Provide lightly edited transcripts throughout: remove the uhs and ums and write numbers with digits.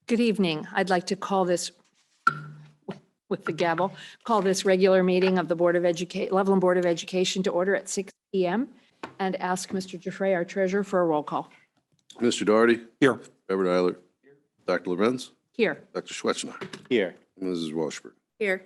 Good evening. I'd like to call this, with the gavel, call this regular meeting of the Loveland Board of Education to order at 6 p.m. and ask Mr. Giuffre, our treasurer, for a roll call. Mr. Doherty. Here. Reverend Eiler. Dr. Lorenz. Here. Dr. Schwetzner. Here. Mrs. Washburn. Here.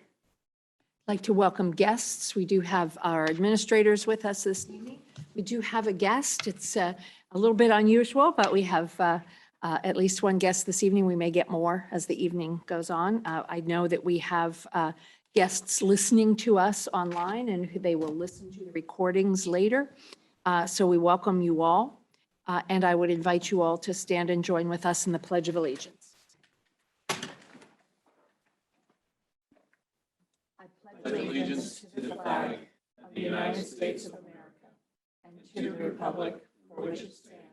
I'd like to welcome guests. We do have our administrators with us this evening. We do have a guest. It's a little bit unusual, but we have at least one guest this evening. We may get more as the evening goes on. I know that we have guests listening to us online, and they will listen to the recordings later. So we welcome you all. And I would invite you all to stand and join with us in the Pledge of Allegiance. I pledge allegiance to the flag of the United States of America and to the republic for which it stands,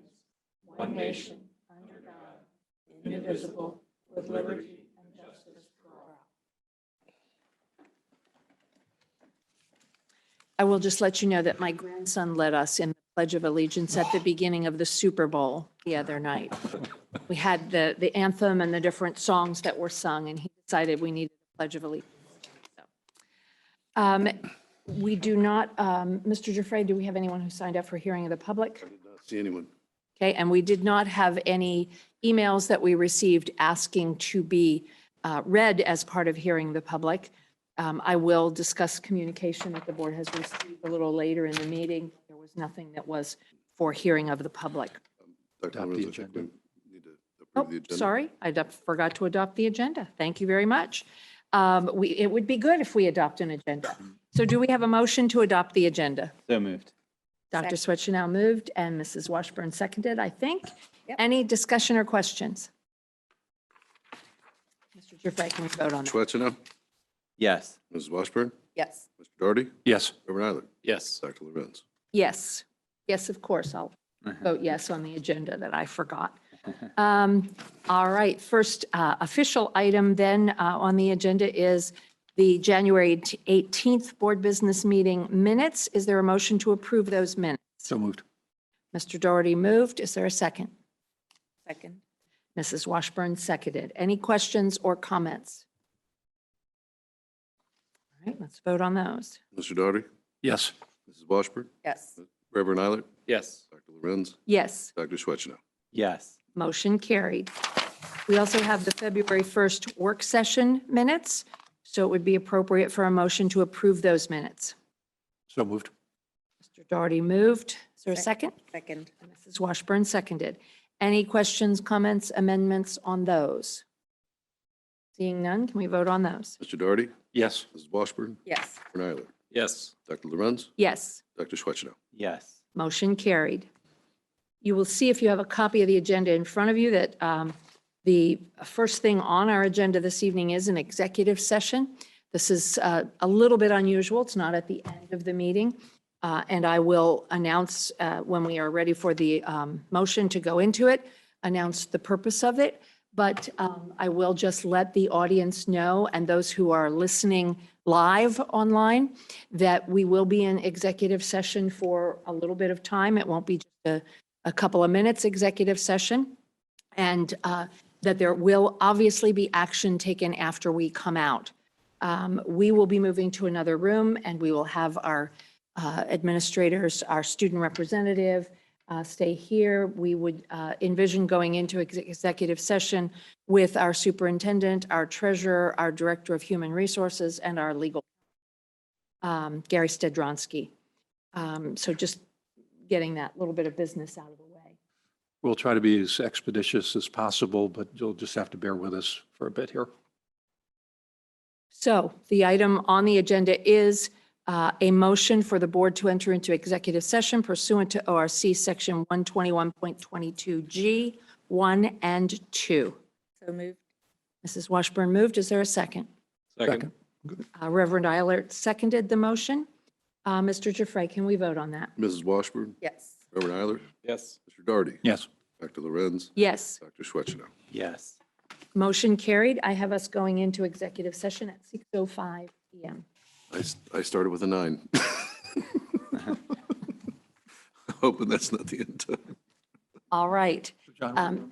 one nation, under God, indivisible, with liberty and justice for all. I will just let you know that my grandson led us in the Pledge of Allegiance at the beginning of the Super Bowl the other night. We had the anthem and the different songs that were sung, and he decided we needed a Pledge of Allegiance. So, we do not, Mr. Giuffre, do we have anyone who signed up for hearing of the public? I did not see anyone. Okay, and we did not have any emails that we received asking to be read as part of hearing the public. I will discuss communication that the board has received a little later in the meeting. There was nothing that was for hearing of the public. Dr. Adopt the Lorenz, I think agenda. we need to approve Oh, the agenda. sorry, forgot to adopt the agenda. Thank you very much. It would be good if we adopt an agenda. So do we have a motion to adopt the agenda? So moved. Dr. Swetchenow moved and Mrs. Washburn seconded, I think. Yep. Any discussion or questions? Mr. Giuffre, can we vote on that? Schwetzner. Yes. Mrs. Washburn. Yes. Mr. Doherty. Yes. Reverend Eiler. Yes. Dr. Lorenz. Yes. Yes, of course. I'll vote yes on the agenda that I forgot. All right. First official item then on the agenda is the January 18th board business meeting minutes. Is there a motion to approve those minutes? So moved. Mr. Doherty moved. Is there a second? Second. Mrs. Washburn seconded. Any questions or comments? All right, let's vote on those. Mr. Doherty. Yes. Mrs. Washburn. Yes. Reverend Eiler. Yes. Dr. Lorenz. Yes, Dr. Schwetzner. Yes. motion carried. We also have the February 1st work session minutes, so it would be appropriate for a motion to approve those minutes. So moved. Mr. Doherty moved. Is there a second? Second. Mrs. Washburn seconded. Any questions, comments, amendments on those? Seeing none, can we vote on those? Mr. Doherty. Yes. Mrs. Washburn. Yes. Reverend Eiler. Yes. Dr. Lorenz. Yes. Dr. Schwetzner. Yes. Motion carried. You will see if you have a copy of the agenda in front of you that the first thing on our agenda this evening is an executive session. This is a little bit unusual. It's not at the end of the meeting. And I will announce when we are ready for the motion to go into it, announce the purpose of it. But I will just let the audience know and those who are listening live online that we will be in executive session for a little bit of time. It won't be just a couple of minutes executive session. And that there will obviously be action taken after we come out. We will be moving to another room and we will have our administrators, our student representative, stay here. We would envision going into executive session with our superintendent, our treasurer, our director of human resources, and our legal, Gary Stedronsky. So just getting that little bit of business out of the way. We'll try to be as expeditious as possible, but you'll just have to bear with us for a bit here. So the item on the agenda is a motion for the board to enter into executive session pursuant to ORC Section 121.22G, 1 and 2. So moved. Mrs. Washburn moved. Is there a second? Second. Reverend Eiler seconded the motion. Mr. Giuffre, can we vote on that? Mrs. Washburn. Yes. Reverend Eiler. Yes. Mr. Doherty. Yes. Dr. Lorenz. Yes, Dr. Schwetzner. Yes. motion carried. I have us going into executive session at 6:05 p.m. I started with a 9. Hoping that's not the end time. All right. John,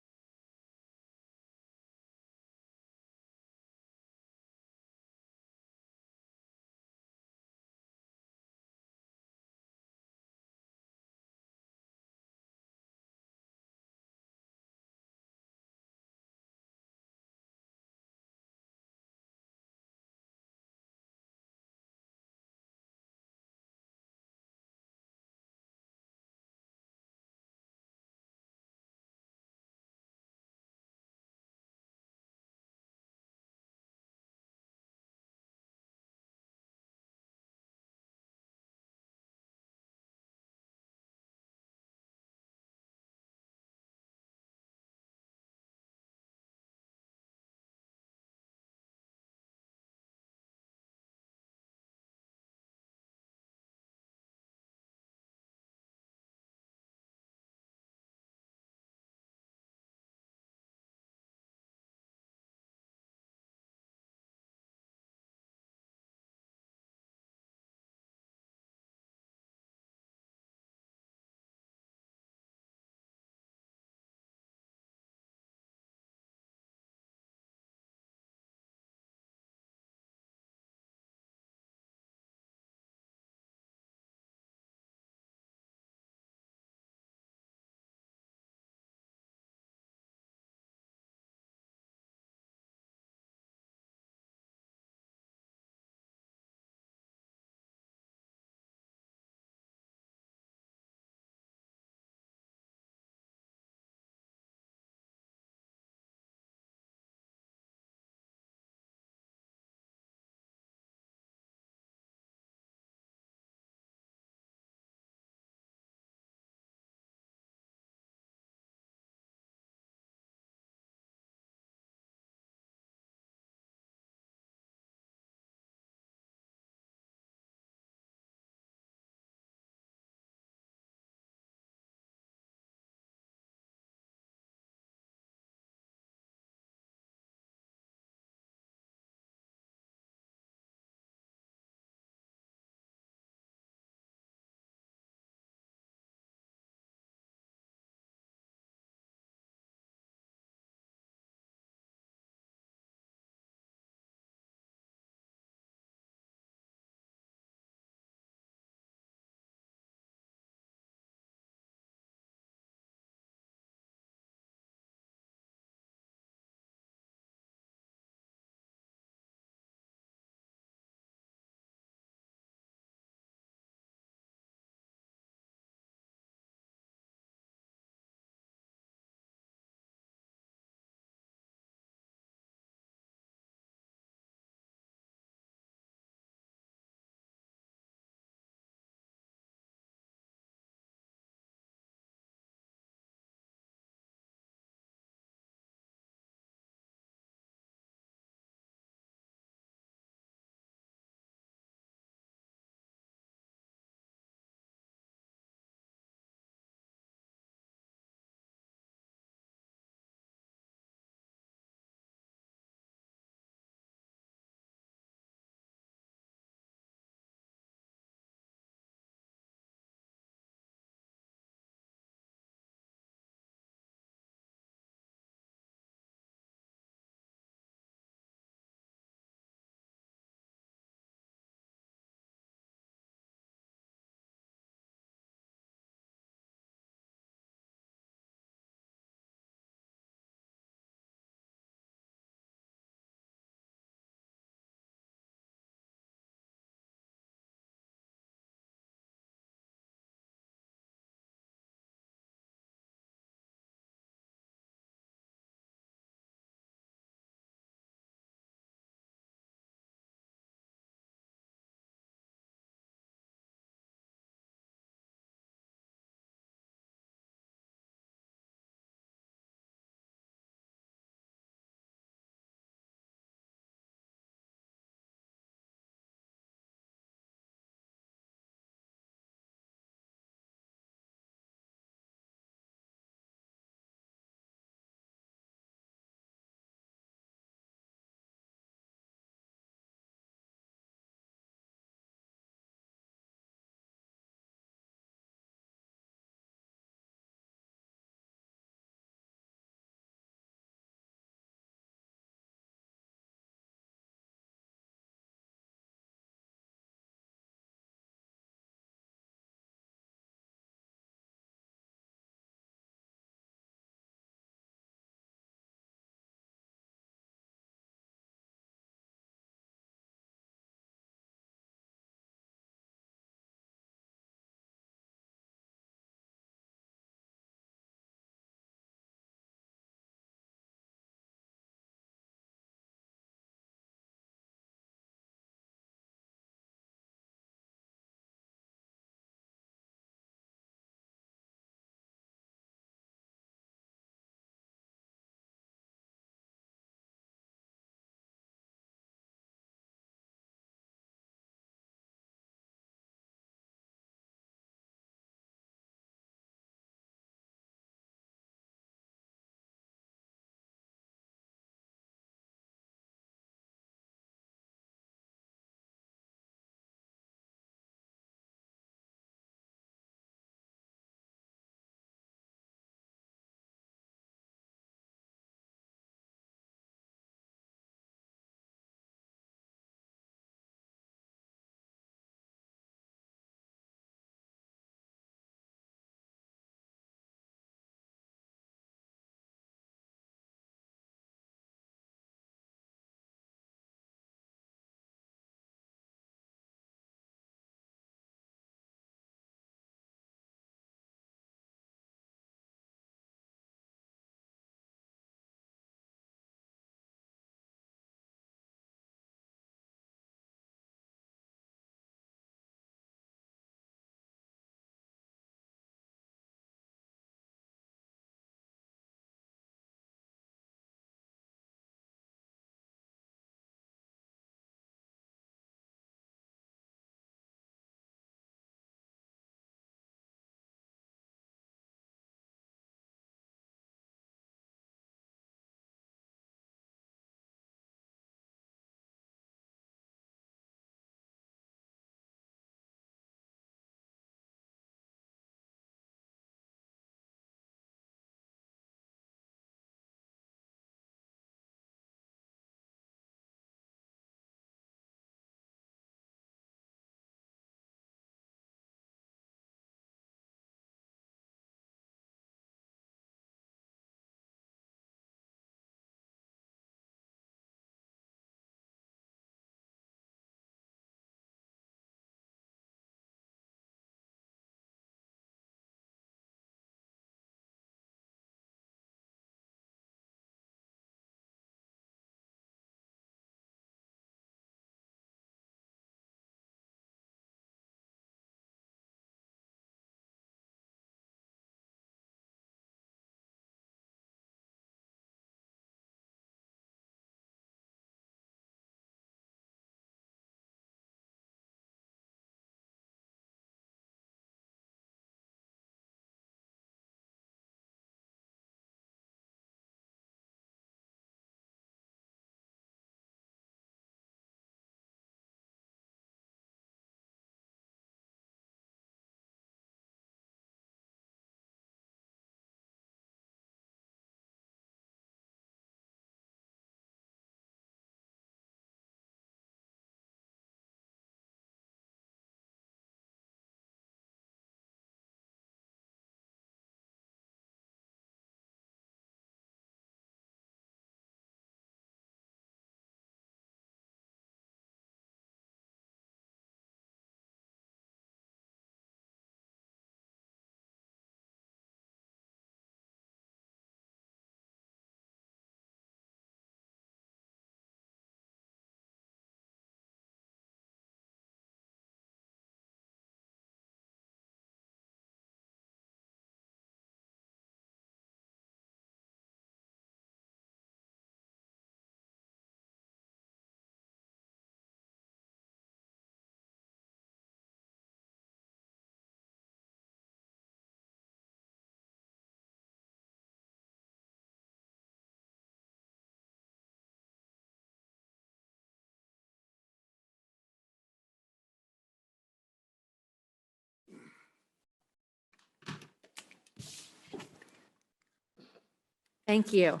Thank you.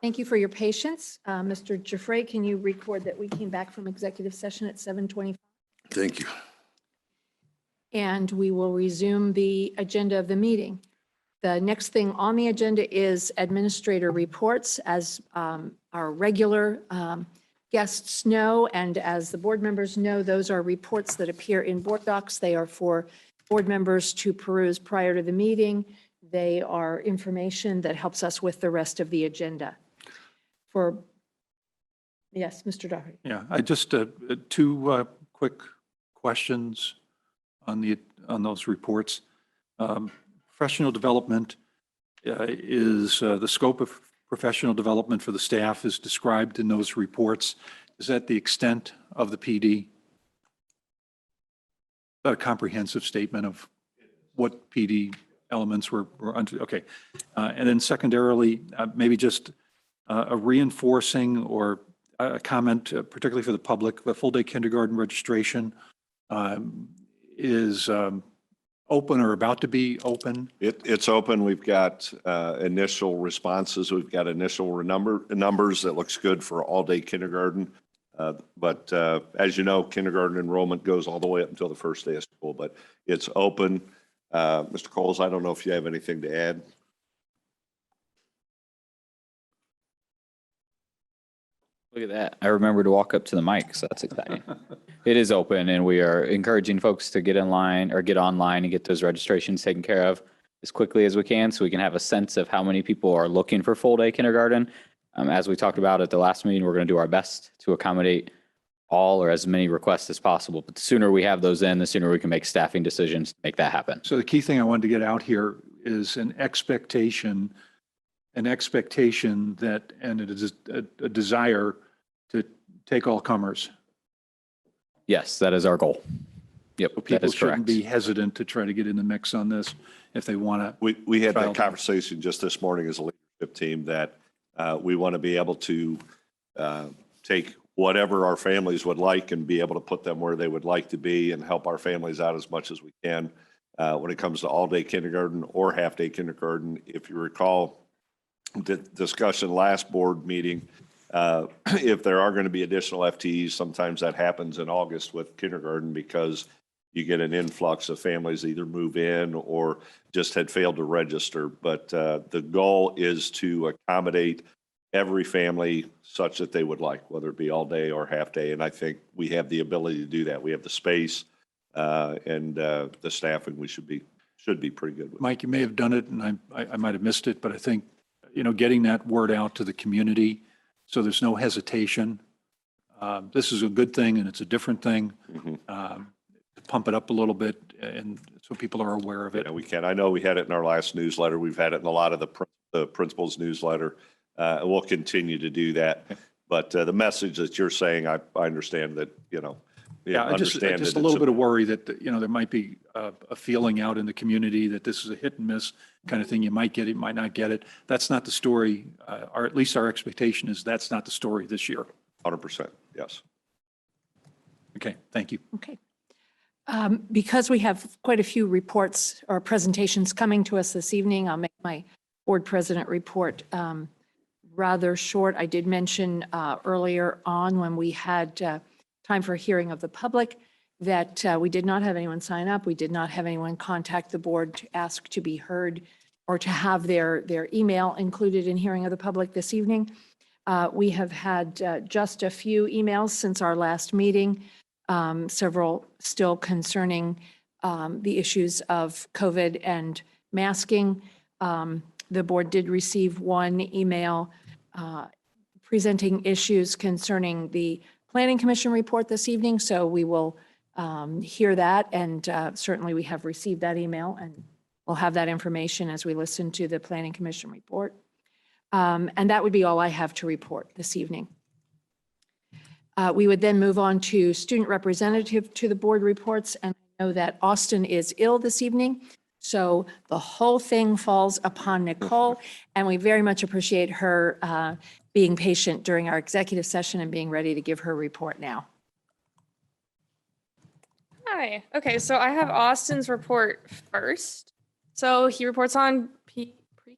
Thank you for your patience. Mr. Giuffre, can you record that we came back from executive session at 7:20? Thank you. And we will resume the agenda of the meeting. The next thing on the agenda is administrator reports. As our regular guests know, and as the board members know, those are reports that appear in board docs. They are for board members to peruse prior to the meeting. They are information that helps us with the rest of the agenda. Yes, Mr. Daugherty. Yeah, I just, two quick questions on those reports. Professional development is, the scope of professional development for the staff is described in those reports. Is that the extent of the PD? Is that a comprehensive statement of what PD elements were okay. And then secondarily, maybe just a reinforcing or a comment, particularly for the public, the full-day kindergarten registration is open or about to be open. It's open. We've got initial responses. We've got initial numbers that looks good for all-day kindergarten. But as you know, kindergarten enrollment goes all the way up until the first day of school, but it's open. Mr. Coles, I don't know if you have anything to add. Look at that. I remember to walk up to the mic, so that's exciting. It is open, and we are encouraging folks to get in line or get online and get those registrations taken care of as quickly as we can so we can have a sense of how many people are looking for full-day kindergarten. As we talked about at the last meeting, we're going to do our best to accommodate all or as many requests as possible. But the sooner we have those in, the sooner we can make staffing decisions to make that happen. So the key thing I wanted to get out here is an expectation that, and it is a desire to take all comers. Yes, that is our goal. Yep, So that people is shouldn't correct. be hesitant to try to get in the mix on this if they want to. We had that Child. conversation just this morning as a leadership team that we want to be able to take whatever our families would like and be able to put them where they would like to be and help our families out as much as we can when it comes to all-day kindergarten or half-day kindergarten. If you recall the discussion last board meeting, if there are going to be additional FTEs, sometimes that happens in August with kindergarten because you get an influx of families either move in or just had failed to register. But the goal is to accommodate every family such that they would like, whether it be all day or half day. And I think we have the ability to do that. We have the space and the staffing we should be pretty good with. Mike, you may have done it and I might have missed it, but I think, getting that word out to the community so there's no hesitation. This is a good thing and it's a different thing. To pump it up a little bit and so people are aware of it. Yeah, we can. I know we had it in our last newsletter. We've had it in a lot of the principals newsletter. And we'll continue to do that. But the message that you're saying, I understand that, Yeah, just a little bit of worry that, there might be a feeling out in the community that this is a hit and miss kind of thing. You might get it, might not get it. That's not the story, or at least our expectation is that's not the story this year. 100%, yes. Okay, thank you. Okay. Because we have quite a few reports or presentations coming to us this evening, I'll make my board president report rather short. I did mention earlier on when we had time for hearing of the public that we did not have anyone sign up. We did not have anyone contact the board to ask to be heard or to have their email included in hearing of the public this evening. We have had just a few emails since our last meeting, several still concerning the issues of COVID and masking. The board did receive one email presenting issues concerning the Planning Commission report this evening, so we will hear that, and certainly we have received that email, and we'll have that information as we listen to the Planning Commission report. And that would be all I have to report this evening. We would then move on to student representative to the board reports, and I know that Austin is ill this evening, so the whole thing falls upon Nicole, and we very much appreciate her being patient during our executive session and being ready to give her report now. Hi. Okay, so I have Austin's report first. So he reports on pre-K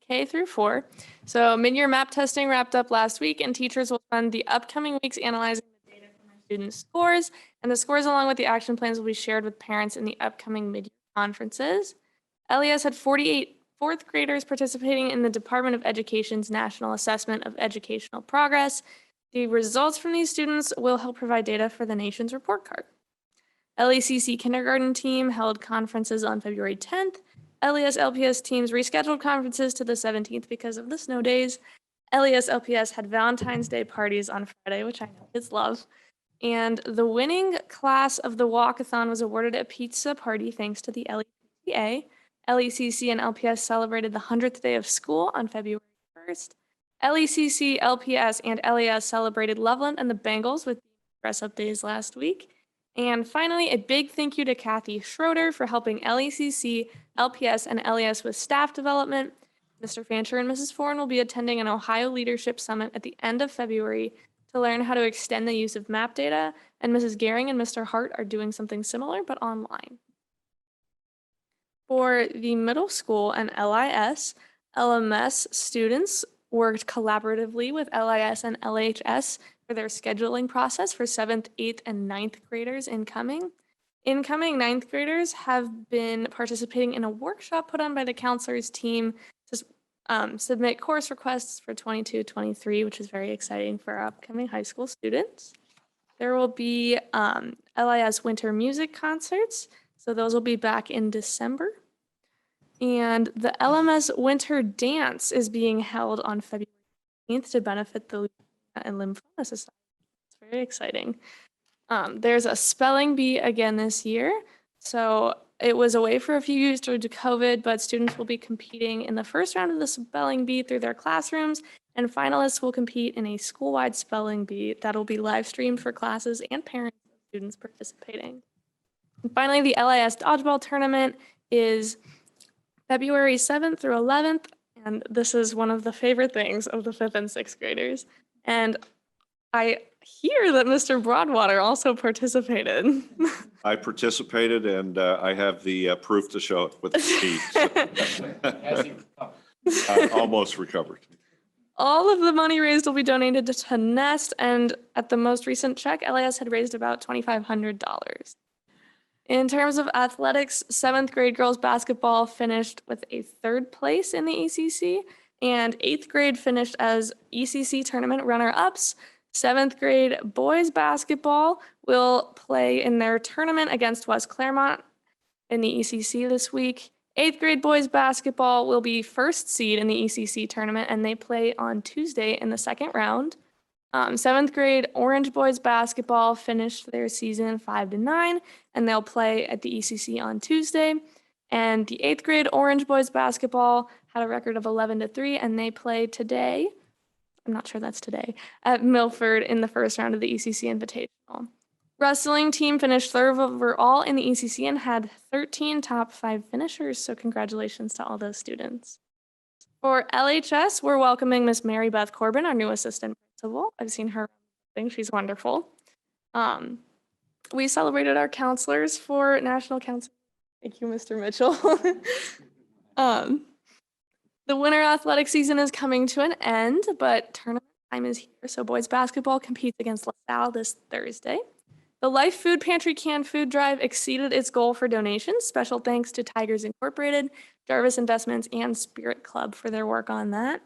K through 4. So mid-year map testing wrapped up last week, and teachers will spend the upcoming weeks analyzing the data from our students' scores, and the scores along with the action plans will be shared with parents in the upcoming mid-year conferences. LES had 48 fourth graders participating in the Department of Education's National Assessment of Educational Progress. The results from these students will help provide data for the nation's report card. LECC kindergarten team held conferences on February 10th. LES LPS teams rescheduled conferences to the 17th because of the snow days. LES LPS had Valentine's Day parties on Friday, which I know kids love. And the winning class of the walkathon was awarded a pizza party thanks to the LECCA. LECC and LPS celebrated the 100th day of school on February 1st. LECC, LPS, and LES celebrated Loveland and the Bengals with dress-up days last week. And finally, a big thank you to Kathy Schroeder for helping LECC, LPS, and LES with staff development. Mr. Fancher and Mrs. Foran will be attending an Ohio Leadership Summit at the end of February to learn how to extend the use of map data, and Mrs. Gehring and Mr. Hart are doing something similar but online. For the middle school and LIS, LMS students worked collaboratively with LIS and LHS for their scheduling process for 7th, 8th, and 9th graders incoming. Incoming 9th graders have been participating in a workshop put on by the counselors team to submit course requests for 22-23, which is very exciting for our upcoming high school students. There will be LIS winter music concerts, so those will be back in December. And the LMS winter dance is being held on February 18th to benefit the Leukemia and Lymphoma Society. It's very exciting. There's a spelling bee again this year. So it was away for a few years due to COVID, but students will be competing in the first round of the spelling bee through their classrooms, and finalists will compete in a school-wide spelling bee that will be live streamed for classes and parents of students participating. And finally, the LIS dodgeball tournament is February 7th through 11th, and this is one of the favorite things of the 5th and 6th graders. And I hear that Mr. Broadwater also participated. I participated, and I have the proof to show it with the sheet. I almost recovered. All of the money raised will be donated to Nest, and at the most recent check, LAS had raised about $2,500. In terms of athletics, 7th grade girls basketball finished with a 3rd place in the ECC, and 8th grade finished as ECC tournament runner-ups. 7th grade boys basketball will play in their tournament against West Claremont in the ECC this week. 8th grade boys basketball will be first seed in the ECC tournament, and they play on Tuesday in the 2nd round. 7th grade Orange boys basketball finished their season 5-9, and they'll play at the ECC on Tuesday. And the 8th grade Orange boys basketball had a record of 11-3, and they play today. I'm not sure that's today, at Milford in the first round of the ECC Invitational. Wrestling team finished 3rd overall in the ECC and had 13 top 5 finishers, so congratulations to all those students. For LHS, we're welcoming Miss Mary Beth Corbin, our new assistant principal. I've seen her, I think she's wonderful. We celebrated our counselors for National Council. Thank you, Mr. Mitchell. The winter athletic season is coming to an end, but tournament time is here. So boys basketball competes against LaSalle this Thursday. The Life Food Pantry canned food drive exceeded its goal for donations. Special thanks to Tigers Incorporated, Jarvis Investments, and Spirit Club for their work on that.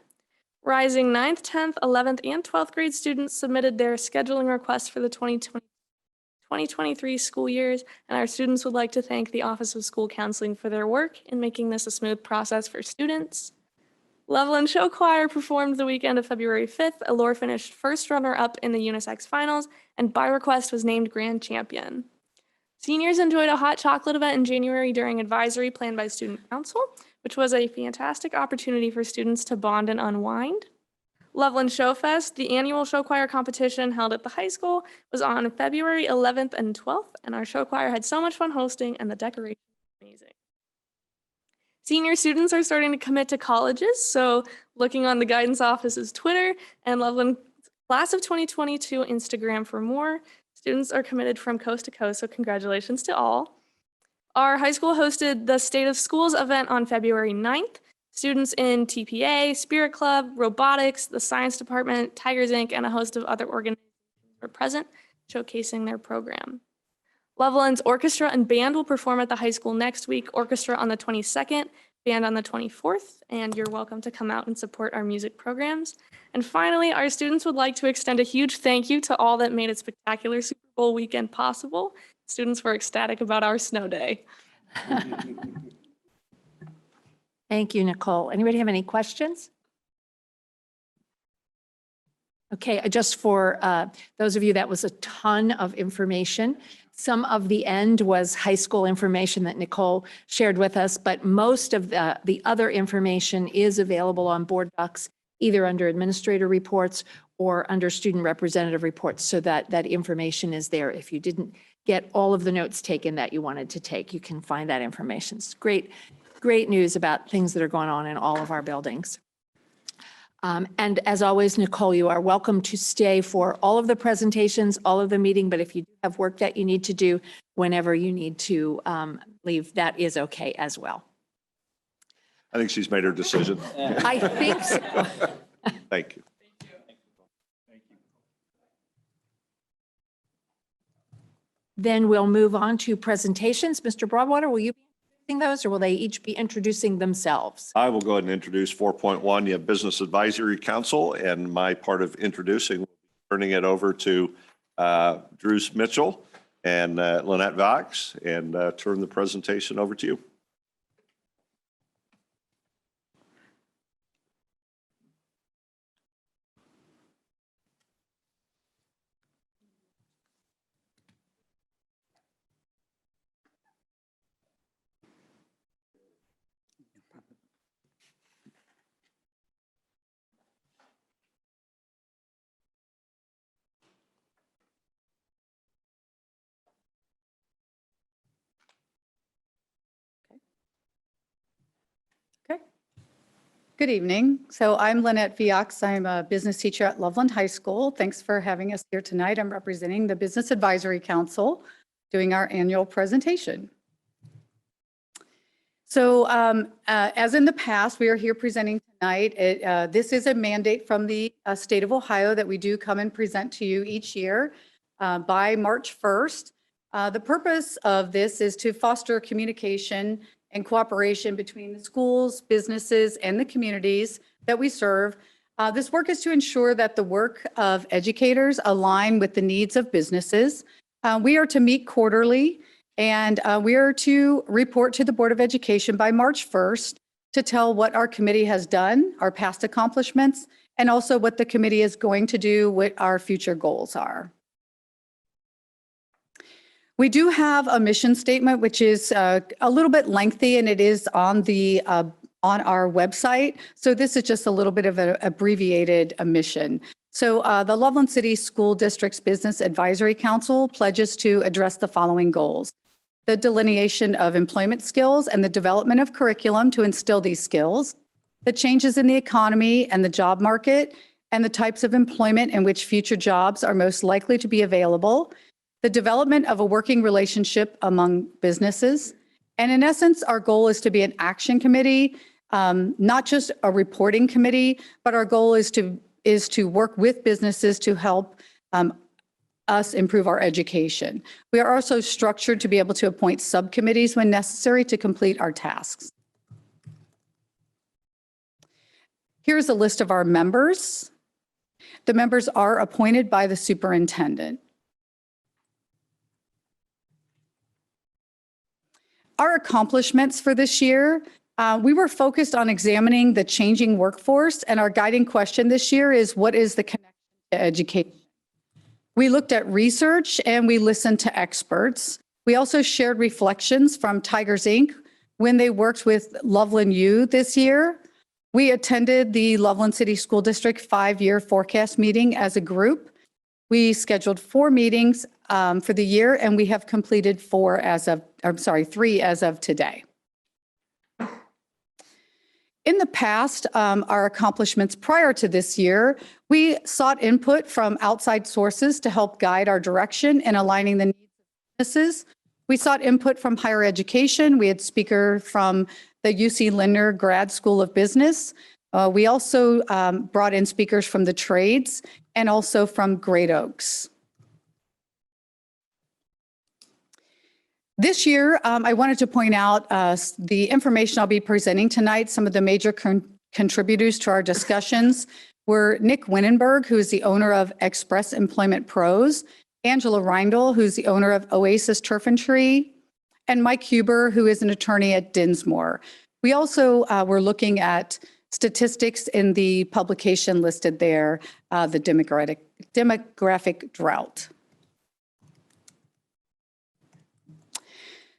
Rising 9th, 10th, 11th, and 12th grade students submitted their scheduling requests for the 2023 school years, and our students would like to thank the Office of School Counseling for their work in making this a smooth process for students. Loveland Show Choir performed the weekend of February 5th. Allure finished first runner-up in the unisex finals, and by request was named grand champion. Seniors enjoyed a hot chocolate event in January during advisory planned by Student Council, which was a fantastic opportunity for students to bond and unwind. Loveland Show Fest, the annual show choir competition held at the high school, was on February 11th and 12th, and our show choir had so much fun hosting, and the decorations were amazing. Senior students are starting to commit to colleges, so looking on the guidance office's Twitter and Loveland Class of 2022 Instagram for more. Students are committed from coast to coast, so congratulations to all. Our high school hosted the State of Schools event on February 9th. Students in TPA, Spirit Club, Robotics, the Science Department, Tigers Inc., and a host of other organizations were present, showcasing their program. Loveland's orchestra and band will perform at the high school next week, orchestra on the 22nd, band on the 24th, and you're welcome to come out and support our music programs. And finally, our students would like to extend a huge thank you to all that made a spectacular Super Bowl weekend possible. Students were ecstatic about our snow day. Thank you, Nicole. Anybody have any questions? Okay, just for those of you, that was a ton of information. Some of the end was high school information that Nicole shared with us, but most of the other information is available on board docs, either under administrator reports or under student representative reports, so that that information is there. If you didn't get all of the notes taken that you wanted to take, you can find that information. It's great news about things that are going on in all of our buildings. And as always, Nicole, you are welcome to stay for all of the presentations, all of the meeting, but if you have work that you need to do whenever you need to leave, that is okay as well. I think she's made her decision. I think so. Thank you. Then we'll move on to presentations. Mr. Broadwater, will you be introducing those, or will they each be introducing themselves? I will go ahead and introduce 4.1. You have Business Advisory Council, and my part of introducing, turning it over to Drew Mitchell and Lynette Vox, and turn the presentation over to you. Okay. Good evening. So I'm Lynette Viox. I'm a business teacher at Loveland High School. Thanks for having us here tonight. I'm representing the Business Advisory Council doing our annual presentation. So as in the past, we are here presenting tonight. This is a mandate from the state of Ohio that we do come and present to you each year by March 1st. The purpose of this is to foster communication and cooperation between the schools, businesses, and the communities that we serve. This work is to ensure that the work of educators align with the needs of businesses. We are to meet quarterly, and we are to report to the Board of Education by March 1st to tell what our committee has done, our past accomplishments, and also what the committee is going to do, what our future goals are. We do have a mission statement, which is a little bit lengthy, and it is on the on our website. So this is just a little bit of an abbreviated mission. So the Loveland City School District's Business Advisory Council pledges to address the following goals: the delineation of employment skills and the development of curriculum to instill these skills, the changes in the economy and the job market, and the types of employment in which future jobs are most likely to be available, the development of a working relationship among businesses. And in essence, our goal is to be an action committee, not just a reporting committee, but our goal is to work with businesses to help us improve our education. We are also structured to be able to appoint subcommittees when necessary to complete our tasks. Here's a list of our members. The members are appointed by the superintendent. Our accomplishments for this year, we were focused on examining the changing workforce, and our guiding question this year is, what is the connection to education? We looked at research and we listened to experts. We also shared reflections from Tigers Inc. when they worked with Loveland U this year. We attended the Loveland City School District 5-year forecast meeting as a group. We scheduled 4 meetings for the year, and we have completed 3 as of today. In the past, our accomplishments prior to this year, we sought input from outside sources to help guide our direction in aligning the needs of businesses We sought input from higher education. We had speaker from the UC Lindner Grad School of Business. We also brought in speakers from the trades and also from Great Oaks. This year, I wanted to point out the information I'll be presenting tonight. Some of the major contributors to our discussions were Nick Winenberg, who is the owner of Express Employment Pros, Angela Reindl, who's the owner of Oasis Turf and Tree, and Mike Huber, who is an attorney at Dinsmore. We also were looking at statistics in the publication listed there, the demographic drought.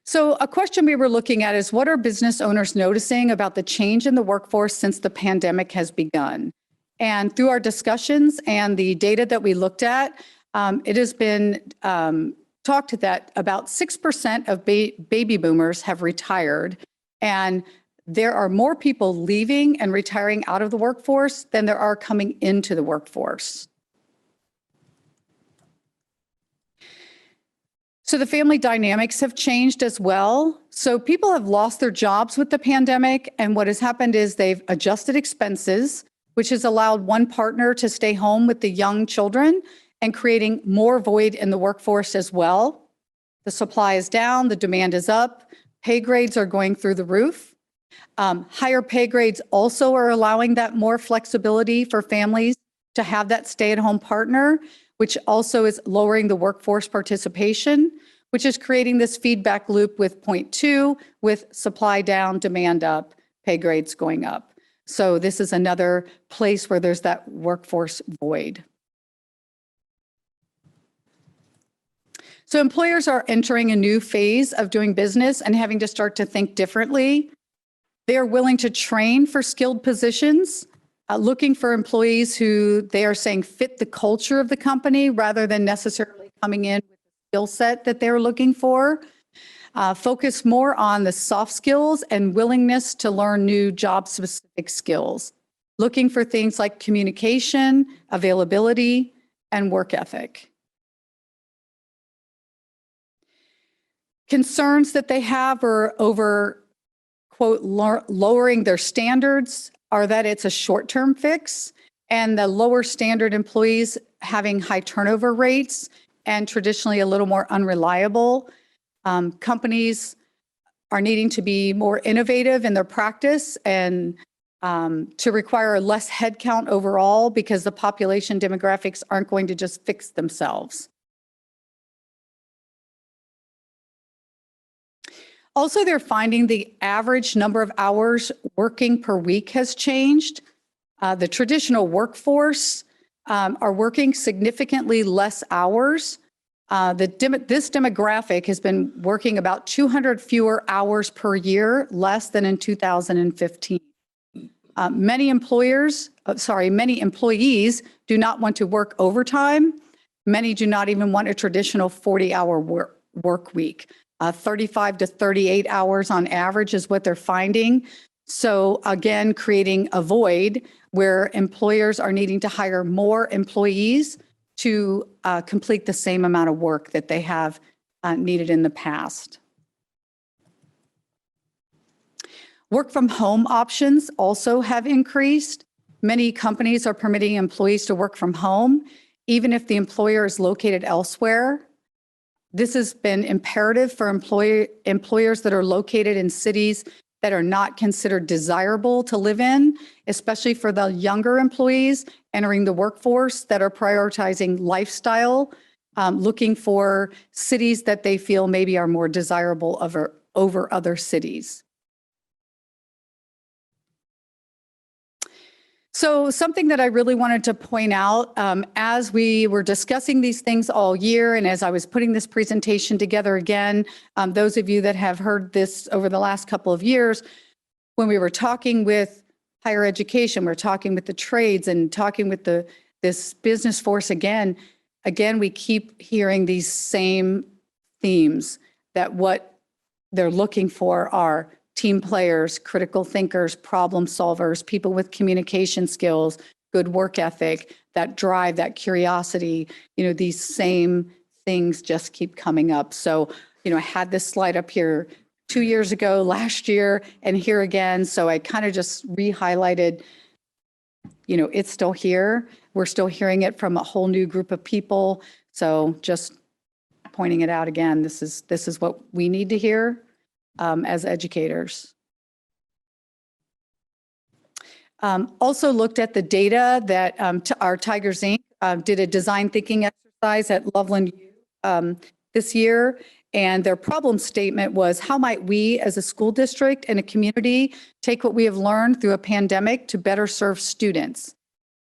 So a question we were looking at is, what are business owners noticing about the change in the workforce since the pandemic has begun? And through our discussions and the data that we looked at, it has been talked that about 6% of baby boomers have retired, and there are more people leaving and retiring out of the workforce than there are coming into the workforce. So the family dynamics have changed as well. So people have lost their jobs with the pandemic, and what has happened is they've adjusted expenses, which has allowed one partner to stay home with the young children and creating more void in the workforce as well. The supply is down, the demand is up, pay grades are going through the roof. Higher pay grades also are allowing that more flexibility for families to have that stay-at-home partner, which also is lowering the workforce participation, which is creating this feedback loop with point 2, with supply down, demand up, pay grades going up. So this is another place where there's that workforce void. So employers are entering a new phase of doing business and having to start to think differently. They are willing to train for skilled positions, looking for employees who they are saying fit the culture of the company rather than necessarily coming in with the skill set that they're looking for. Focus more on the soft skills and willingness to learn new job-specific skills. Looking for things like communication, availability, and work ethic. Concerns that they have are over, quote, lowering their standards, are that it's a short-term fix, and the lower standard employees having high turnover rates and traditionally a little more unreliable. Companies are needing to be more innovative in their practice and to require less headcount overall because the population demographics aren't going to just fix themselves. Also, they're finding the average number of hours working per week has changed. The traditional workforce are working significantly less hours. This demographic has been working about 200 fewer hours per year, less than in 2015. Many employees do not want to work overtime. Many do not even want a traditional 40-hour work week. 35 to 38 hours on average is what they're finding. So again, creating a void where employers are needing to hire more employees to complete the same amount of work that they have needed in the past. Work from home options also have increased. Many companies are permitting employees to work from home, even if the employer is located elsewhere. This has been imperative for employers that are located in cities that are not considered desirable to live in, especially for the younger employees entering the workforce that are prioritizing lifestyle, looking for cities that they feel maybe are more desirable over other cities. So something that I really wanted to point out as we were discussing these things all year and as I was putting this presentation together again, those of you that have heard this over the last couple of years, when we were talking with higher education, we're talking with the trades and talking with this business force again, we keep hearing these same themes that what they're looking for are team players, critical thinkers, problem solvers, people with communication skills, good work ethic, that drive, that curiosity, these same things just keep coming up. So I had this slide up here 2 years ago, last year, and here again. So I kind of just re-highlighted, it's still here. We're still hearing it from a whole new group of people. So just pointing it out again, this is what we need to hear as educators. Also looked at the data that our Tigers Inc. Did a design thinking exercise at Loveland this year. And their problem statement was, how might we as a school district and a community take what we have learned through a pandemic to better serve students?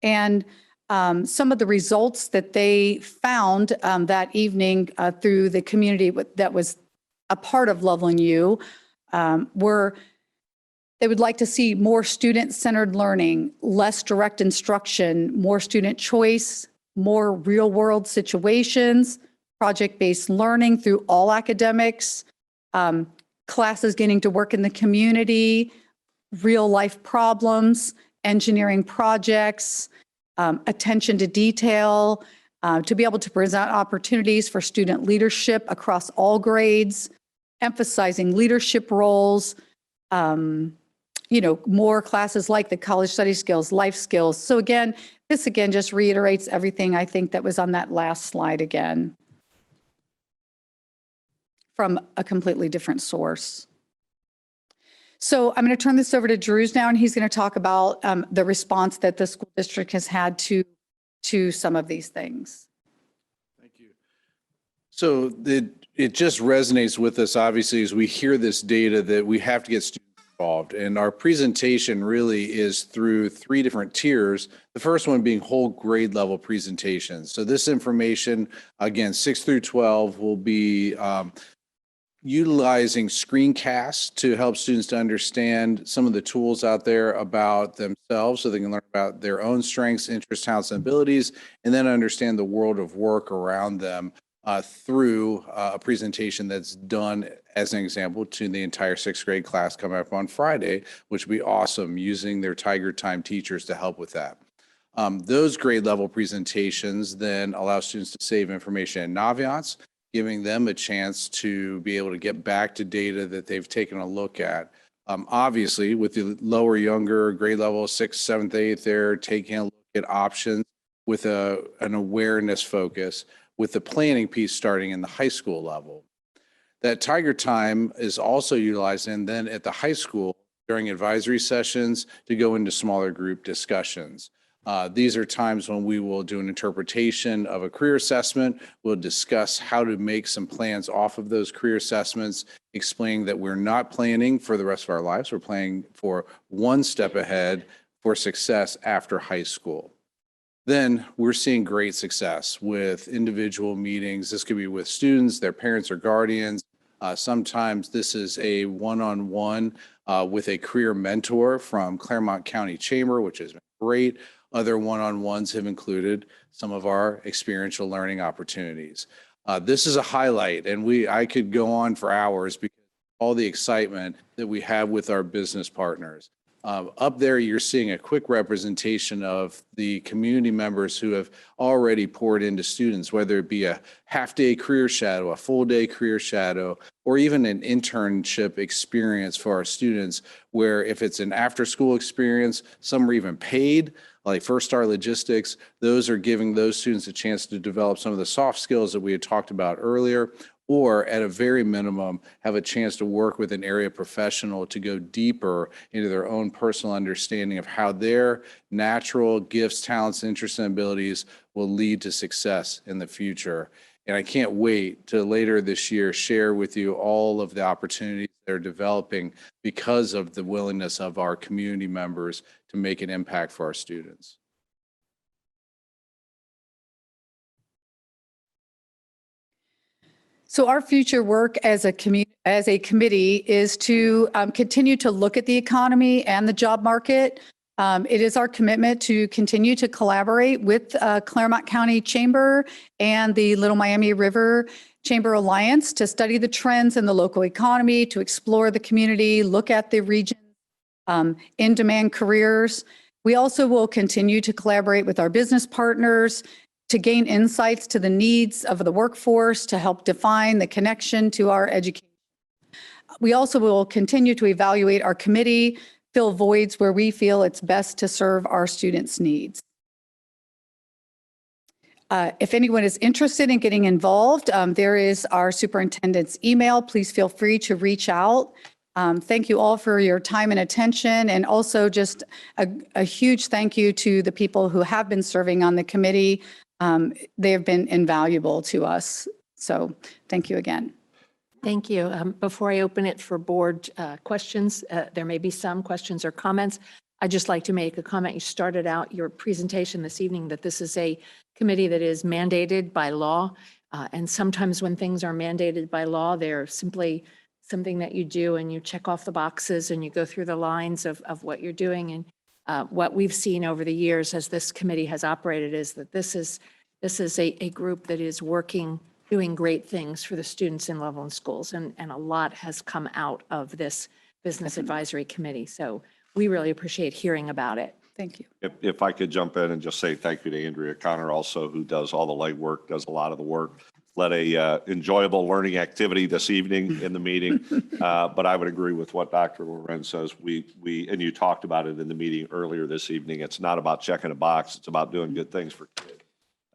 And some of the results that they found that evening through the community that was a part of Loveland U were they would like to see more student-centered learning, less direct instruction, more student choice, more real-world situations, project-based learning through all academics, classes getting to work in the community, real-life problems, engineering projects, attention to detail, to be able to present opportunities for student leadership across all grades, emphasizing leadership roles, more classes like the college study skills, life skills. So again, this again just reiterates everything I think that was on that last slide again, from a completely different source. So I'm going to turn this over to Drews now, and he's going to talk about the response that the school district has had to some of these things. Thank you. So it just resonates with us, obviously, as we hear this data that we have to get students involved. And our presentation really is through 3 different tiers. The first one being whole grade level presentations. So this information, again, 6 through 12 will be utilizing screencasts to help students to understand some of the tools out there about themselves so they can learn about their own strengths, interests, talents, and abilities, and then understand the world of work around them through a presentation that's done, as an example, to the entire 6th grade class coming up on Friday, which would be awesome, using their Tiger Time teachers to help with that. Those grade level presentations then allow students to save information in Naviance, giving them a chance to be able to get back to data that they've taken a look at. Obviously, with the lower, younger grade level, 6th, 7th, 8th, they're taking a look at options with an awareness focus, with the planning piece starting in the high school level. That Tiger Time is also utilized, and then at the high school during advisory sessions to go into smaller group discussions. These are times when we will do an interpretation of a career assessment. We'll discuss how to make some plans off of those career assessments, explaining that we're not planning for the rest of our lives. We're planning for one step ahead for success after high school. Then we're seeing great success with individual meetings. This could be with students, their parents or guardians. Sometimes this is a one-on-one with a career mentor from Claremont County Chamber, which has been great. Other one-on-ones have included some of our experiential learning opportunities. This is a highlight, and I could go on for hours because of all the excitement that we have with our business partners. Up there, you're seeing a quick representation of the community members who have already poured into students, whether it be a half-day career shadow, a full-day career shadow, or even an internship experience for our students, where if it's an after-school experience, some are even paid, like First Star Logistics. Those are giving those students a chance to develop some of the soft skills that we had talked about earlier, or at a very minimum, have a chance to work with an area professional to go deeper into their own personal understanding of how their natural gifts, talents, interests, and abilities will lead to success in the future. And I can't wait to later this year share with you all of the opportunities that are developing because of the willingness of our community members to make an impact for our students. So our future work as a committee is to continue to look at the economy and the job market. It is our commitment to continue to collaborate with Claremont County Chamber and the Little Miami River Chamber Alliance to study the trends in the local economy, to explore the community, look at the region in-demand careers. We also will continue to collaborate with our business partners to gain insights to the needs of the workforce, to help define the connection to our education. We also will continue to evaluate our committee, fill voids where we feel it's best to serve our students' needs. If anyone is interested in getting involved, there is our superintendent's email. Please feel free to reach out. Thank you all for your time and attention, and also just a huge thank you to the people who have been serving on the committee. They have been invaluable to us. So thank you again. Thank you. Before I open it for board questions, there may be some questions or comments. I'd just like to make a comment. You started out your presentation this evening that this is a committee that is mandated by law. And sometimes when things are mandated by law, they're simply something that you do and you check off the boxes and you go through the lines of what you're doing. And what we've seen over the years as this committee has operated is that this is a group that is working, doing great things for the students in Loveland schools. And a lot has come out of this Business Advisory Committee. So we really appreciate hearing about it. Thank you. If I could jump in and just say thank you to Andrea Connor also, who does all the legwork, does a lot of the work. Led a enjoyable learning activity this evening in the meeting. But I would agree with what Dr. Lorenz says. And you talked about it in the meeting earlier this evening. It's not about checking a box. It's about doing good things for kids.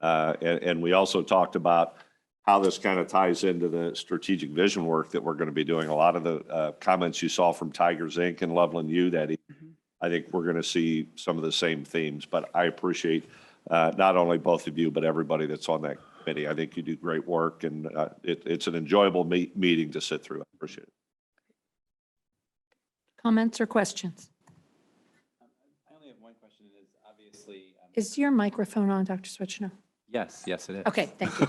And we also talked about how this kind of ties into the strategic vision work that we're going to be doing. A lot of the comments you saw from Tigers Inc. and Loveland U that evening, I think we're going to see some of the same themes. But I appreciate not only both of you, but everybody that's on that committee. I think you do great work, and it's an enjoyable meeting to sit through. I appreciate it. Comments or questions? I only have one question. It is obviously. Is your microphone on, Dr. Switchner? Yes, yes, it is. Okay, thank you.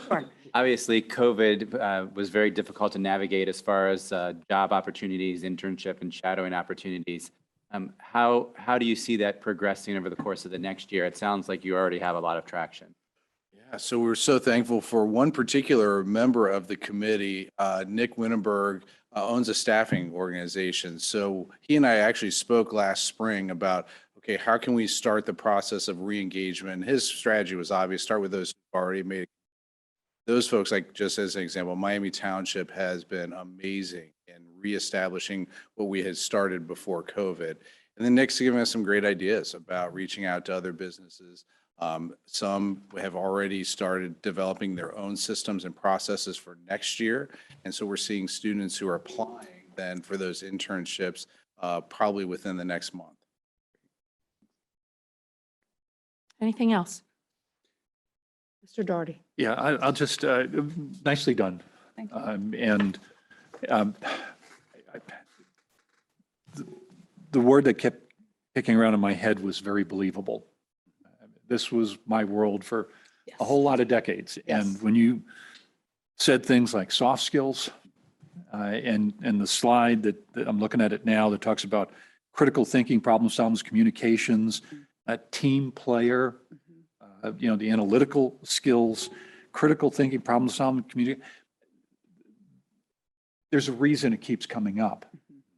Sure. Obviously, COVID was very difficult to navigate as far as job opportunities, internship, and shadowing opportunities. How do you see that progressing over the course of the next year? It sounds like you already have a lot of traction. Yeah, so we're so thankful for one particular member of the committee, Nick Winterberg, owns a staffing organization. So he and I actually spoke last spring about, okay, how can we start the process of re-engagement? His strategy was obvious, start with those who've already made it. Those folks, like just as an example, Miami Township has been amazing in reestablishing what we had started before COVID. And then Nick's given us some great ideas about reaching out to other businesses. Some have already started developing their own systems and processes for next year. And so we're seeing students who are applying then for those internships probably within the next month. Anything else? Mr. Doherty. Yeah, I'll just, nicely done. Thank you. And the word that kept kicking around in my head was very believable. This was my world for a whole lot of decades. Yes. And when you said things like soft skills, and the slide that I'm looking at it now that talks about critical thinking, problem solving, communications, a team player, the analytical skills, critical thinking, problem solving, community. There's a reason it keeps coming up,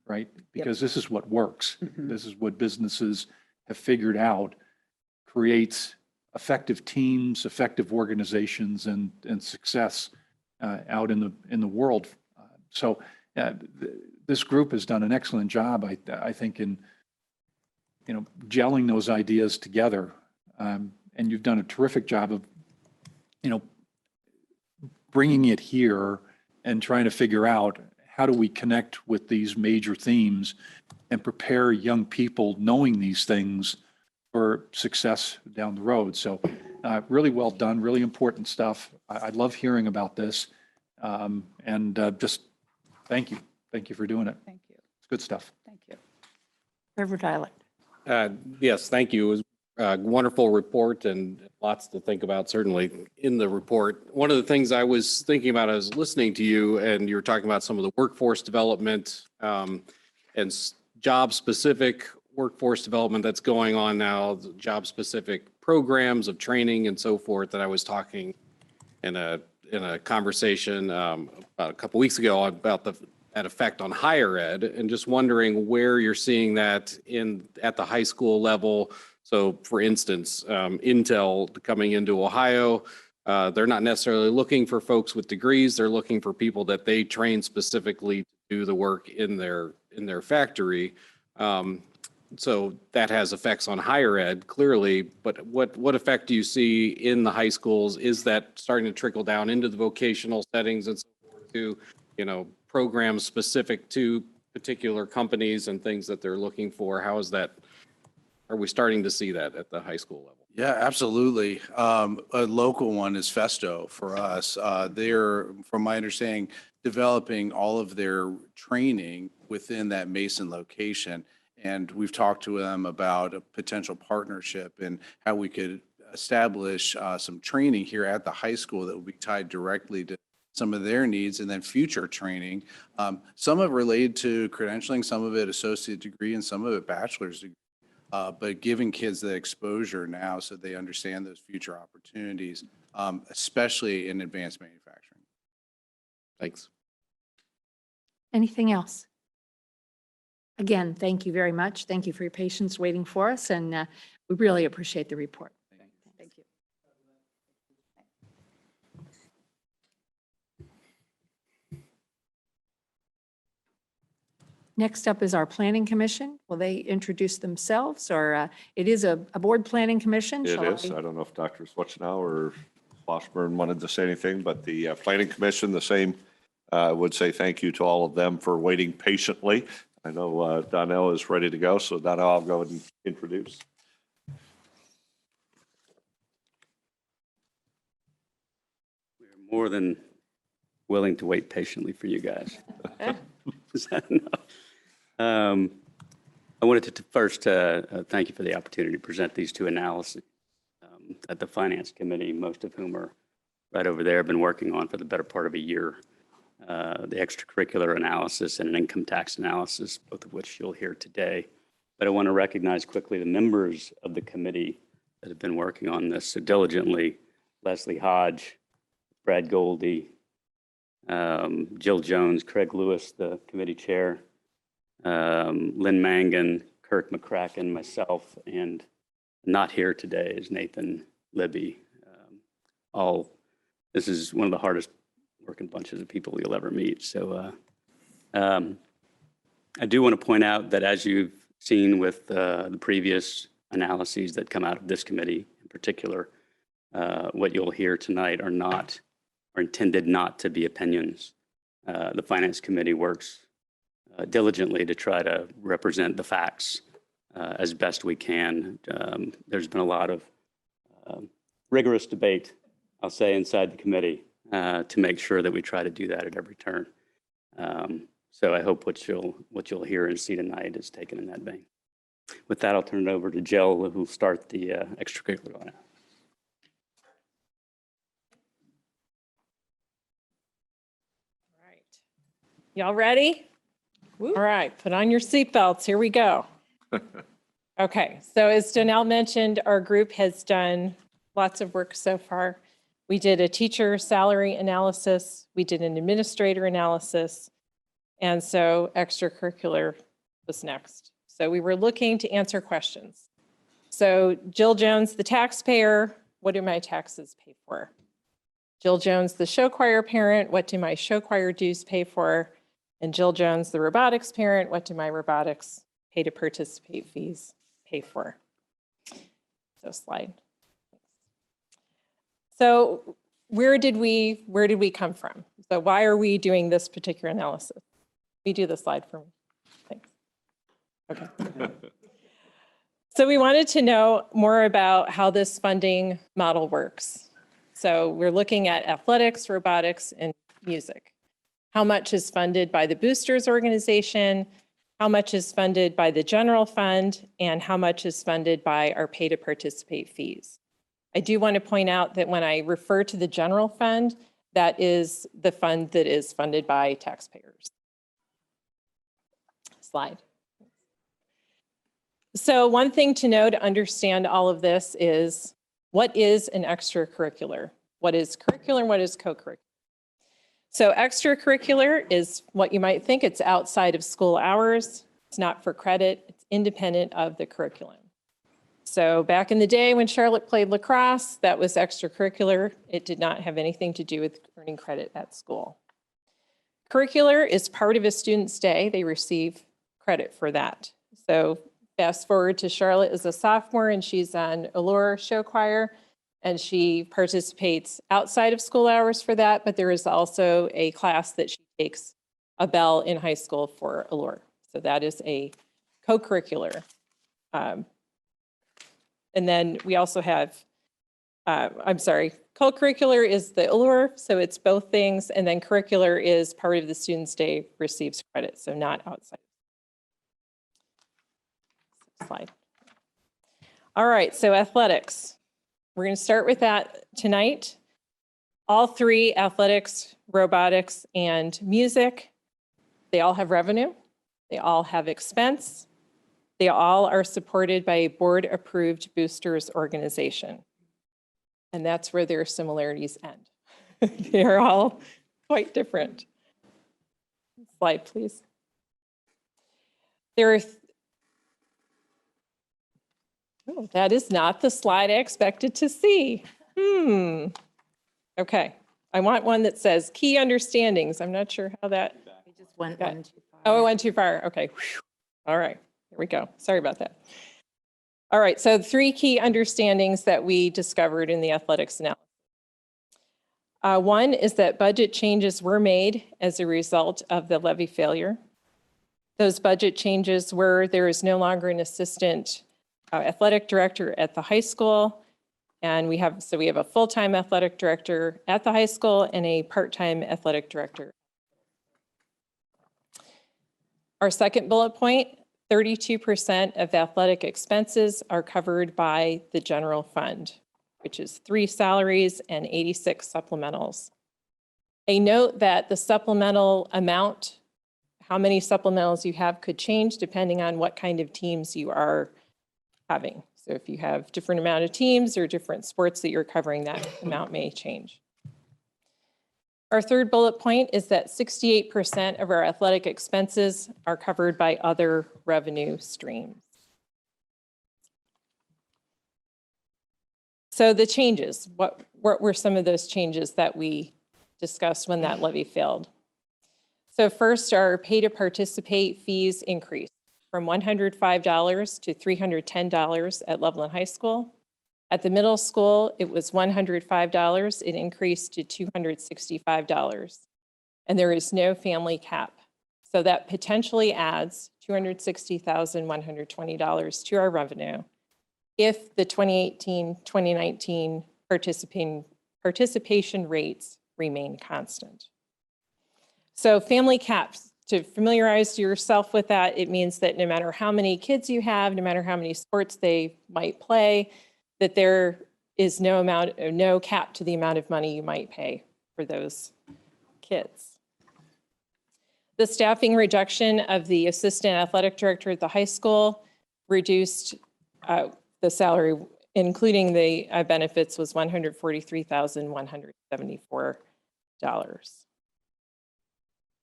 right? Because this is what works. This is what businesses have figured out creates effective teams, effective organizations, and success out in the world. So this group has done an excellent job, I think, in gelling those ideas together. And you've done a terrific job of, bringing it here and trying to figure out how do we connect with these major themes and prepare young people knowing these things for success down the road. So really well done, really important stuff. I love hearing about this. And just thank you. Thank you for doing it. Thank you. It's good stuff. Thank you. Reverend Dialect. Yes, thank you. It was a wonderful report and lots to think about, certainly in the report. One of the things I was thinking about, I was listening to you and you were talking about some of the workforce development and job-specific workforce development that's going on now, job-specific programs of training and so forth that I was talking in a conversation about a couple weeks ago about that effect on higher ed, and just wondering where you're seeing that at the high school level, So for instance, Intel coming into Ohio, they're not necessarily looking for folks with degrees. They're looking for people that they train specifically to do the work in their factory. So that has effects on higher ed, clearly, but what effect do you see in the high schools? Is that starting to trickle down into the vocational settings and so forth to, programs specific to particular companies and things that they're looking for? How is that, are we starting to see that at the high school level? Yeah, absolutely. A local one is Festo for us. They're, from my understanding, developing all of their training within that Mason location. And we've talked to them about a potential partnership and how we could establish some training here at the high school that would be tied directly to some of their needs, and then future training. Some of it related to credentialing, some of it associate degree, and some of it bachelor's degree. But giving kids the exposure now so they understand those future opportunities, especially in advanced manufacturing. Thanks. Anything else? Again, thank you very much. Thank you for your patience waiting for us, and we really appreciate the report. Thank you. Next up is our Planning Commission. Will they introduce themselves, or it is a board planning commission? It Shall is. I- I don't know if Dr. Switchnow or Washburn wanted to say anything, but the Planning Commission, the same, would say thank you to all of them for waiting patiently. I know Donnell is ready to go, so Donnell, I'll go ahead and introduce. We're more than willing to wait patiently for you guys. Is that enough? I wanted to first thank you for the opportunity to present these two analyses that the Finance Committee, most of whom are right over there, have been working on for the better part of a year. The extracurricular analysis and an income tax analysis, both of which you'll hear today. But I want to recognize quickly the members of the committee that have been working on this so diligently: Leslie Hodge, Brad Goldie, Jill Jones, Craig Lewis, the committee chair, Lynn Mangan, Kirk McCracken, myself, and not here today is Nathan Libby. This is one of the hardest working bunches of people you'll ever meet. So I do want to point out that, as you've seen with the previous analyses that come out of this committee in particular, what you'll hear tonight are intended not to be opinions. The Finance Committee works diligently to try to represent the facts as best we can. There's been a lot of rigorous debate, I'll say, inside the committee to make sure that we try to do that at every turn. So I hope what you'll hear and see tonight is taken in that vein. With that, I'll turn it over to Jill, who'll start the extracurricular one. Y'all ready? All right, put on your seatbelts. Here we go. Okay, so as Donnell mentioned, our group has done lots of work so far. We did a teacher salary analysis. We did an administrator analysis. And so extracurricular was next. So we were looking to answer questions. So Jill Jones, the taxpayer, what do my taxes pay for? Jill Jones, the show choir parent, what do my show choir dues pay for? And Jill Jones, the robotics parent, what do my robotics pay to participate fees pay for? So slide. So where did we come from? So why are we doing this particular analysis? Will you do the slide for me? Thanks. Okay. So we wanted to know more about how this funding model works. So we're looking at athletics, robotics, and music. How much is funded by the Boosters organization? How much is funded by the general fund? And how much is funded by our pay to participate fees? I do want to point out that when I refer to the general fund, that is the fund that is funded by taxpayers. Slide. So one thing to know to understand all of this is, what is an extracurricular? What is curricular and what is co-curricular? So extracurricular is what you might think. It's outside of school hours. It's not for credit. It's independent of the curriculum. So back in the day when Charlotte played lacrosse, that was extracurricular. It did not have anything to do with earning credit at school. Curricular is part of a student's day. They receive credit for that. So fast forward to Charlotte as a sophomore and she's on Allure Show Choir and she participates outside of school hours for that, but there is also a class that she takes a bell in high school for Allure. So that is a co-curricular. And then we also have, co-curricular is the Allure, so it's both things, and then curricular is part of the student's day receives credit, so not outside. Slide. All right, so athletics. We're going to start with that tonight. All three, athletics, robotics, and music, they all have revenue. They all have expense. They all are supported by a board-approved boosters organization. And that's where their similarities end. They are all quite different. Slide, please. There are, oh, that is not the slide I expected to see. Okay, I want one that says key understandings. I'm not sure how that. We just went Okay. one too far. Oh, it went too far. Okay. Whew. All right. Here we go. Sorry about that. All right. So 3 key understandings that we discovered in the athletics analysis. One is that budget changes were made as a result of the levy failure. Those budget changes were there is no longer an assistant athletic director at the high school. And we have a full-time athletic director at the high school and a part-time athletic director. Our second bullet point, 32% of athletic expenses are covered by the general fund, which is 3 salaries and 86 supplementals. A note that the supplemental amount, how many supplementals you have could change depending on what kind of teams you are having. So if you have different amount of teams or different sports that you're covering, that amount may change. Our third bullet point is that 68% of our athletic expenses are covered by other revenue streams. So the changes, what were some of those changes that we discussed when that levy failed? So first, our pay to participate fees increased from $105 to $310 at Loveland High School. At the middle school, it was $105. It increased to $265. And there is no family cap. So that potentially adds $260,120 to our revenue if the 2018-2019 participation rates remain constant. So family caps, to familiarize yourself with that, it means that no matter how many kids you have, no matter how many sports they might play, that there is no cap to the amount of money you might pay for those kids. The staffing reduction of the assistant athletic director at the high school reduced the salary, including the benefits, was $143,174.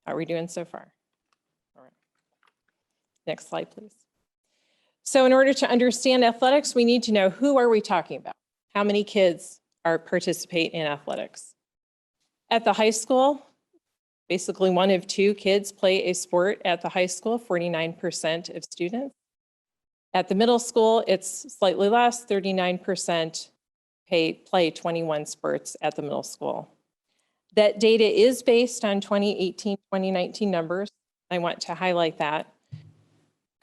How are we doing so far? All right. Next slide, please. So in order to understand athletics, we need to know who are we talking about? How many kids participate in athletics? At the high school, basically 1 of 2 kids play a sport at the high school, 49% of students. At the middle school, it's slightly less, 39% play 21 sports at the middle school. That data is based on 2018-2019 numbers. I want to highlight that.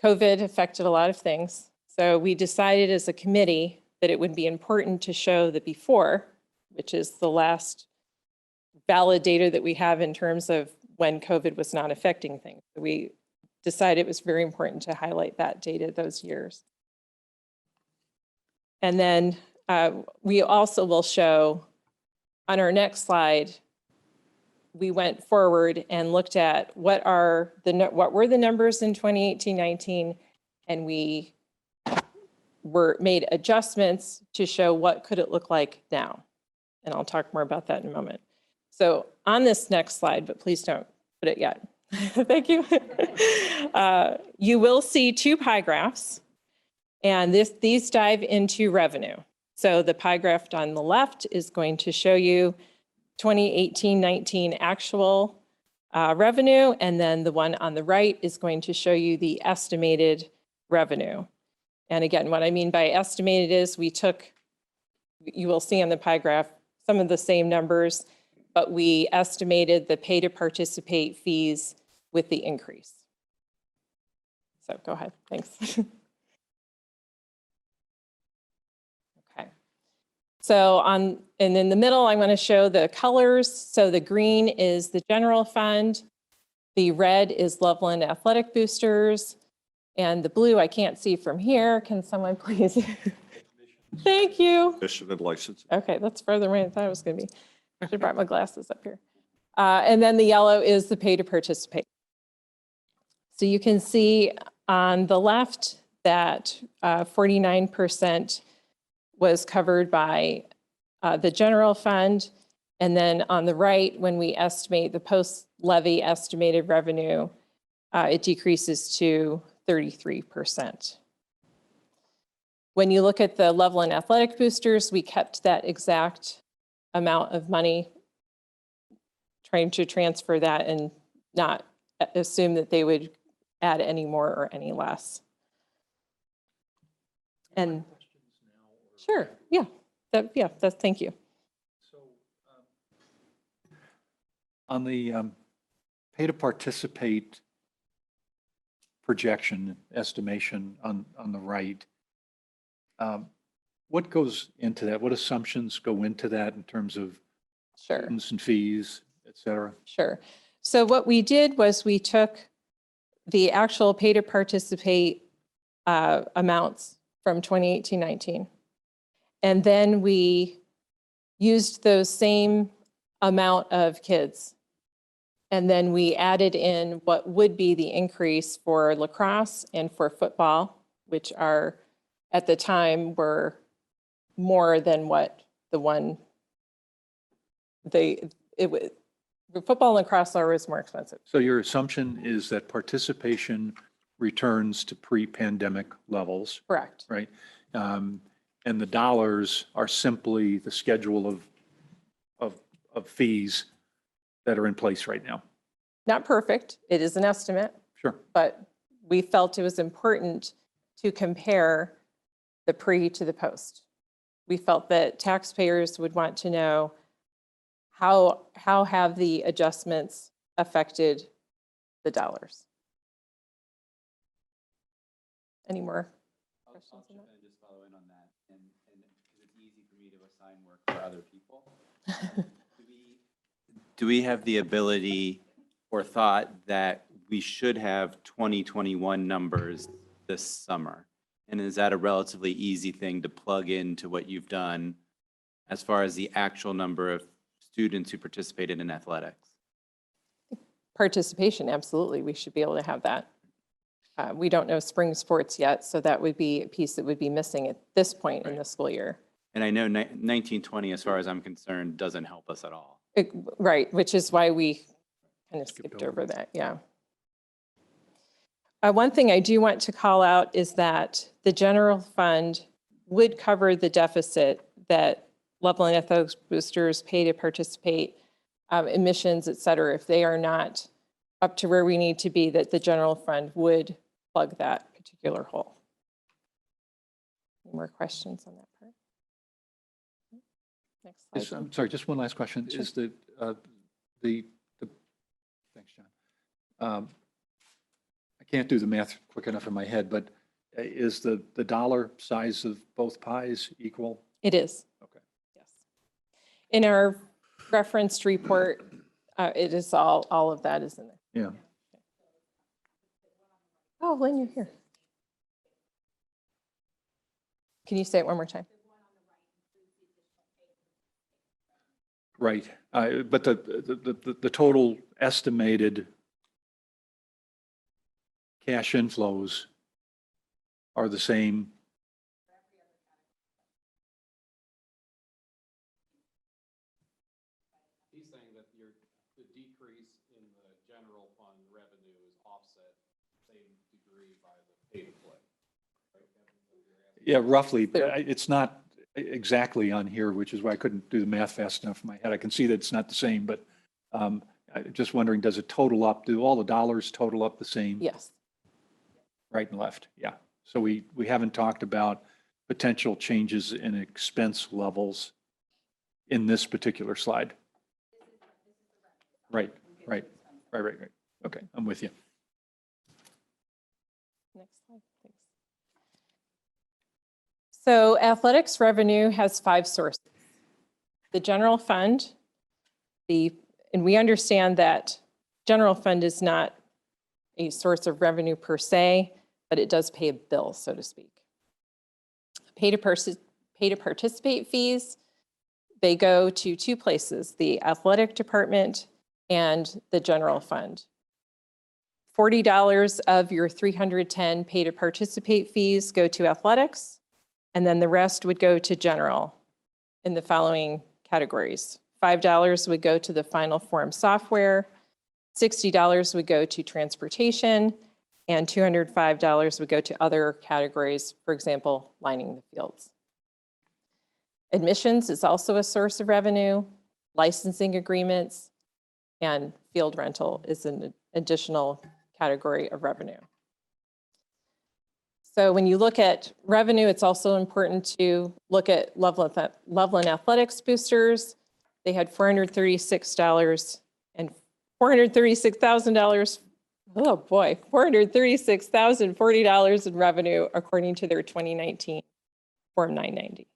COVID affected a lot of things. So we decided as a committee that it would be important to show the before, which is the last valid data that we have in terms of when COVID was not affecting things. We decided it was very important to highlight that data those years. And then we also will show on our next slide, we went forward and looked at what were the numbers in 2018-19, and we made adjustments to show what could it look like now. And I'll talk more about that in a moment. So on this next slide, but please don't put it yet. Thank you. You will see 2 pie graphs. And these dive into revenue. So the pie graph on the left is going to show you 2018-19 actual revenue, and then the one on the right is going to show you the estimated revenue. And again, what I mean by estimated is you will see on the pie graph some of the same numbers, but we estimated the pay to participate fees with the increase. So go ahead, thanks. So and in the middle, I'm going to show the colors. So the green is the general fund. The red is Loveland Athletic Boosters. And the blue I can't see from here. Can someone please? Thank you. Mission and license. Okay, that's further away than I thought it was going to be. I should have brought my glasses up here. And then the yellow is the pay to participate. So you can see on the left that 49% was covered by the general fund. And then on the right, when we estimate the post-levy estimated revenue, it decreases to 33%. When you look at the Loveland Athletic Boosters, we kept that exact amount of money, trying to transfer that and not assume that they would add any more or any less. And sure, yeah, thank you. So on the pay to participate projection estimation on the right, what goes into that? What assumptions go into that in terms of Sure. students and fees, et cetera? Sure. So what we did was we took the actual pay to participate amounts from 2018-19. And then we used those same amount of kids. And then we added in what would be the increase for lacrosse and for football, which are at the time were more than what football and lacrosse are always more expensive. So your assumption is that participation returns to pre-pandemic levels, Correct. right? And the dollars are simply the schedule of fees that are in place right now. Not perfect. It is an estimate. Sure. But we felt it was important to compare the pre to the post. We felt that taxpayers would want to know how have the adjustments affected the dollars. Any more questions on that? Just follow in on that, and it's easy for me to assign work for other people. Do we have the ability or thought that we should have 2021 numbers this summer? And is that a relatively easy thing to plug into what you've done as far as the actual number of students who participated in athletics? Participation, absolutely. We should be able to have that. We don't know spring sports yet, so that would be a piece that would be missing at this point in the school year. And I know 1920, as far as I'm concerned, doesn't help us at all. Right, which is why we kind of skipped over that, yeah. One thing I do want to call out is that the general fund would cover the deficit that Loveland Athletic Boosters pay to participate, admissions, et cetera. If they are not up to where we need to be, that the general fund would plug that particular hole. Any more questions on that part? Next slide. Yes, I'm sorry, just one last question. Sure. Is the thanks, John. I can't do the math quick enough in my head, but is the dollar size of both pies equal? It is. Okay. Yes. In our referenced report, it is all of that is in there. Yeah. Oh, Lynn, you're here. Can you say it one more time? Right. But the total estimated cash inflows are the same. He's saying that the decrease in the general fund revenue is offset the same degree by the pay to play. Right, Kevin? Yeah, roughly, but it's not exactly on here, which is why I couldn't do the math fast enough in my head. I can see that it's not the same, but I'm just wondering, does it total up, do all the dollars total up the same? Yes. Right and left, yeah. So we haven't talked about potential changes in expense levels in this particular slide. Right. Okay, I'm with you. Next slide, thanks. So athletics revenue has 5 sources. The general fund, and we understand that general fund is not a source of revenue per se, but it does pay a bill, so to speak. Pay to participate fees, they go to 2 places, the athletic department and the general fund. $40 of your 310 pay to participate fees go to athletics, and then the rest would go to general in the following categories. $5 would go to the final form software, $60 would go to transportation, and $205 would go to other categories, for example, lining the fields. Admissions is also a source of revenue, licensing agreements, and field rental is an additional category of revenue. So when you look at revenue, it's also important to look at Loveland Athletics boosters. They had $436 and $436,000. Oh boy, $436,040 in revenue according to their 2019 Form 990.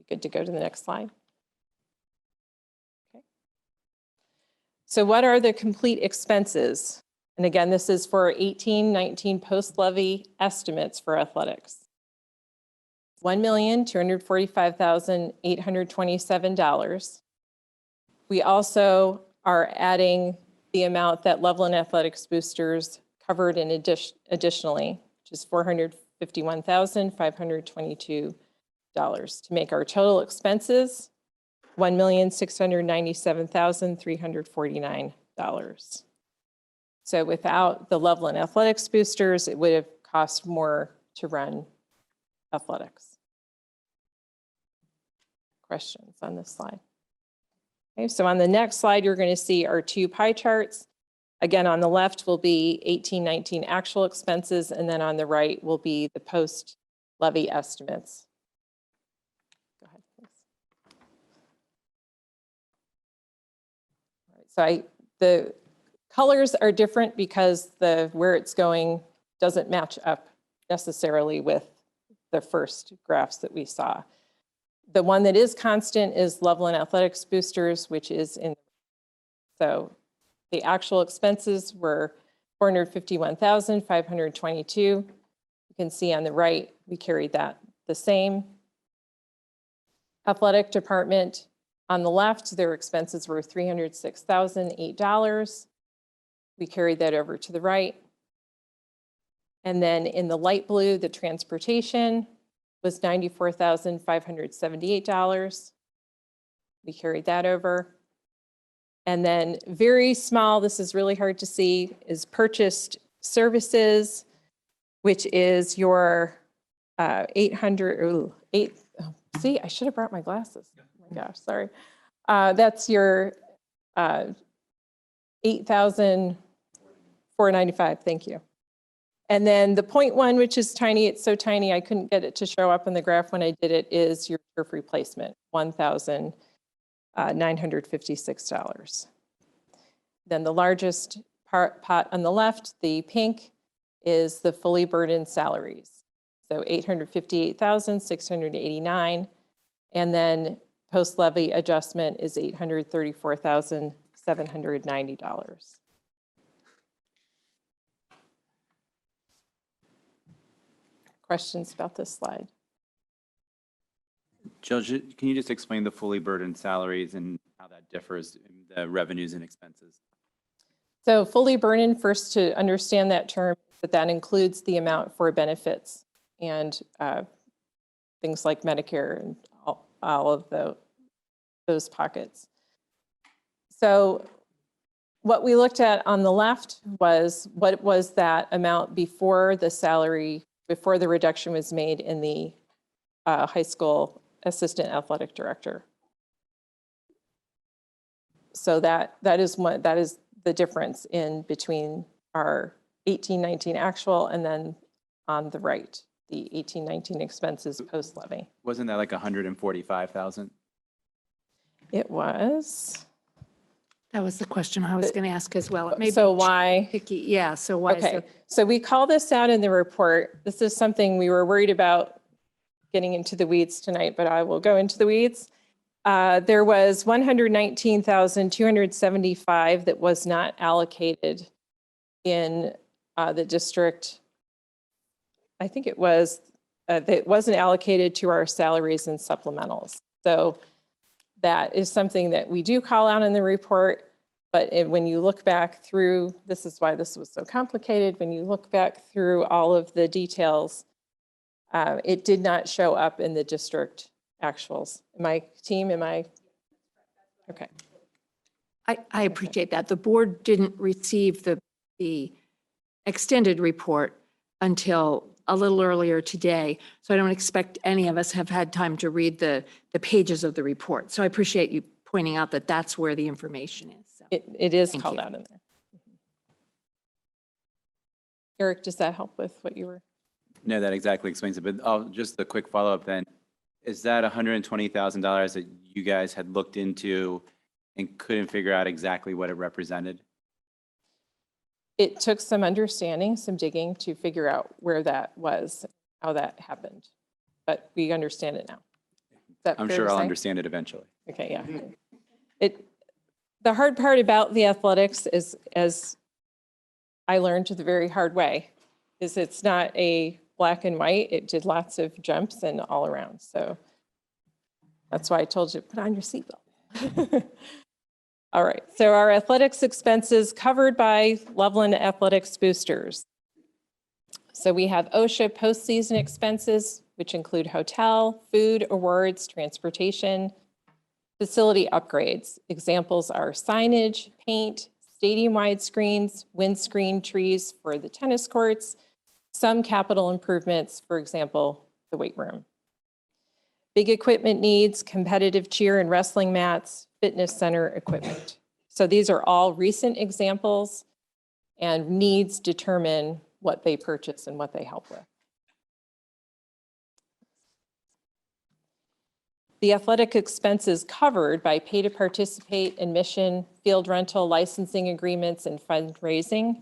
Good to go to the next slide. Okay. So what are the complete expenses? And again, this is for 18-19 post-levy estimates for athletics. $1,245,827. We also are adding the amount that Loveland Athletics boosters covered in additionally, which is $451,522 to make our total expenses $1,697,349. So without the Loveland Athletics boosters, it would have cost more to run athletics. Questions on this slide? Okay, so on the next slide, you're going to see our 2 pie charts. Again, on the left will be 18-19 actual expenses, and then on the right will be the post-levy estimates. Go ahead, please. All right, so the colors are different because where it's going doesn't match up necessarily with the first graphs that we saw. The one that is constant is Loveland Athletics boosters, which is in. So the actual expenses were $451,522. You can see on the right, we carried that the same. Athletic department on the left, their expenses were $306,008. We carried that over to the right. And then in the light blue, the transportation was $94,578. We carried that over. And then very small, this is really hard to see, is purchased services, which is your 800, see, I should have brought my glasses. Oh my gosh, sorry. That's your 8,495, thank you. And then the 0.1, which is tiny, it's so tiny I couldn't get it to show up on the graph when I did it, is your turf replacement, $1,956. Then the largest pot on the left, the pink, is the fully burdened salaries. So $858,689. And then post-levy adjustment is $834,790. Questions about this slide? Judge, can you just explain the fully burdened salaries and how that differs in the revenues and expenses? So fully burdened, first to understand that term, that includes the amount for benefits and things like Medicare and all of those pockets. So what we looked at on the left was what was that amount before the salary, before the reduction was made in the high school assistant athletic director. So that is the difference in between our 18-19 actual and then on the right, the 18-19 expenses post levy. Wasn't that like 145,000? It was. That was the question I was going to ask as well. It may So be why? picky. Yeah, so why is Okay, there? so we call this out in the report. This is something we were worried about getting into the weeds tonight, but I will go into the weeds. There was 119,275 that was not allocated in the district. I think it was, that wasn't allocated to our salaries and supplementals. So that is something that we do call out in the report, but when you look back through, this is why this was so complicated. When you look back through all of the details, it did not show up in the district actuals. Okay. I appreciate that. The board didn't receive the extended report until a little earlier today. So I don't expect any of us have had time to read the pages of the report. So I appreciate you pointing out that that's where the information is. So. It is Thank called you. out in there. Eric, does that help with what you were? No, that exactly explains it, but just a quick follow-up then. Is that $120,000 that you guys had looked into and couldn't figure out exactly what it represented? It took some understanding, some digging to figure out where that was, how that happened. But we understand it now. Is that I'm fair sure to I'll say? understand it eventually. Okay, yeah. The hard part about the athletics is, as I learned the very hard way, is it's not a black and white. It did lots of jumps and all around. So that's why I told you, put on your seatbelt. All right, so our athletics expenses covered by Loveland Athletics Boosters. So we have OSHA postseason expenses, which include hotel, food, awards, transportation, facility upgrades. Examples are signage, paint, stadium-wide screens, windscreen trees for the tennis courts, some capital improvements, for example, the weight room. Big equipment needs, competitive cheer and wrestling mats, fitness center equipment. So these are all recent examples, and needs determine what they purchase and what they help with. The athletic expenses covered by pay to participate, admission, field rental, licensing agreements, and fundraising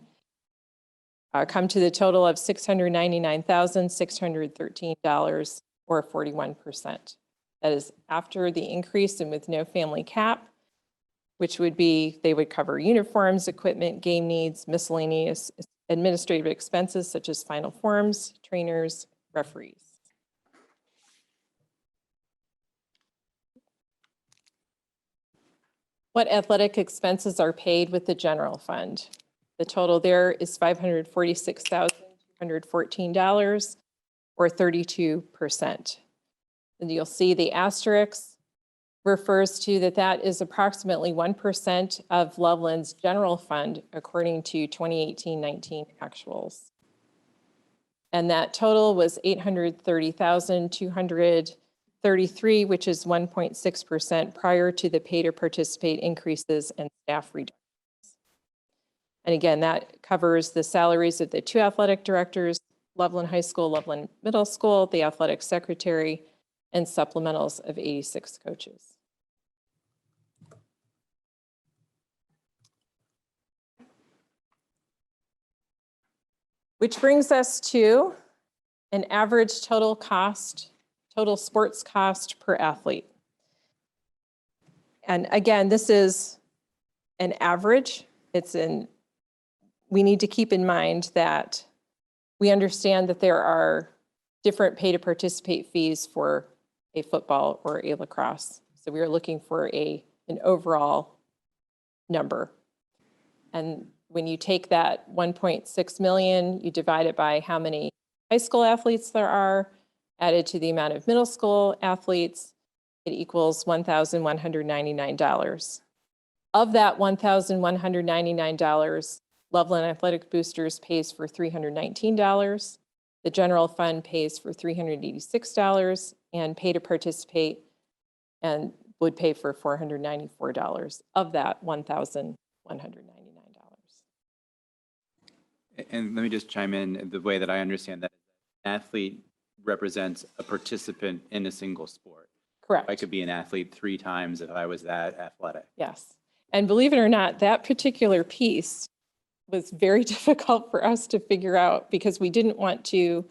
come to the total of $699,613, or 41%. That is after the increase and with no family cap, which would be, they would cover uniforms, equipment, game needs, miscellaneous administrative expenses such as final forms, trainers, referees. What athletic expenses are paid with the general fund? The total there is $546,214, or 32%. And you'll see the asterisk refers to that is approximately 1% of Loveland's general fund, according to 2018-19 actuals. And that total was $830,233, which is 1.6% prior to the pay to participate increases and staff reductions. And again, that covers the salaries of the 2 athletic directors, Loveland High School, Loveland Middle School, the athletic secretary, and supplementals of 86 coaches. Which brings us to an average total sports cost per athlete. And again, this is an average. We need to keep in mind that we understand that there are different pay to participate fees for a football or a lacrosse. So we are looking for an overall number. And when you take that 1.6 million, you divide it by how many high school athletes there are, added to the amount of middle school athletes, it equals $1,199. Of that $1,199, Loveland Athletic Boosters pays for $319. The general fund pays for $386, and pay to participate and would pay for $494 of that $1,199. And let me just chime in, the way that I understand that, an athlete represents a participant in a single sport. Correct. I could be an athlete 3 times if I was that athletic. Yes. And believe it or not, that particular piece was very difficult for us to figure out because we didn't want to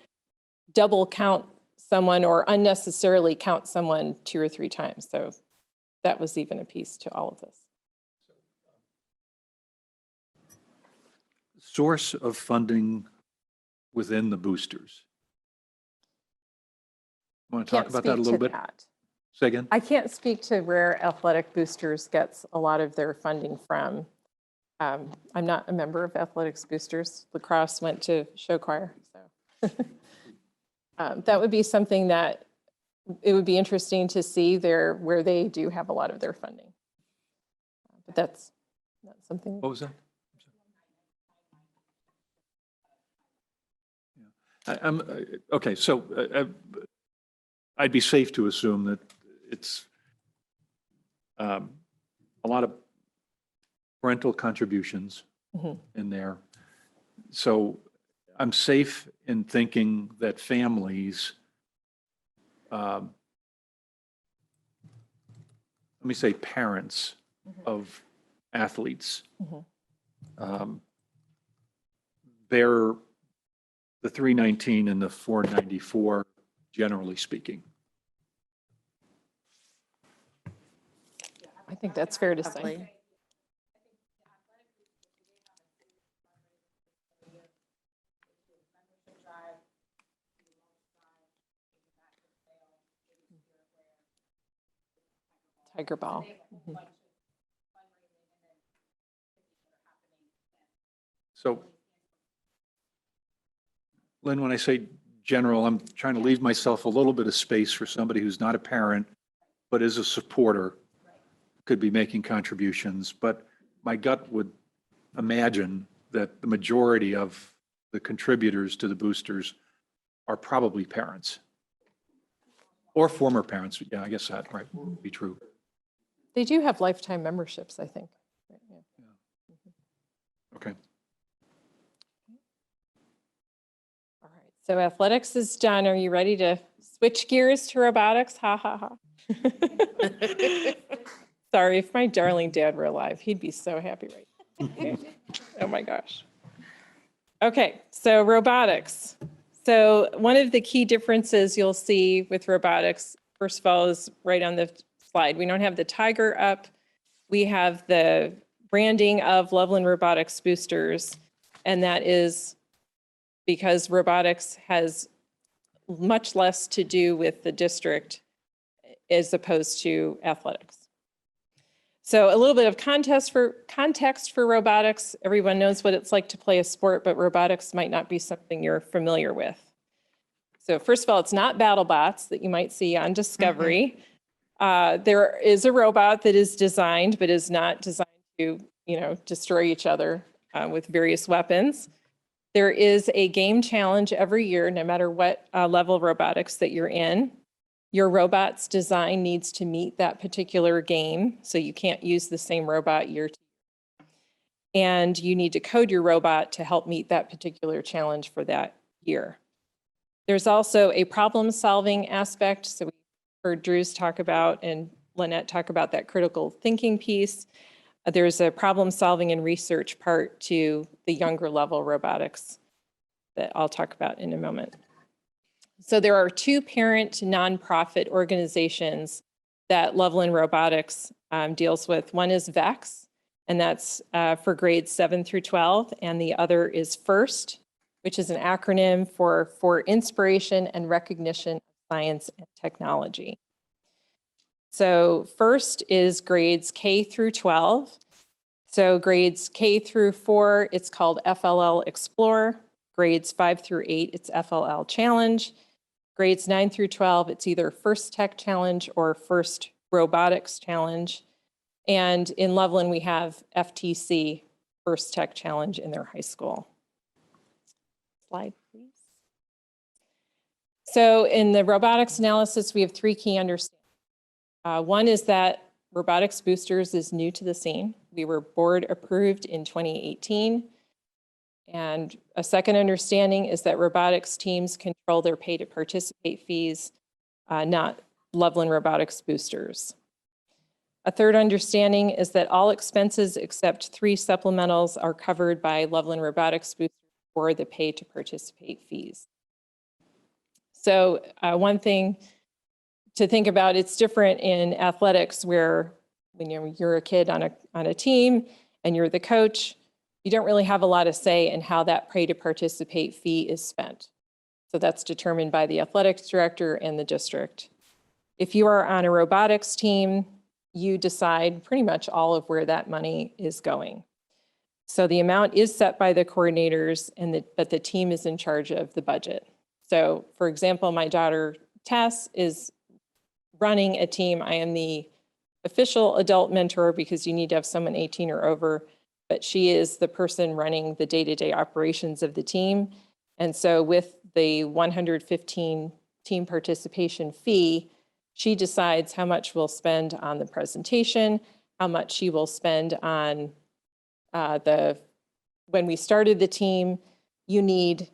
double count someone or unnecessarily count someone 2 or 3 times. So that was even a piece to all of this. Source of funding within the boosters. Want to talk Can't about that a speak little to bit? that. Say again? I can't speak to where Athletic Boosters gets a lot of their funding from. I'm not a member of Athletics Boosters. Lacrosse went to show choir, so. That would be something that it would be interesting to see there where they do have a lot of their funding. But that's not something. What was that? Okay, so I'd be safe to assume that it's a lot of parental contributions in there. So I'm safe in thinking that families, let me say parents of athletes, they're the 319 and the 494, generally speaking. I think that's fair to say. Probably. Tiger Ball. So, Lynn, when I say general, I'm trying to leave myself a little bit of space for somebody who's not a parent, but is a supporter, could be making contributions. But my gut would imagine that the majority of the contributors to the boosters are probably parents. Or former parents. Yeah, I guess that right would be true. They do have lifetime memberships, I think. Okay. All right, so athletics is done. Are you ready to switch gears to robotics? Ha, ha, ha. Sorry, if my darling dad were alive, he'd be so happy right now. Oh my gosh. Okay, so robotics. So one of the key differences you'll see with robotics, first of all, is right on the slide. We don't have the tiger up. We have the branding of Loveland Robotics Boosters, and that is because robotics has much less to do with the district as opposed to athletics. So a little bit of context for robotics. Everyone knows what it's like to play a sport, but robotics might not be something you're familiar with. So first of all, it's not BattleBots that you might see on Discovery. There is a robot that is designed, but is not designed to, destroy each other with various weapons. There is a game challenge every year, no matter what level of robotics that you're in. Your robot's design needs to meet that particular game, so you can't use the same robot year to year. And you need to code your robot to help meet that particular challenge for that year. There's also a problem-solving aspect. So we heard Drew's talk about and Lynette talk about that critical thinking piece. There's a problem-solving and research part to the younger level robotics that I'll talk about in a moment. So there are 2 parent nonprofit organizations that Loveland Robotics deals with. One is VEX, and that's for grades 7 through 12, and the other is FIRST, which is an acronym for Inspiration and Recognition of Science and Technology. So FIRST is grades K through 12. So grades K through 4, it's called FLL Explore. Grades 5 through 8, it's FLL Challenge. Grades 9 through 12, it's either First Tech Challenge or First Robotics Challenge. And in Loveland, we have FTC, First Tech Challenge, in their high school. Slide, please. So in the robotics analysis, we have 3 key understandings. One is that Robotics Boosters is new to the scene. We were board approved in 2018. And a second understanding is that robotics teams control their pay to participate fees, not Loveland Robotics Boosters. A third understanding is that all expenses except 3 supplementals are covered by Loveland Robotics Boosters for the pay to participate fees. So one thing to think about, it's different in athletics where when you're a kid on a team and you're the coach, you don't really have a lot of say in how that pay to participate fee is spent. So that's determined by the athletics director and the district. If you are on a robotics team, you decide pretty much all of where that money is going. So the amount is set by the coordinators, but the team is in charge of the budget. So for example, my daughter Tess is running a team. I am the official adult mentor because you need to have someone 18 or over, but she is the person running the day-to-day operations of the team. And so with the 115 team participation fee, she decides how much we'll spend on the presentation, how much she will spend on when we started the team, you need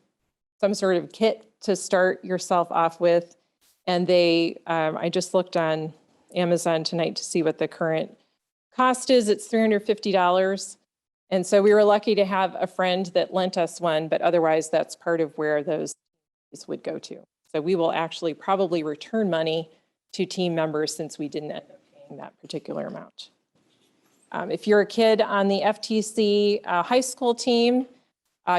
some sort of kit to start yourself off with. And I just looked on Amazon tonight to see what the current cost is. It's $350. And so we were lucky to have a friend that lent us one, but otherwise that's part of where those would go to. So we will actually probably return money to team members since we didn't end up paying that particular amount. If you're a kid on the FTC high school team,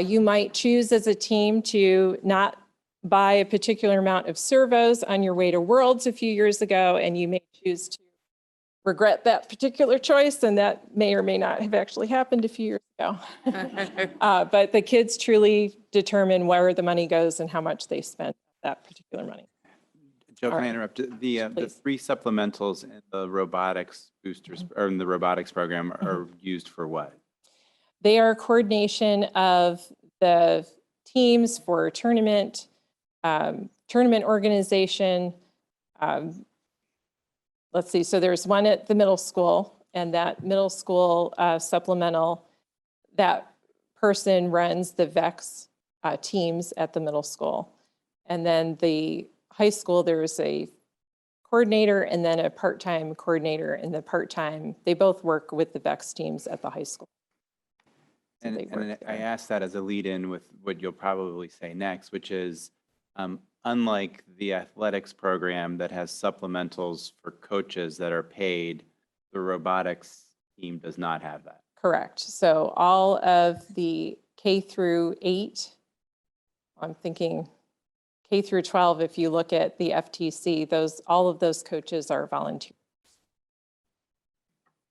you might choose as a team to not buy a particular amount of servos on your way to Worlds a few years ago, and you may choose to regret that particular choice, and that may or may not have actually happened a few years ago. But the kids truly determine where the money goes and how much they spend that particular money. Joe, can I right. interrupt? The Please. 3 supplementals in the robotics boosters or in the robotics program are used for what? They are coordination of the teams for tournament organization. Let's see, so there's one at the middle school, and that middle school supplemental, that person runs the VEX teams at the middle school. And then the high school, there's a coordinator and then a part-time coordinator, and the part-time, they both work with the VEX teams at the high school. So And I asked that as a lead-in with what you'll probably say next, which is unlike the athletics program that has supplementals for coaches that are paid, the robotics team does not have that. Correct. So all of the K through 8, I'm thinking K through 12, if you look at the FTC, all of those coaches are volunteers.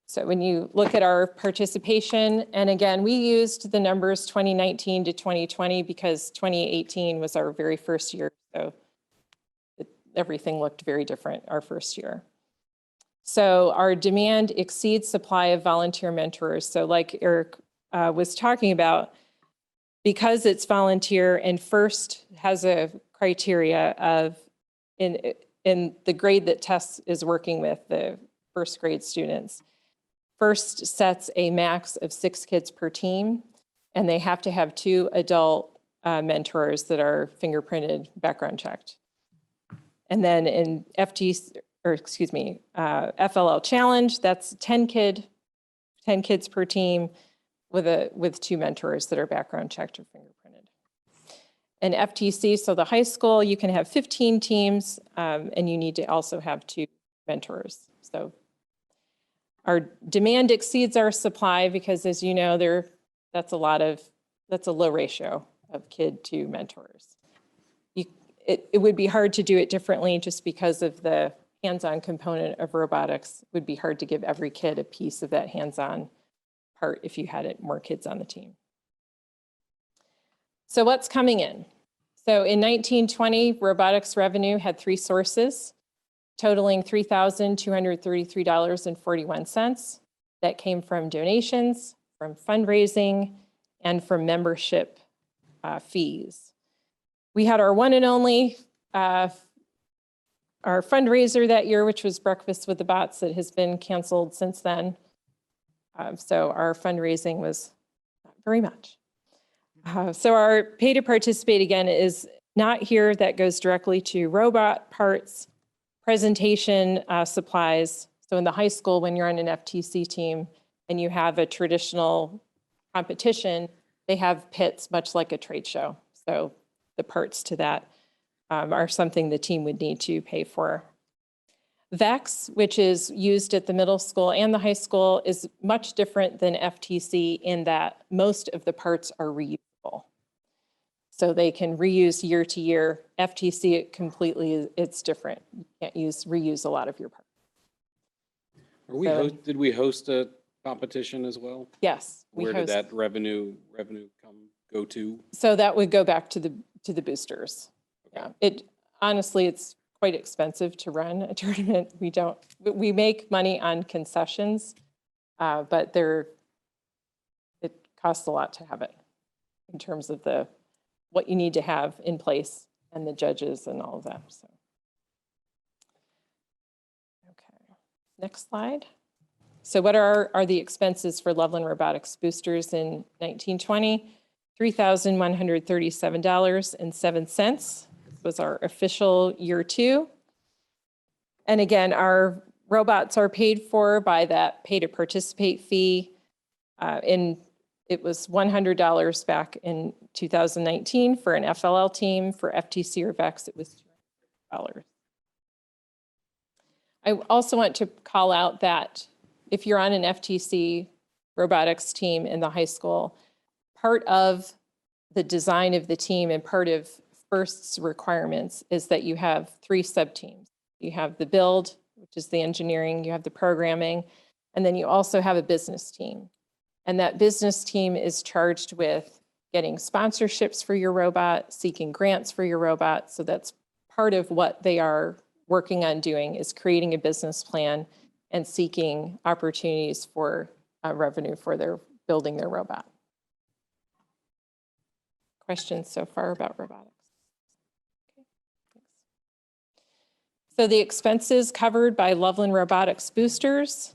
So when you look at our participation, and again, we used the numbers 2019 to 2020 because 2018 was our very first year. So everything looked very different our first year. So our demand exceeds supply of volunteer mentors. So like Eric was talking about, because it's volunteer and FIRST has a criteria of in the grade that Tess is working with, the first grade students, FIRST sets a max of 6 kids per team, and they have to have 2 adult mentors that are fingerprinted, background checked. And then in FLL Challenge, that's 10 kids per team with 2 mentors that are background checked or fingerprinted. And FTC, so the high school, you can have 15 teams, and you need to also have 2 mentors. So our demand exceeds our supply because, as you know, that's a low ratio of kid to mentors. It would be hard to do it differently just because of the hands-on component of robotics. It would be hard to give every kid a piece of that hands-on part if you had more kids on the team. So what's coming in? So in 1920, robotics revenue had 3 sources, totaling $3,233.41. that came from donations, from fundraising, and from membership fees. We had our one and only our fundraiser that year, which was Breakfast with the Bots, that has been canceled since then. So our fundraising was not very much. So our pay to participate again is not here. That goes directly to robot parts, presentation supplies. So in the high school, when you're on an FTC team and you have a traditional competition, they have pits, much like a trade show. So the parts to that are something the team would need to pay for. VEX, which is used at the middle school and the high school, is much different than FTC in that most of the parts are reusable. So they can reuse year to year. FTC, it's different. You can't reuse a lot of your parts. Did we host a competition as well? Yes. Where did that revenue go to? So that would go back to the boosters. Okay. Yeah. Honestly, it's quite expensive to run a tournament. We make money on concessions, but it costs a lot to have it in terms of what you need to have in place and the judges and all of that. So, okay, next slide. So what are the expenses for Loveland Robotics boosters in 1920? $3,137.07 was our official year 2. And again, our robots are paid for by that pay to participate fee. It was $100 back in 2019 for an FLL team. For FTC or VEX, it was $200. I also want to call out that if you're on an FTC robotics team in the high school, part of the design of the team and part of FIRST's requirements is that you have 3 sub-teams. You have the build, which is the engineering, you have the programming, and then you also have a business team. And that business team is charged with getting sponsorships for your robot, seeking grants for your robot. So that's part of what they are working on doing, is creating a business plan and seeking opportunities for revenue for building their robot. Questions so far about robotics? Okay, thanks. So the expenses covered by Loveland Robotics boosters,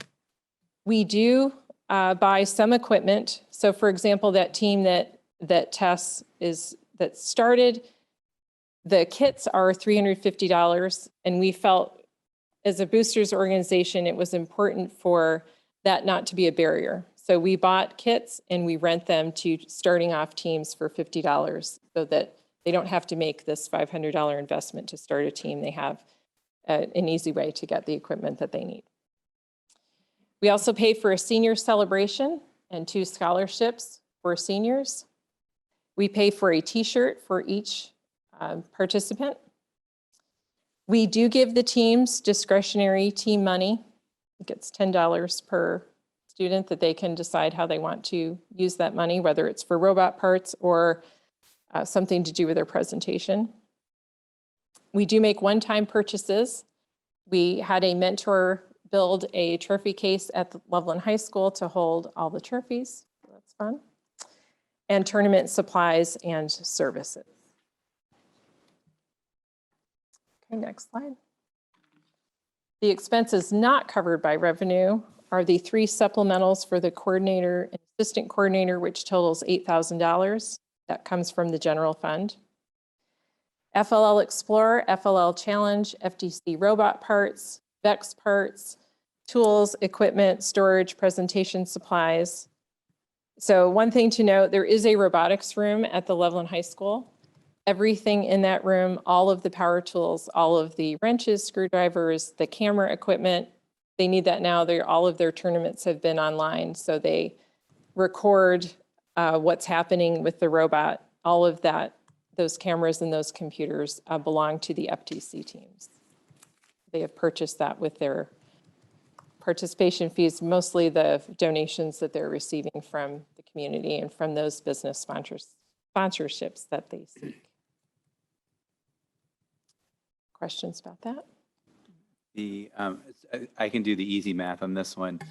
we do buy some equipment. So for example, that team that Tess that started, the kits are $350, and we felt as a boosters organization, it was important for that not to be a barrier. So we bought kits and we rent them to starting off teams for $50 so that they don't have to make this $500 investment to start a team. They have an easy way to get the equipment that they need. We also pay for a senior celebration and 2 scholarships for seniors. We pay for a t-shirt for each participant. We do give the teams discretionary team money. I think it's $10 per student that they can decide how they want to use that money, whether it's for robot parts or something to do with their presentation. We do make one-time purchases. We had a mentor build a trophy case at the Loveland High School to hold all the trophies. That's fun. And tournament supplies and services. Okay, next slide. The expenses not covered by revenue are the 3 supplementals for the coordinator and assistant coordinator, which totals $8,000. That comes from the general fund. FLL Explorer, FLL Challenge, FTC robot parts, VEX parts, tools, equipment, storage, presentation supplies. So one thing to note, there is a robotics room at the Loveland High School. Everything in that room, all of the power tools, all of the wrenches, screwdrivers, the camera equipment, they need that now. All of their tournaments have been online, so they record what's happening with the robot. All of that, those cameras and those computers belong to the FTC teams. They have purchased that with their participation fees, mostly the donations that they're receiving from the community and from those business sponsorships that they seek. Questions about that? I can do the easy math on this one.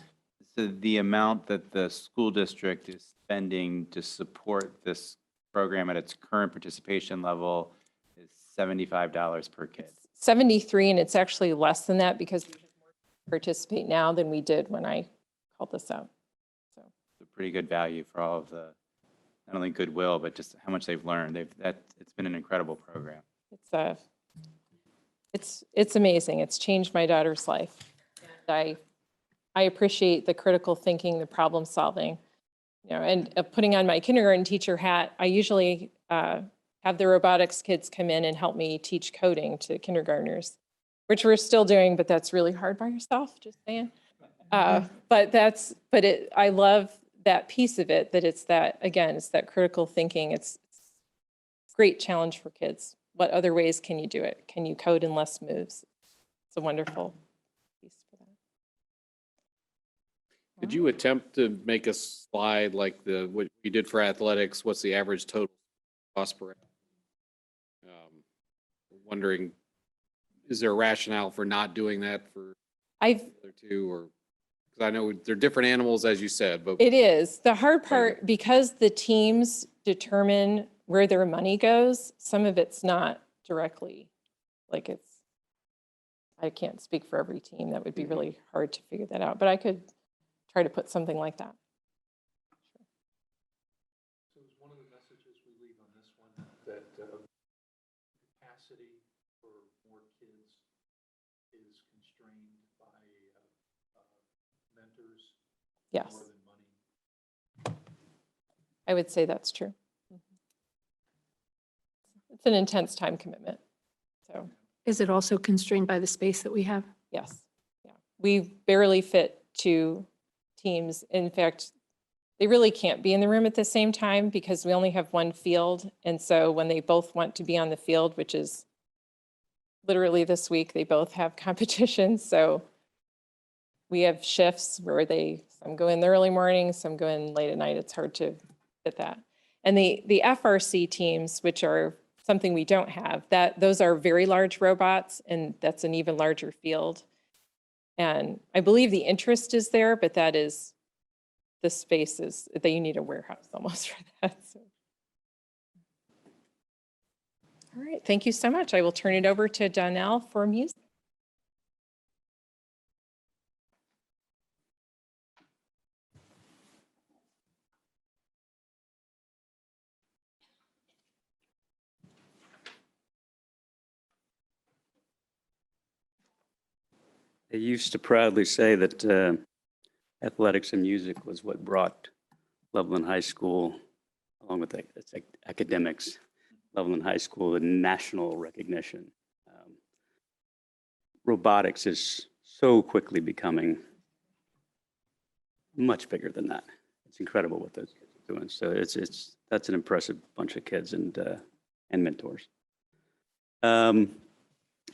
So the amount that the school district is spending to support this program at its current participation level is $75 per kid. 73, and it's actually less than that because we participate now than we did when I called this out. So It's a pretty good value for all of the, not only goodwill, but just how much they've learned. It's been an incredible program. it's amazing. It's changed my daughter's life. And I appreciate the critical thinking, the problem solving, and putting on my kindergarten teacher hat. I usually have the robotics kids come in and help me teach coding to kindergartners, which we're still doing, but that's really hard by yourself, just saying. I love that piece of it, that it's that, again, it's that critical thinking. It's a great challenge for kids. What other ways can you do it? Can you code in less moves? It's a wonderful piece for that. Could you attempt to make a slide like what you did for athletics? What's the average total cost per? Wondering, is there a rationale for not doing that for the other two, or because I know they're different animals, as you said, but It is. The hard part, because the teams determine where their money goes, some of it's not directly, I can't speak for every team. That would be really hard to figure that out, but I could try to put something like that. So is one of the messages we leave on this one that capacity for more kids is constrained by mentors Yes, more than money? I would say that's true. It's an intense time commitment. So, Is it also constrained by the space that we have? yes, yeah. We barely fit 2 teams. In fact, they really can't be in the room at the same time because we only have 1 field. And so when they both want to be on the field, which is literally this week, they both have competitions. So we have shifts where some go in the early morning, some go in late at night. It's hard to fit that. And the FRC teams, which are something we don't have, those are very large robots, and that's an even larger field. And I believe the interest is there, but the space is that you need a warehouse almost for that. So. All right, thank you so much. I will turn it over to Donnell for music. They used to proudly say that athletics and music was what brought Loveland High School, along with its academics, Loveland High School, the national recognition. Robotics is so quickly becoming much bigger than that. It's incredible what those kids are doing. So that's an impressive bunch of kids and mentors. You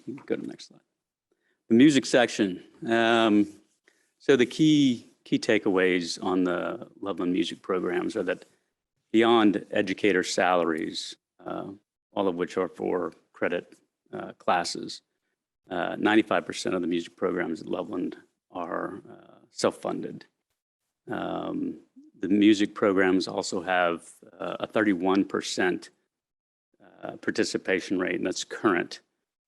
can go to the next slide. The music section. So the key takeaways on the Loveland music programs are that beyond educator salaries, all of which are for credit classes, 95% of the music programs at Loveland are self-funded. The music programs also have a 31% participation rate, and that's current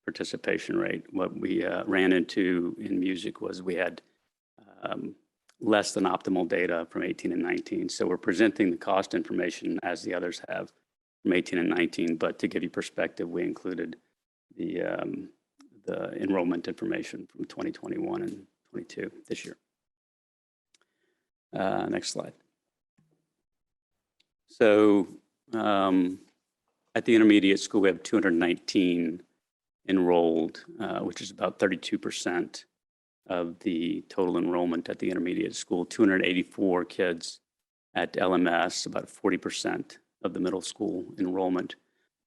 participation rate. What we ran into in music was we had less than optimal data from 18 and 19. So we're presenting the cost information as the others have from 18 and 19. But to give you perspective, we included the enrollment information from 2021 and 22 this year. Next slide. So at the intermediate school, we have 219 enrolled, which is about 32% of the total enrollment at the intermediate school. 284 kids at LMS, about 40% of the middle school enrollment.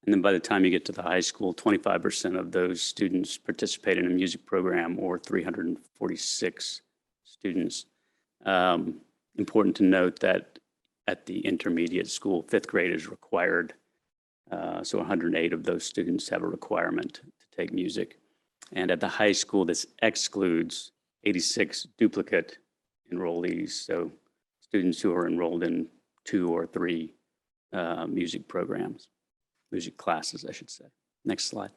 And then by the time you get to the high school, 25% of those students participate in a music program, or 346 students. Important to note that at the intermediate school, 5th grade is required. So 108 of those students have a requirement to take music. And at the high school, this excludes 86 duplicate enrollees, so students who are enrolled in 2 or 3 music programs, music classes, I should say. Next slide.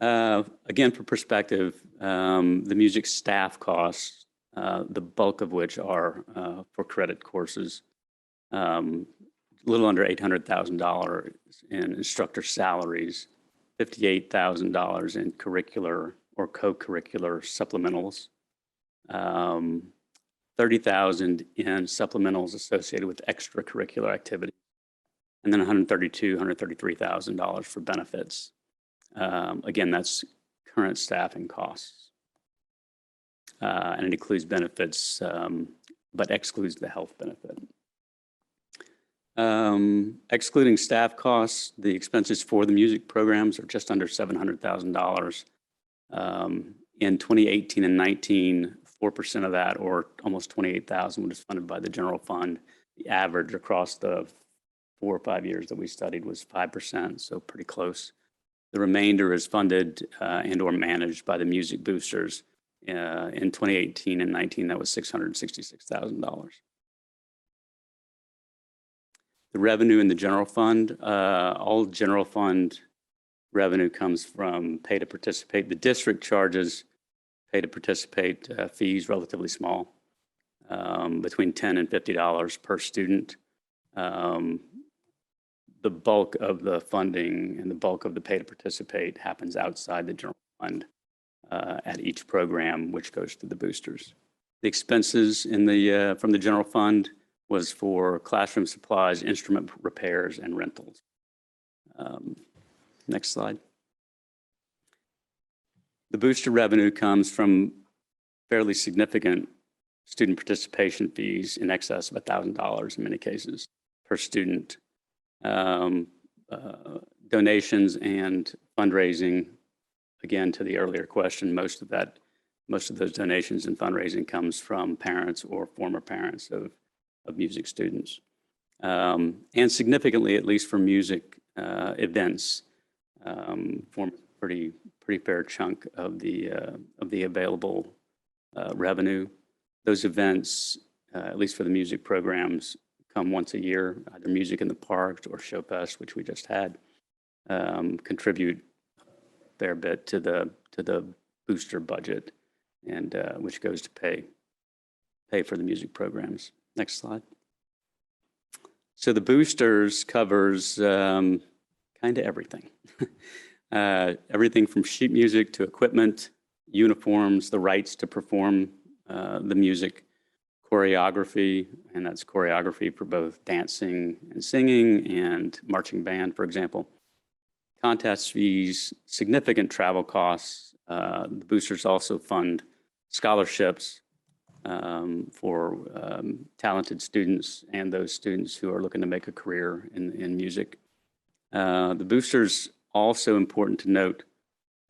Again, for perspective, the music staff costs, the bulk of which are for credit courses, a little under $800,000 in instructor salaries, $58,000 in curricular or co-curricular supplementals, $30,000 in supplementals associated with extracurricular activities, and then $133,000 for benefits. Again, that's current staffing costs. And it includes benefits, but excludes the health benefit. Excluding staff costs, the expenses for the music programs are just under $700,000. In 2018 and 19, 4% of that, or almost $28,000, was funded by the general fund. The average across the 4 or 5 years that we studied was 5%, so pretty close. The remainder is funded and or managed by the music boosters. In 2018 and 19, that was $666,000. The revenue in the general fund, all general fund revenue comes from pay to participate. The district charges pay to participate fees, relatively small, between $10 and $50 per student. The bulk of the funding and the bulk of the pay to participate happens outside the general fund at each program, which goes to the boosters. The expenses in the from the general fund was for classroom supplies, instrument repairs, and rentals. Next slide. The booster revenue comes from fairly significant student participation fees in excess of $1,000 in many cases per student. Donations and fundraising, again, to the earlier question, most of those donations and fundraising comes from parents or former parents of music students. And significantly, at least for music events, form a pretty fair chunk of the available revenue. Those events, at least for the music programs, come once a year, either Music in the Park or Showfest, which we just had, contribute a fair bit to the booster budget, and which goes to pay for the music programs. Next slide. So the boosters covers kind of everything. Everything from sheet music to equipment, uniforms, the rights to perform the music, choreography, and that's choreography for both dancing and singing and marching band, for example. Contest fees, significant travel costs. The boosters also fund scholarships for talented students and those students who are looking to make a career in music. The boosters, also important to note,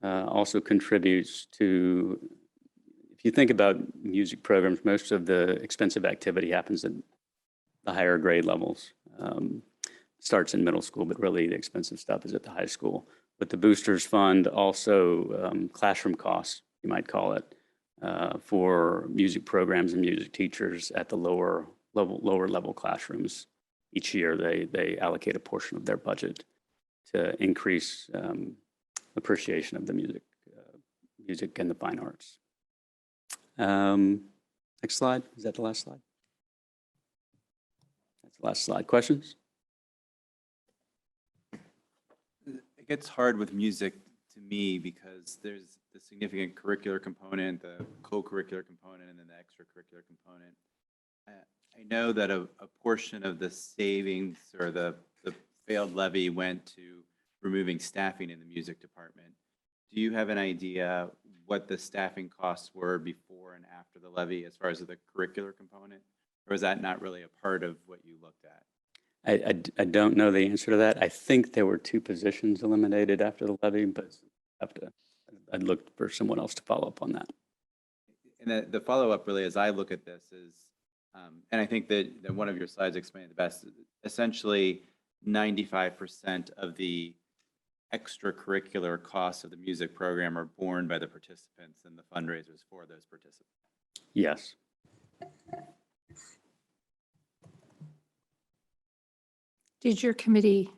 also contributes to, if you think about music programs, most of the expensive activity happens at the higher grade levels. Starts in middle school, but really the expensive stuff is at the high school. But the boosters fund also classroom costs, you might call it, for music programs and music teachers at the lower level classrooms. Each year they allocate a portion of their budget to increase appreciation of the music and the fine arts. Next slide. Is that the last slide? That's the last slide. Questions? It gets hard with music to me because there's the significant curricular component, the co-curricular component, and then the extracurricular component. I know that a portion of the savings or the failed levy went to removing staffing in the music department. Do you have an idea what the staffing costs were before and after the levy as far as the curricular component? Or is that not really a part of what you looked at? I don't know the answer to that. I think there were 2 positions eliminated after the levy, but I'd look for someone else to follow up on that. And the follow-up really, as I look at this, is, and I think that one of your slides explained it best, essentially 95% of the extracurricular costs of the music program are borne by the participants and the fundraisers for those participants. Yes. Did your committee,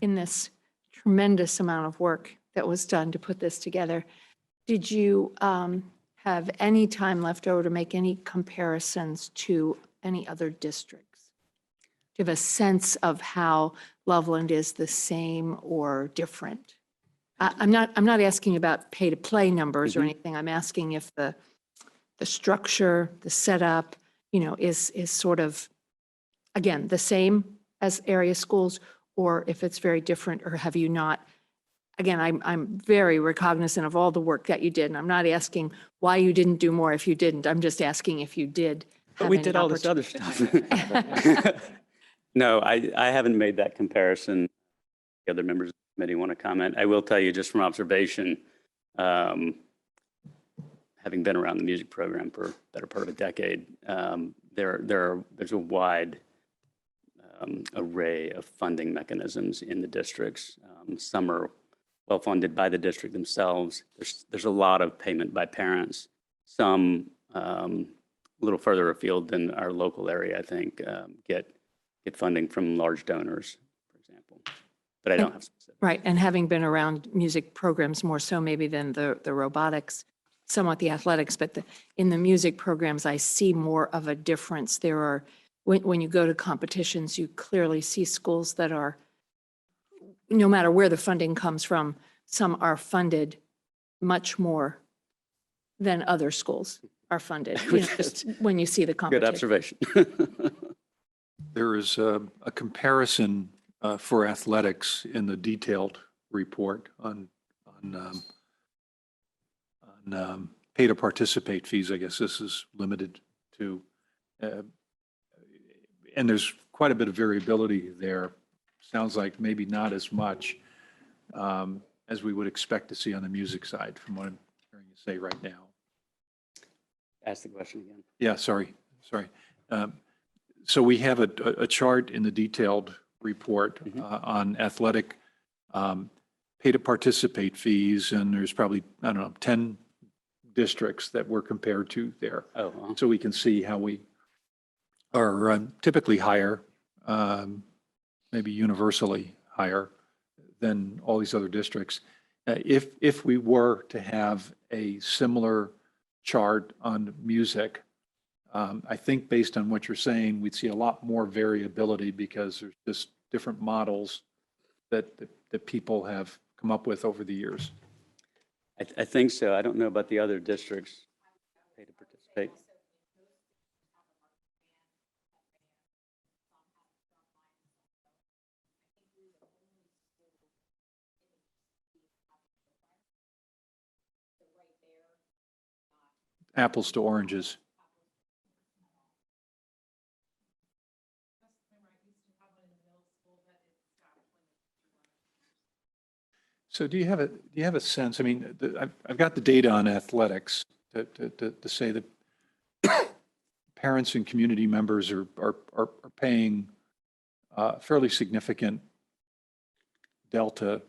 in this tremendous amount of work that was done to put this together, did you have any time left over to make any comparisons to any other districts? Do you have a sense of how Loveland is the same or different? I'm not asking about pay-to-play numbers or anything. I'm asking if the structure, the setup, is sort of, again, the same as area schools, or if it's very different, or have you not? Again, I'm very recognizant of all the work that you did, and I'm not asking why you didn't do more if you didn't. I'm just asking if you did. But have we any did all this other opportunity. stuff. No, I haven't made that comparison. The other members of the committee want to comment. I will tell you just from observation, having been around the music program for a better part of a decade, there's a wide array of funding mechanisms in the districts. Some are well-funded by the district themselves. There's a lot of payment by parents. Some a little further afield than our local area, I think, get funding from large donors, for example. But I don't have specifics. Right, and having been around music programs more so maybe than the robotics, somewhat the athletics, but in the music programs, I see more of a difference. There are, when you go to competitions, you clearly see schools that are, no matter where the funding comes from, some are funded much more than other schools are funded, just when you see the Good competition. observation. There is a comparison for athletics in the detailed report on pay to participate fees. I guess this is limited to, and there's quite a bit of variability there. Sounds like maybe not as much as we would expect to see on the music side, from what I'm hearing you say right now. Ask the question again. Yeah, sorry. So we have a chart in the detailed report on athletic pay to participate fees, and there's probably, I don't know, 10 districts that we're compared to there. Oh, well. So we can see how we are typically higher, maybe universally higher than all these other districts. If we were to have a similar chart on music, I think based on what you're saying, we'd see a lot more variability because there's just different models that people have come up with over the years. I think so. I don't know about the other districts. Pay to participate. Apples to oranges. So do you have a sense? I mean, I've got the data on athletics to say that parents and community members are paying fairly significant delta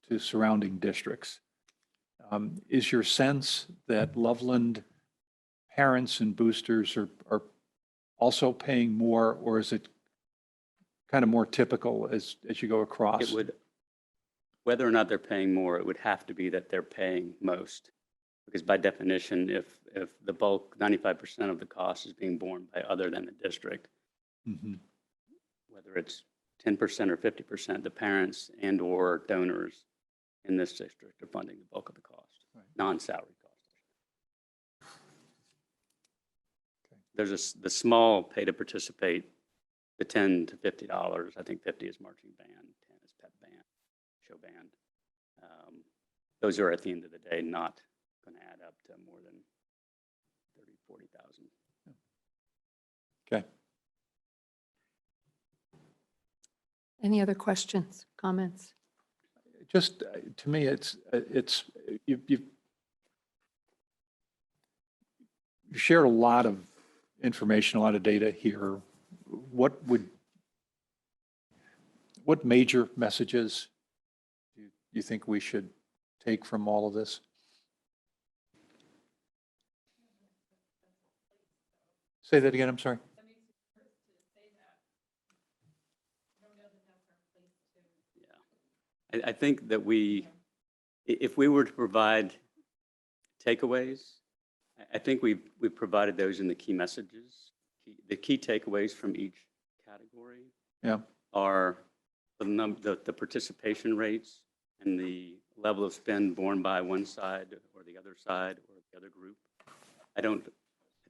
to surrounding districts. Is your sense that Loveland parents and boosters are also paying more, or is it kind of more typical as you go across? It would, whether or not they're paying more, it would have to be that they're paying most. Because by definition, if the bulk, 95% of the cost is being borne by other than the district, whether it's 10% or 50%, the parents and or donors in this district are funding the bulk of the cost, non-salary cost. There's the small pay to participate, the $10 to $50. I think 50 is marching band, 10 is pep band, show band. Those are at the end of the day not going to add up to more than 30, 40,000. Okay. Any other questions, comments? Just to me, it's you shared a lot of information, a lot of data here. What major messages do you think we should take from all of this? Say that again, I'm sorry. I think that if we were to provide takeaways, I think we've provided those in the key messages. The key takeaways from each category Yeah. are the participation rates and the level of spend borne by one side or the other side or the other group. I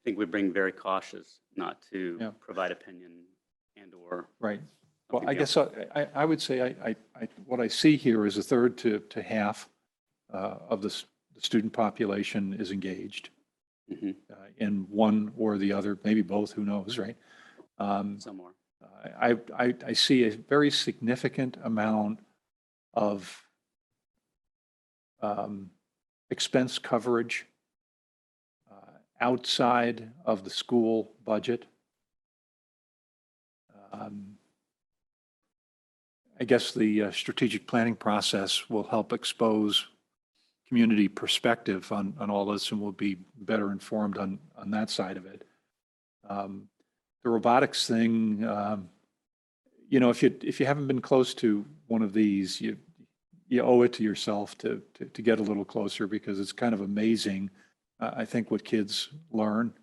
think we're being very cautious not to Yeah. provide opinion and/or. Right. Well, something I guess else. I would say what I see here is a third to half of the student population is engaged Mhm. in one or the other, maybe both, who knows, right? Some more. I see a very significant amount of expense coverage outside of the school budget. I guess the strategic planning process will help expose community perspective on all this, and we'll be better informed on that side of it. The robotics thing, you know, if you haven't been close to one of these, you owe it to yourself to get a little closer, because it's kind of amazing, I think, what kids learn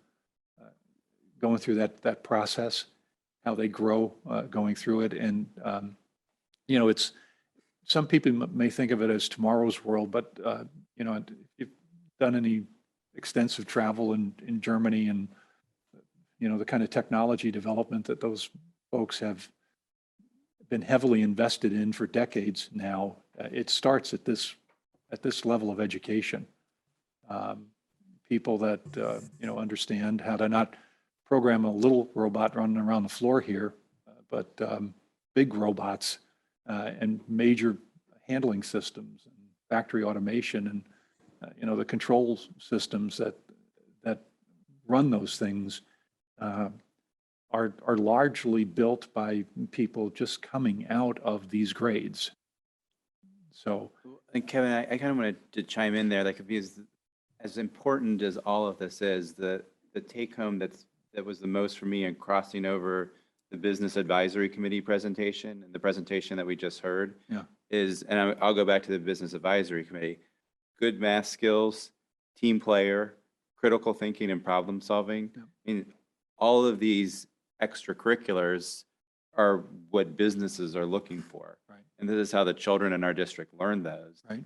going through that process, how they grow going through it. And, you know, some people may think of it as tomorrow's world, but, you know, if you've done any extensive travel in Germany, and, you know, the kind of technology development that those folks have been heavily invested in for decades now, it starts at this level of education. People that, you know, understand how to not program a little robot running around the floor here, but big robots and major handling systems and factory automation, and you know, the control systems that run those things are largely built by people just coming out of these grades. So, And Kevin, I kind of wanted to chime in there, like, because as important as all of this is, the take home that was the most for me in crossing over the Business Advisory Committee presentation and the presentation that we just heard yeah, is, and I'll go back to the Business Advisory Committee, good math skills, team player, critical thinking and problem solving. Yeah. I mean, all of these extracurriculars are what businesses are looking for. Right. And this is how the children in our district learn those. right.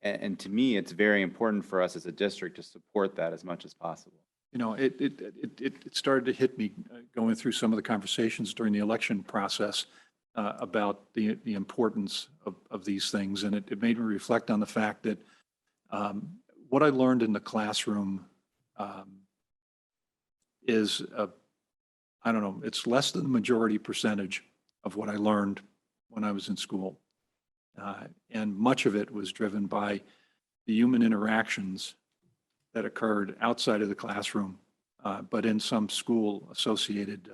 And to me, it's very important for us as a district to support that as much as possible. You know, it started to hit me going through some of the conversations during the election process about the importance of these things. And it made me reflect on the fact that what I learned in the classroom is, I don't know, it's less than the majority percentage of what I learned when I was in school. And much of it was driven by the human interactions that occurred outside of the classroom, but in some school-associated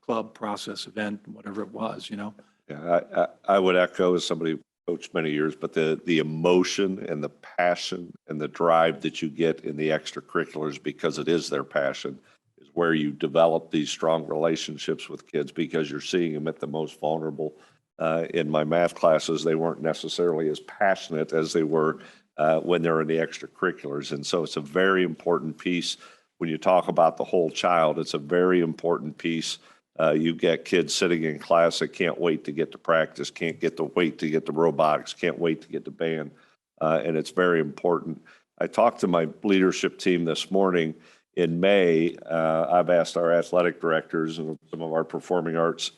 club, process, event, whatever it was, you know? Yeah, I would echo, as somebody who coached many years, but the emotion and the passion and the drive that you get in the extracurriculars, because it is their passion, is where you develop these strong relationships with kids, because you're seeing them at the most vulnerable. In my math classes, they weren't necessarily as passionate as they were when they're in the extracurriculars. And so it's a very important piece. When you talk about the whole child, it's a very important piece. You get kids sitting in class that can't wait to get to practice, can't wait to get to robotics, can't wait to get to band. And it's very important. I talked to my leadership team this morning. In May, I've asked our athletic directors and some of our performing arts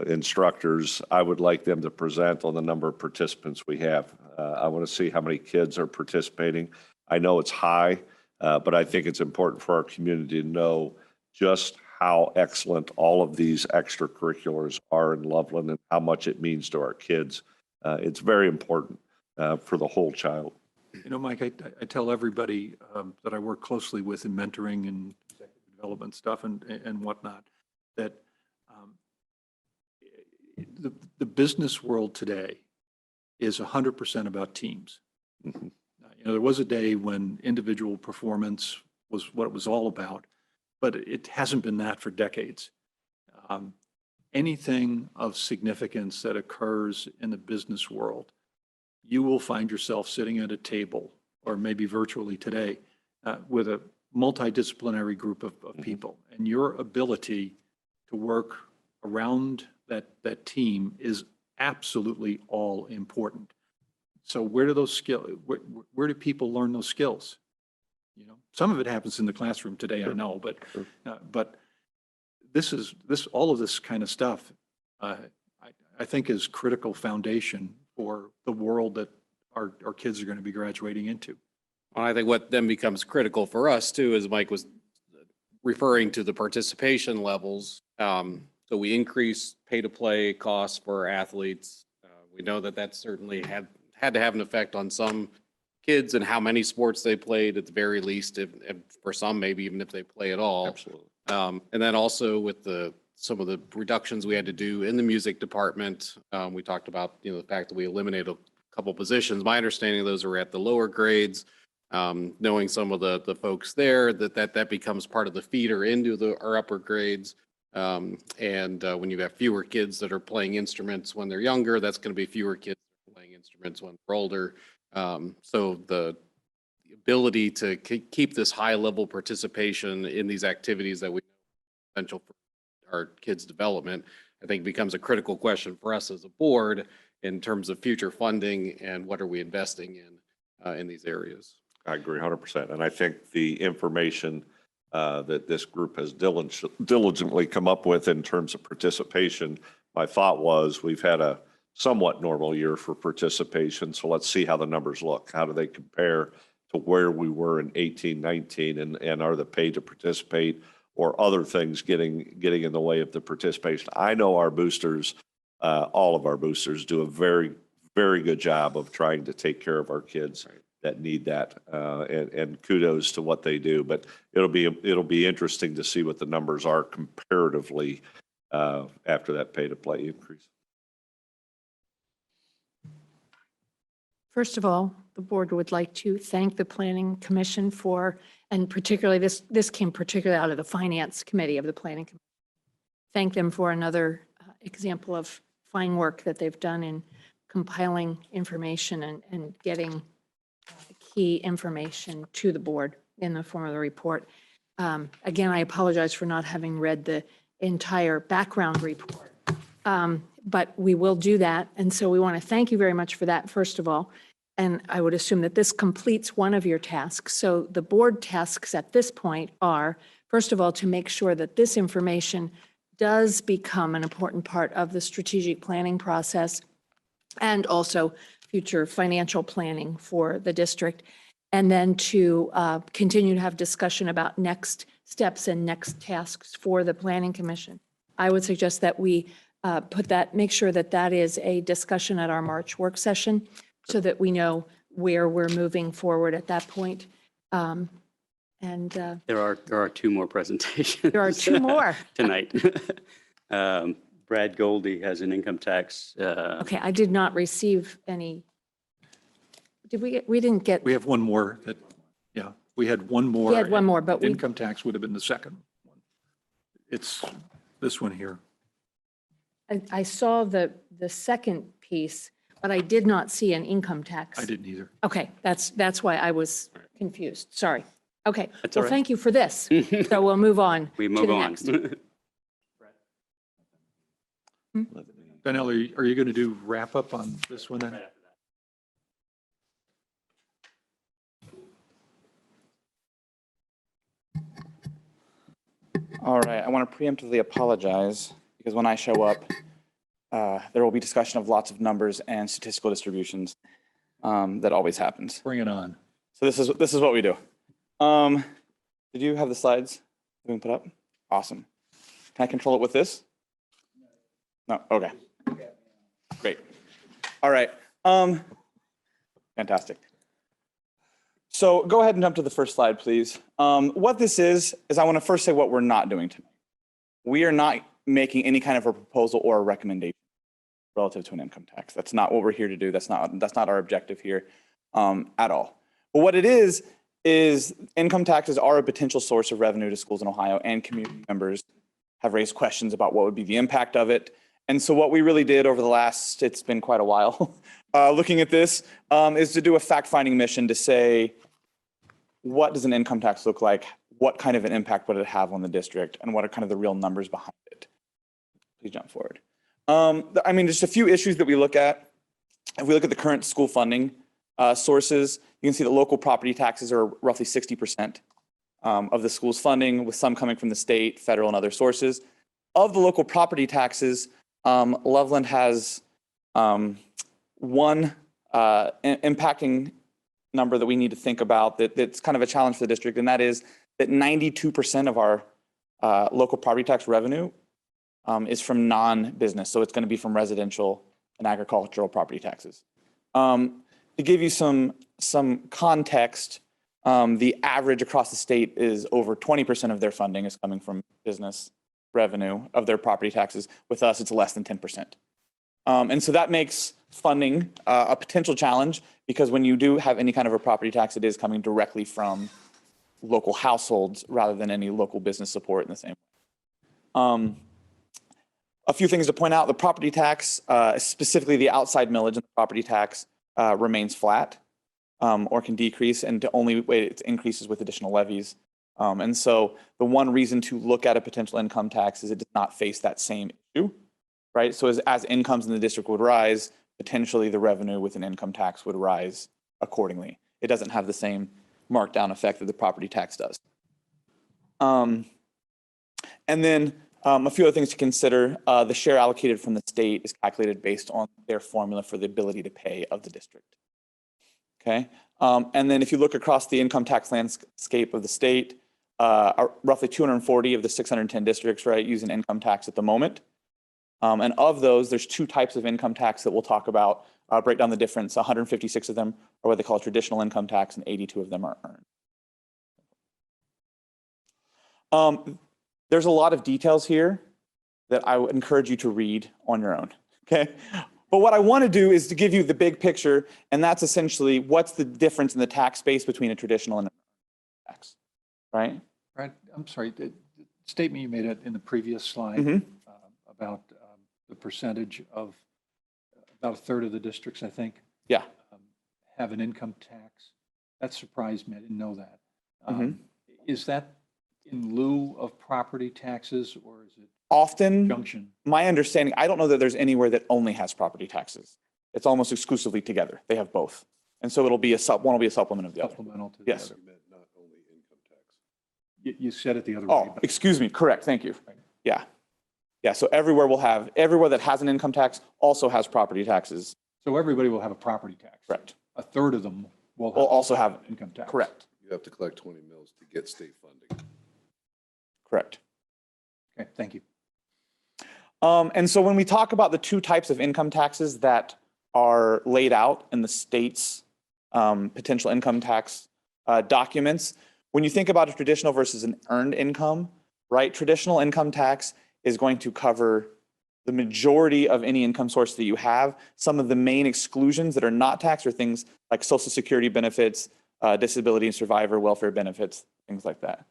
instructors, I would like them to present on the number of participants we have. I want to see how many kids are participating. I know it's high, but I think it's important for our community to know just how excellent all of these extracurriculars are in Loveland and how much it means to our kids. It's very important for the whole child. You know, Mike, I tell everybody that I work closely with in mentoring and executive development stuff and whatnot, that the business world today is 100% about teams. Mhm. You know, there was a day when individual performance was what it was all about. but it hasn't been that for decades. Anything of significance that occurs in the business world, you will find yourself sitting at a table, or maybe virtually today, with a multidisciplinary group of people. And your ability to work around that team is absolutely all important. So where do those skills, where do people learn those skills? You know, some of it happens in the classroom today, I know, but all of this kind of stuff, I think is critical foundation for the world that our kids are going to be graduating into. Well, I think what then becomes critical for us too, as Mike was referring to the participation levels. So we increase pay to play costs for athletes. We know that that certainly had to have an effect on some kids and how many sports they played at the very least, if for some, maybe even if they play at all. Absolutely. And then also with some of the reductions we had to do in the music department, we talked about, the fact that we eliminated a couple positions. My understanding of those are at the lower grades. Knowing some of the folks there, that becomes part of the feeder into our upper grades. And when you have fewer kids that are playing instruments when they're younger, that's going to be fewer kids playing instruments when they're older. So the ability to keep this high level participation in these activities that we know are essential for our kids' development, I think becomes a critical question for us as a board in terms of future funding and what are we investing in these areas. I agree 100%. And I think the information that this group has diligently come up with in terms of participation, my thought was we've had a somewhat normal year for participation. So let's see how the numbers look. How do they compare to where we were in 18, 19, and are the pay to participate or other things getting in the way of the participation? I know our boosters, all of our boosters do a very, very good job of trying to take care of our kids that need that, and kudos to what they do. But it'll be interesting to see what the numbers are comparatively after that pay to play increase. First of all, the board would like to thank the Planning Commission for, and particularly this came particularly out of the Finance Committee of the Planning Commission. Thank them for another example of fine work that they've done in compiling information and getting key information to the board in the form of the report. Again, I apologize for not having read the entire background report, but we will do that. And so we want to thank you very much for that, first of all. And I would assume that this completes one of your tasks. So the board tasks at this point are, first of all, to make sure that this information does become an important part of the strategic planning process and also future financial planning for the district. And then to continue to have discussion about next steps and next tasks for the Planning Commission. I would suggest that we make sure that that is a discussion at our March work session so that we know where we're moving forward at that point. There are two more presentations. There are two more. Tonight. Brad Goldie has an income tax. Okay, I did not receive any. Did we didn't get. We have one more we had one more. We had one more, but income tax would have been the second one. It's this one here. I saw the second piece, but I did not see an income tax. I didn't either. Okay, that's why I was confused. Sorry. Okay, That's all well, right. thank you for this. So we'll move on. We to move the on. next. Donnell, are you going to do wrap up on this one then? All right, I want to preemptively apologize because when I show up, there will be discussion of lots of numbers and statistical distributions. That always happens. Bring it on. So this is what we do. Did you have the slides we can put up? Awesome. Can I control it with this? No. Okay. Great. All right. Fantastic. So go ahead and jump to the first slide, please. What this is I want to first say what we're not doing tonight. We are not making any kind of a proposal or a recommendation relative to an income tax. That's not what we're here to do. That's not our objective here at all. But what it is is income taxes are a potential source of revenue to schools in Ohio, and community members have raised questions about what would be the impact of it. And so what we really did over the last, it's been quite a while, looking at this, is to do a fact-finding mission to say, what does an income tax look like? What kind of an impact would it have on the district? And what are kind of the real numbers behind it? Please jump forward. I mean, just a few issues that we look at. If we look at the current school funding sources, you can see that local property taxes are roughly 60% of the school's funding, with some coming from the state, federal, and other sources. Of the local property taxes, Loveland has one impacting number that we need to think about that's kind of a challenge for the district, and that is that 92% of our local property tax revenue is from non-business. So it's going to be from residential and agricultural property taxes. To give you some context, the average across the state is over 20% of their funding is coming from business revenue of their property taxes. With us, it's less than 10%. And so that makes funding a potential challenge, because when you do have any kind of a property tax, it is coming directly from local households rather than any local business support in the same way. A few things to point out: the property tax, specifically the outside millage and the property tax, remains flat or can decrease, and the only way it increases with additional levies. And so the one reason to look at a potential income tax is it does not face that same issue, right? So as incomes in the district would rise, potentially the revenue with an income tax would rise accordingly. It doesn't have the same markdown effect that the property tax does. And then a few other things to consider. The share allocated from the state is calculated based on their formula for the ability to pay of the district. Okay. And then if you look across the income tax landscape of the state, roughly 240 of the 610 districts, right, use an income tax at the moment. And of those, there's two types of income tax that we'll talk about, break down the difference. 156 of them are what they call traditional income tax, and 82 of them are earned. There's a lot of details here that I would encourage you to read on your own, okay? But what I want to do is to give you the big picture, and that's essentially what's the difference in the tax base between a traditional and a tax, right? Right. I'm sorry, the statement you made in the previous slide about the percentage of about a third of the districts, I think, have an income tax. That surprised me. I didn't know that. Is that in lieu of property taxes, or is it often junction? My understanding, I don't know that there's anywhere that only has property taxes. It's almost exclusively together. They have both. And so it'll be one will be a supplement of the other. Supplemental to the yes. other. Not only income tax. You said it the other way. Oh, but- excuse me. Correct. Thank you. Yeah. Yeah. So everywhere that has an income tax also has property taxes. So everybody will have a property tax. Correct. A third of them will also have income tax. Correct. You have to collect 20 mils to get state funding. Correct. Okay, thank you. And so when we talk about the two types of income taxes that are laid out in the state's potential income tax documents, when you think about a traditional versus an earned income, right? Traditional income tax is going to cover the majority of any income source that you have. Some of the main exclusions that are not taxed are things like Social Security benefits, disability and survivor welfare benefits, things like that.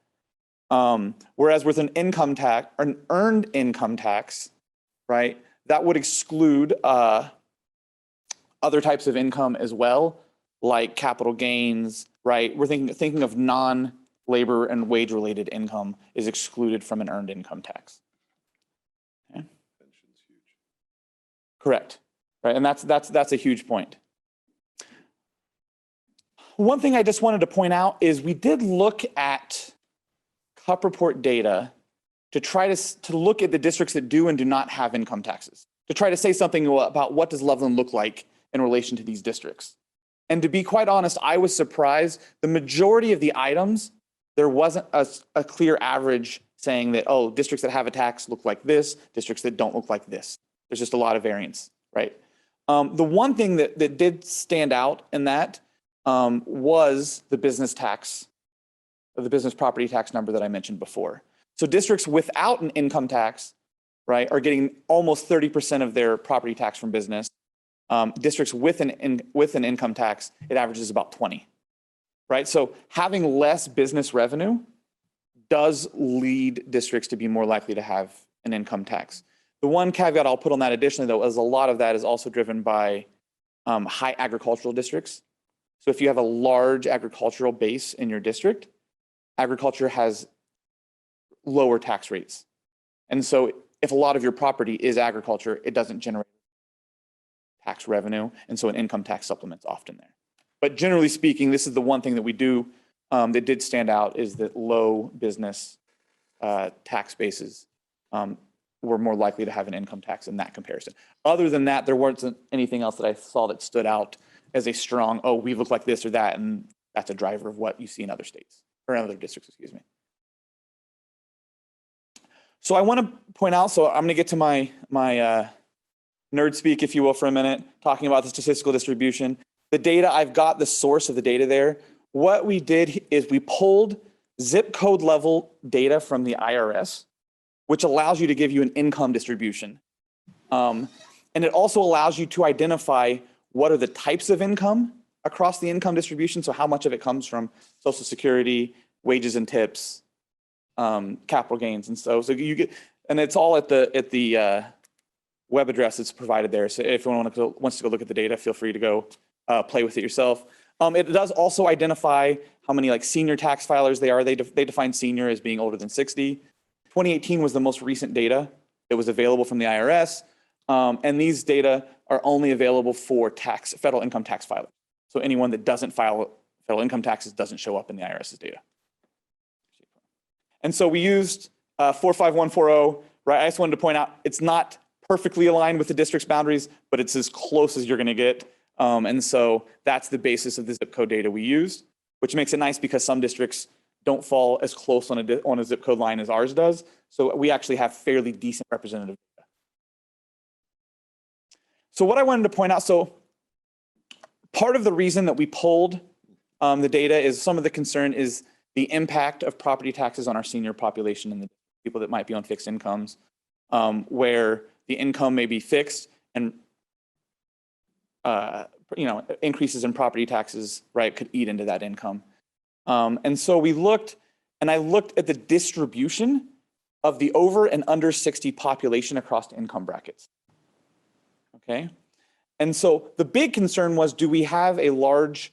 Whereas with an income tax, or an earned income tax, right, that would exclude other types of income as well, like capital gains, right? We're thinking of non-labor and wage-related income is excluded from an earned income tax. Okay. Pension's huge. Correct, right, and that's a huge point. One thing I just wanted to point out is we did look at CUP report data to try to look at the districts that do and do not have income taxes, to try to say something about what does Loveland look like in relation to these districts. And to be quite honest, I was surprised. The majority of the items, there wasn't a clear average saying that, oh, districts that have a tax look like this, districts that don't look like this. There's just a lot of variance, right? The one thing that did stand out in that was the business tax, the business property tax number that I mentioned before. So districts without an income tax, right, are getting almost 30% of their property tax from business. Districts with an income tax, it averages about 20, right? So having less business revenue does lead districts to be more likely to have an income tax. The one caveat I'll put on that additionally, though, is a lot of that is also driven by high agricultural districts. So if you have a large agricultural base in your district, agriculture has lower tax rates. And so if a lot of your property is agriculture, it doesn't generate tax revenue. And so an income tax supplement's often there. But generally speaking, this is the one thing that we do that did stand out, is that low business tax bases were more likely to have an income tax in that comparison. Other than that, there wasn't anything else that I saw that stood out as a strong, oh, we look like this or that, and that's a driver of what you see in other states, or in other districts, excuse me. So I want to point out, so I'm going to get to my nerd speak, if you will, for a minute, talking about the statistical distribution. The data, I've got the source of the data there. What we did is we pulled zip code level data from the IRS, which allows you to give you an income distribution. And it also allows you to identify what are the types of income across the income distribution. So how much of it comes from Social Security, wages and tips, capital gains. And so you get, and it's all at the web address that's provided there. So if anyone wants to go look at the data, feel free to go play with it yourself. It does also identify how many like senior tax filers they are. They define senior as being older than 60. 2018 was the most recent data that was available from the IRS. And these data are only available for federal income tax filers. So anyone that doesn't file federal income taxes doesn't show up in the IRS's data. And so we used 45140, right? I just wanted to point out, it's not perfectly aligned with the district's boundaries, but it's as close as you're gonna get. And so that's the basis of the zip code data we used, which makes it nice because some districts don't fall as close on a zip code line as ours does. So we actually have fairly decent representative data. So what I wanted to point out, so part of the reason that we pulled the data is some of the concern is the impact of property taxes on our senior population and the people that might be on fixed incomes, where the income may be fixed and increases in property taxes, right, could eat into that income. And so we looked, and I looked at the distribution of the over and under 60 population across income brackets. Okay. And so the big concern was, do we have a large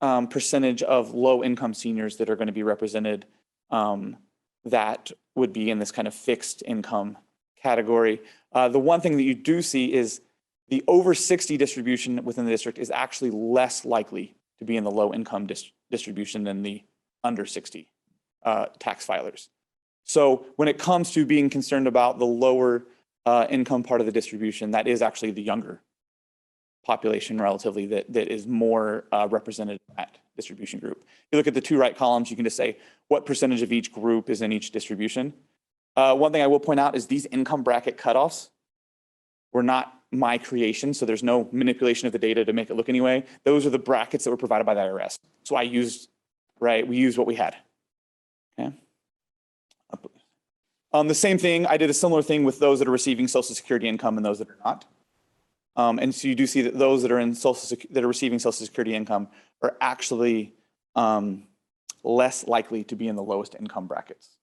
percentage of low income seniors that are going to be represented that would be in this kind of fixed income category? The one thing that you do see is the over 60 distribution within the district is actually less likely to be in the low income distribution than the under 60 tax filers. So when it comes to being concerned about the lower income part of the distribution, that is actually the younger population relatively that is more represented in that distribution group. If you look at the two right columns, you can just say what percentage of each group is in each distribution. One thing I will point out is these income bracket cutoffs were not my creation, so there's no manipulation of the data to make it look anyway. Those are the brackets that were provided by the IRS. So I used, right, we used what we had. Okay. The same thing, I did a similar thing with those that are receiving Social Security income and those that are not. And so you do see that those that are receiving Social Security income are actually less likely to be in the lowest income brackets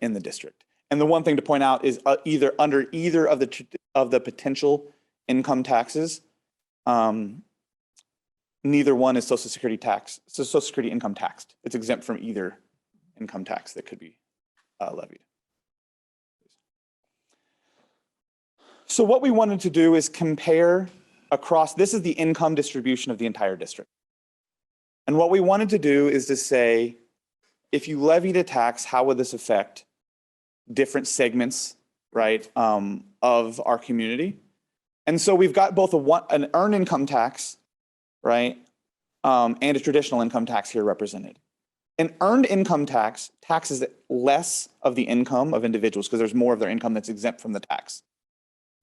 in the district. And the one thing to point out is either under either of the potential income taxes, neither one is Social Security tax. So Social Security income taxed. It's exempt from either income tax that could be levied. So what we wanted to do is compare across, this is the income distribution of the entire district. And what we wanted to do is to say, if you levied a tax, how would this affect different segments, right, of our community? And so we've got both an earned income tax, right, and a traditional income tax here represented. An earned income tax taxes less of the income of individuals because there's more of their income that's exempt from the tax.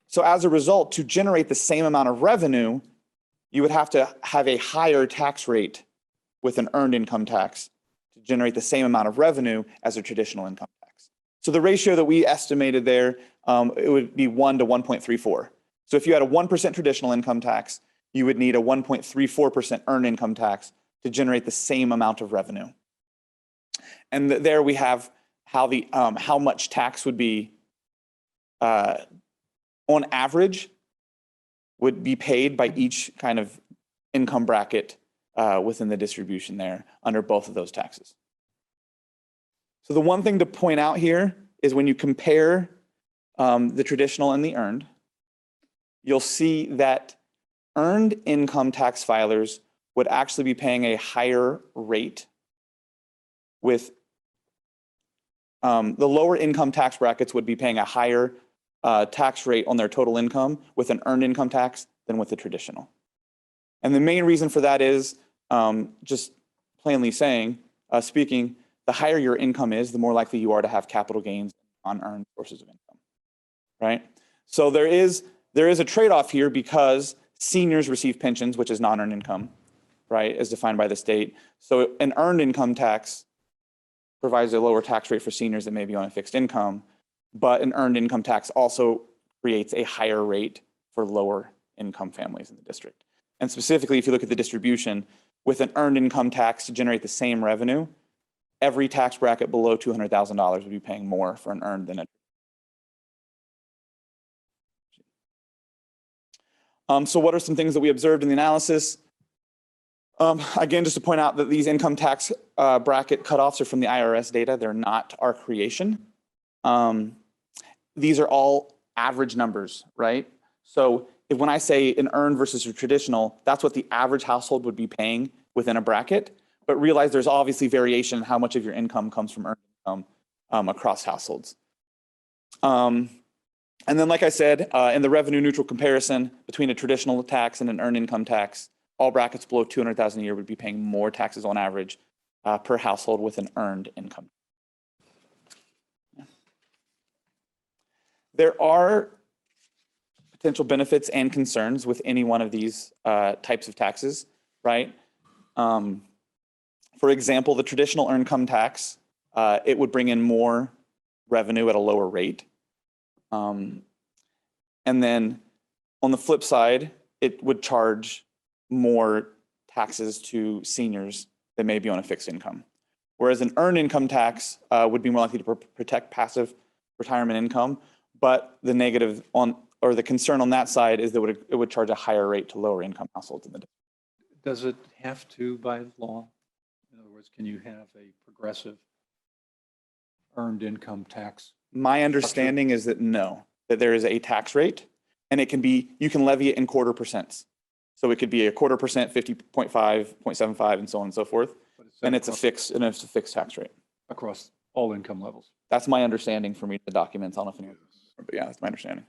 So as a result, to generate the same amount of revenue, you would have to have a higher tax rate with an earned income tax to generate the same amount of revenue as a traditional income tax. So the ratio that we estimated there, it would be 1 to 1.34. So if you had a 1% traditional income tax, you would need a 1.34% earned income tax to generate the same amount of revenue. And there we have how how much tax would be, on average, would be paid by each kind of income bracket within the distribution there under both of those taxes. So the one thing to point out here is when you compare the traditional and the earned, you'll see that earned income tax filers would actually be paying a higher rate with the lower income tax brackets would be paying a higher tax rate on their total income with an earned income tax than with the traditional. And the main reason for that is just plainly speaking, the higher your income is, the more likely you are to have capital gains on earned sources of income, right? So there is a trade-off here because seniors receive pensions, which is non-earned income, right, as defined by the state. So an earned income tax provides a lower tax rate for seniors that may be on a fixed income, but an earned income tax also creates a higher rate for lower income families in the district. And specifically, if you look at the distribution, with an earned income tax to generate the same revenue, every tax bracket below $200,000 would be paying more for an earned than a. So what are some things that we observed in the analysis? Again, just to point out that these income tax bracket cutoffs are from the IRS data. They're not our creation. These are all average numbers, right? So when I say an earned versus a traditional, that's what the average household would be paying within a bracket. But realize there's obviously variation in how much of your income comes from earned income across households. And then, like I said, in the revenue neutral comparison between a traditional tax and an earned income tax, all brackets below $200,000 a year would be paying more taxes on average per household with an earned income. There are potential benefits and concerns with any one of these types of taxes, right? For example, the traditional earned income tax, it would bring in more revenue at a lower rate. And then on the flip side, it would charge more taxes to seniors that may be on a fixed income. Whereas an earned income tax would be more likely to protect passive retirement income, but the negative or the concern on that side is that it would charge a higher rate to lower income households in the district. Does it have to by law? In other words, can you have a progressive earned income tax? My understanding is that no, that there is a tax rate and it can be, you can levy it in quarter percents. So it could be a 1/4%, 50.5, 0.75, and so on and so forth. And it's a fixed tax rate. Across all income levels. That's my understanding from reading the documents. I don't know if anyone, but yeah, that's my understanding.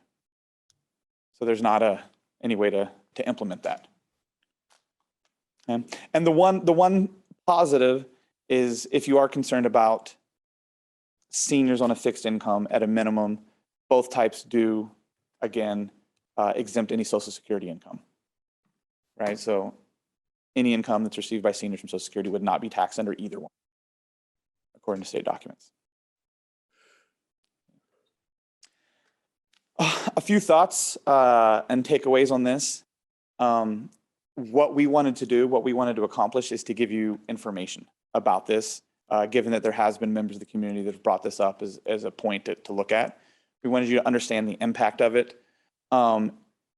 So there's not any way to implement that. And the one positive is if you are concerned about seniors on a fixed income, at a minimum, both types do, again, exempt any Social Security income, right? So any income that's received by seniors from Social Security would not be taxed under either one, according to state documents. A few thoughts and takeaways on this. What we wanted to accomplish is to give you information about this, given that there has been members of the community that have brought this up as a point to look at. We wanted you to understand the impact of it.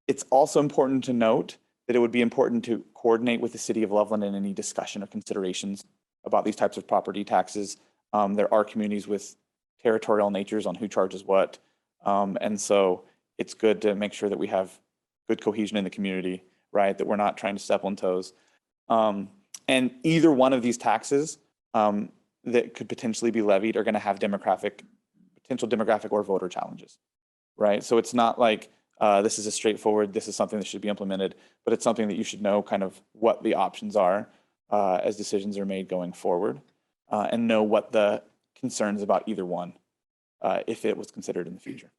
It's also important to note that it would be important to coordinate with the city of Loveland in any discussion or considerations about these types of property taxes. There are communities with territorial natures on who charges what. And so it's good to make sure that we have good cohesion in the community, right? That we're not trying to step on toes. And either one of these taxes that could potentially be levied are going to have potential demographic or voter challenges, right? So it's not like this is a straightforward, this is something that should be implemented, but it's something that you should know kind of what the options are as decisions are made going forward, and know what the concerns about either one, if it was considered in the future.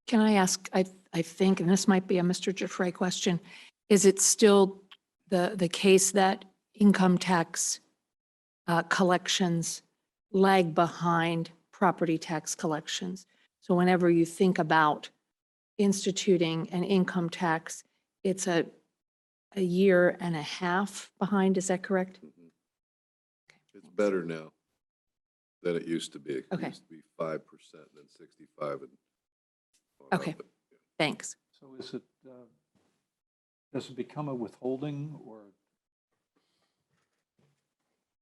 Can I ask, I think, and this might be a Mr. Giuffre question, is it still the case that income tax collections lag behind property tax collections? So whenever you think about instituting an income tax, it's a a year and a half behind, is that correct? It's better now than it used to be. It Okay. used to be 5%, then 65 and. Okay. Thanks. So is it, does it become a withholding or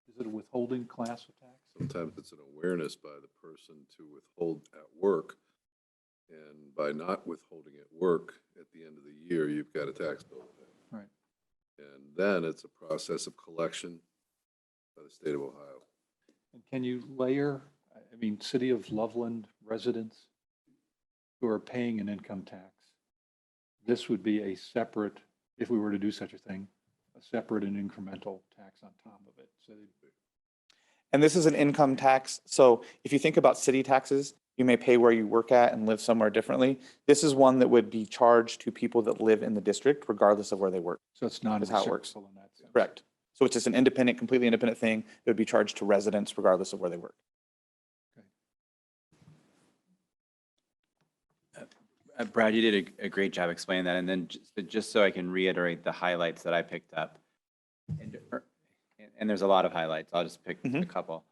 is it a withholding class of tax? Sometimes it's an awareness by the person to withhold at work. And by not withholding at work, at the end of the year, you've got a tax bill to pay. Right. And then it's a process of collection by the state of Ohio. And can you layer, I mean, city of Loveland residents who are paying an income tax? This would be a separate, if we were to do such a thing, a separate and incremental tax on top of it. So And this is an income tax. So if you think about city taxes, you may pay where you work at and live somewhere differently. This is one that would be charged to people that live in the district, regardless of where they work. so it's not Is how it works. reciprocal in that sense. Correct. So it's just an independent, completely independent thing that would be charged to residents regardless of where they work. Brad, you did a great job explaining that. And then just so I can reiterate the highlights that I picked up. And there's a lot of highlights. I'll just pick a couple.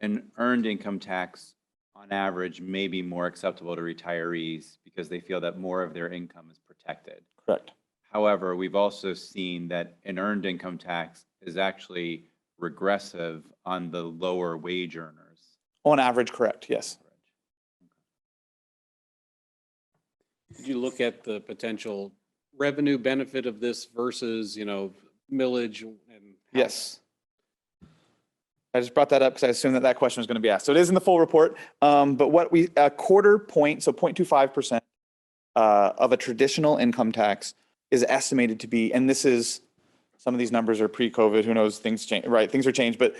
An earned income tax on average may be more acceptable to retirees because they feel that more of their income is protected. Correct. However, we've also seen that an earned income tax is actually regressive on the lower wage earners. On average, correct, yes. Did you look at the potential revenue benefit of this versus, millage and? Yes. I just brought that up because I assumed that question was going to be asked. So it is in the full report. But what a quarter point, so 0.25% of a traditional income tax is estimated to be, and this is, some of these numbers are pre-COVID, who knows, things change, right? Things are changed, but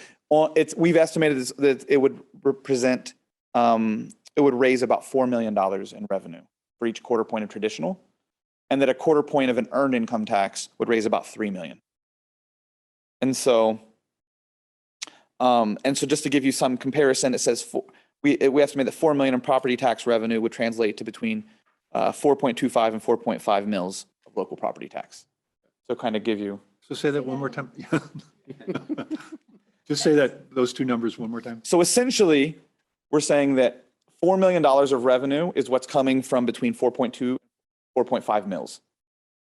we've estimated that it would represent, it would raise about $4 million in revenue for each quarter point of traditional, and that a quarter point of an earned income tax would raise about $3 million. And so just to give you some comparison, it says we estimate that $4 million in property tax revenue would translate to between 4.25 and 4.5 mils of local property tax. So kind of give you. So say that one more time. Just say that, those two numbers one more time. So essentially, we're saying that $4 million of revenue is what's coming from between 4.2 and 4.5 mils,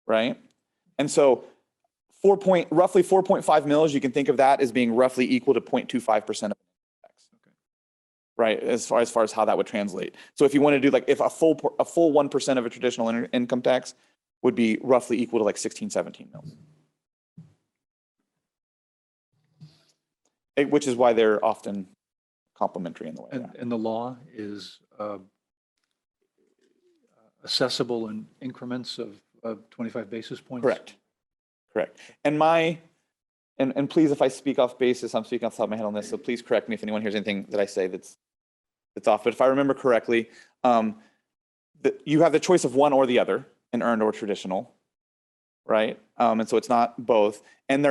right? And so roughly 4.5 mils, you can think of that as being roughly equal to 0.25% of tax, right? As far as how that would translate. So if you want to do if a full 1% of a traditional income tax would be roughly equal to like 16, 17 mils. Which is why they're often complementary in the way. And the law is assessable in increments of 25 basis points? Correct. And and please, if I speak off basis, I'm speaking off the top of my head on this, so please correct me if anyone hears anything that I say that's off. But if I remember correctly, you have the choice of one or the other, an earned or traditional, right? And so it's not both. And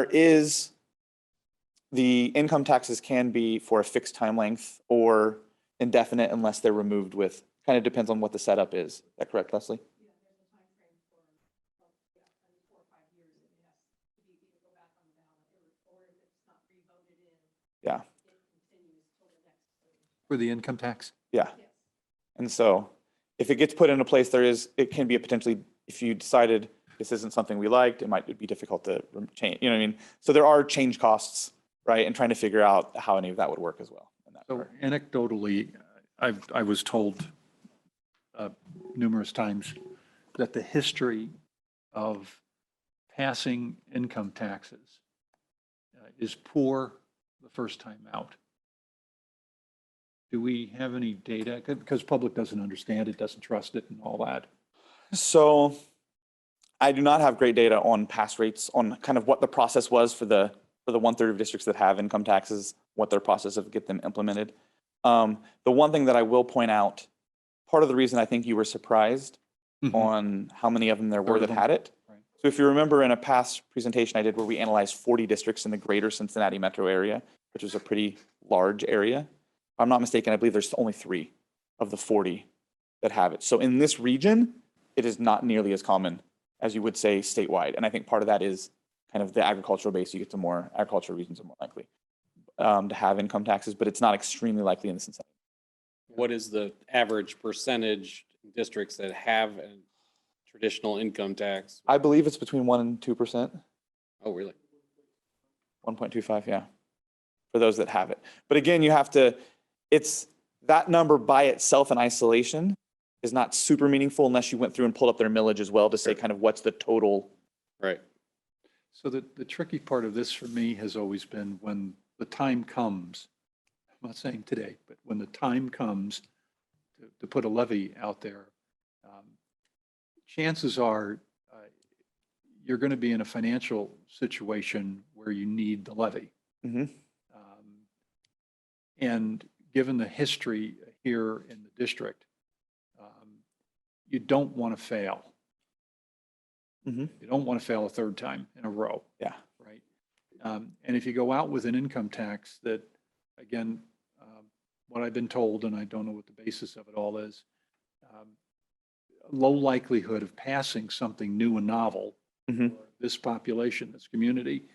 the income taxes can be for a fixed time length or indefinite unless they're removed with, kind of depends on what the setup is. Is that correct, Leslie? Yeah. For the income tax? Yeah. And so if it gets put into place, it can be a potentially, if you decided this isn't something we liked, it might be difficult to change, you know what I mean? So there are change costs, right? And trying to figure out how any of that would work as well. So anecdotally, I was told numerous times that the history of passing income taxes is poor the first time out. Do we have any data? Because public doesn't understand it, doesn't trust it and all that. So I do not have great data on pass rates, on kind of what the process was for the 1/3 of districts that have income taxes, what their process of get them implemented. The one thing that I will point out, part of the reason I think you were surprised on how many of them there were that had it. Right. So if you remember in a past presentation I did where we analyzed 40 districts in the greater Cincinnati metro area, which is a pretty large area. If I'm not mistaken, I believe there's only 3 of the 40 that have it. So in this region, it is not nearly as common as you would say, statewide. And I think part of that is kind of the agricultural base. You get to more agricultural regions are more likely to have income taxes, but it's not extremely likely in the Cincinnati. What is the average percentage districts that have a traditional income tax? I believe it's between 1% and 2%. Oh, really? 1.25, yeah, for those that have it. But again, you have to, it's that number by itself in isolation is not super meaningful unless you went through and pulled up their millage as well to say kind of what's the total. Right. So the tricky part of this for me has always been when the time comes, I'm not saying today, but when the time comes to put a levy out there, chances are you're going to be in a financial situation where you need the levy. Mhm. And given the history here in the district, you don't want to fail. Mhm. You don't want to fail a third time in a row. Yeah. Right. And if you go out with an income tax that, again, what I've been told, and I don't know what the basis of it all is, low likelihood of passing something new and novel Mhm. for this population, this community,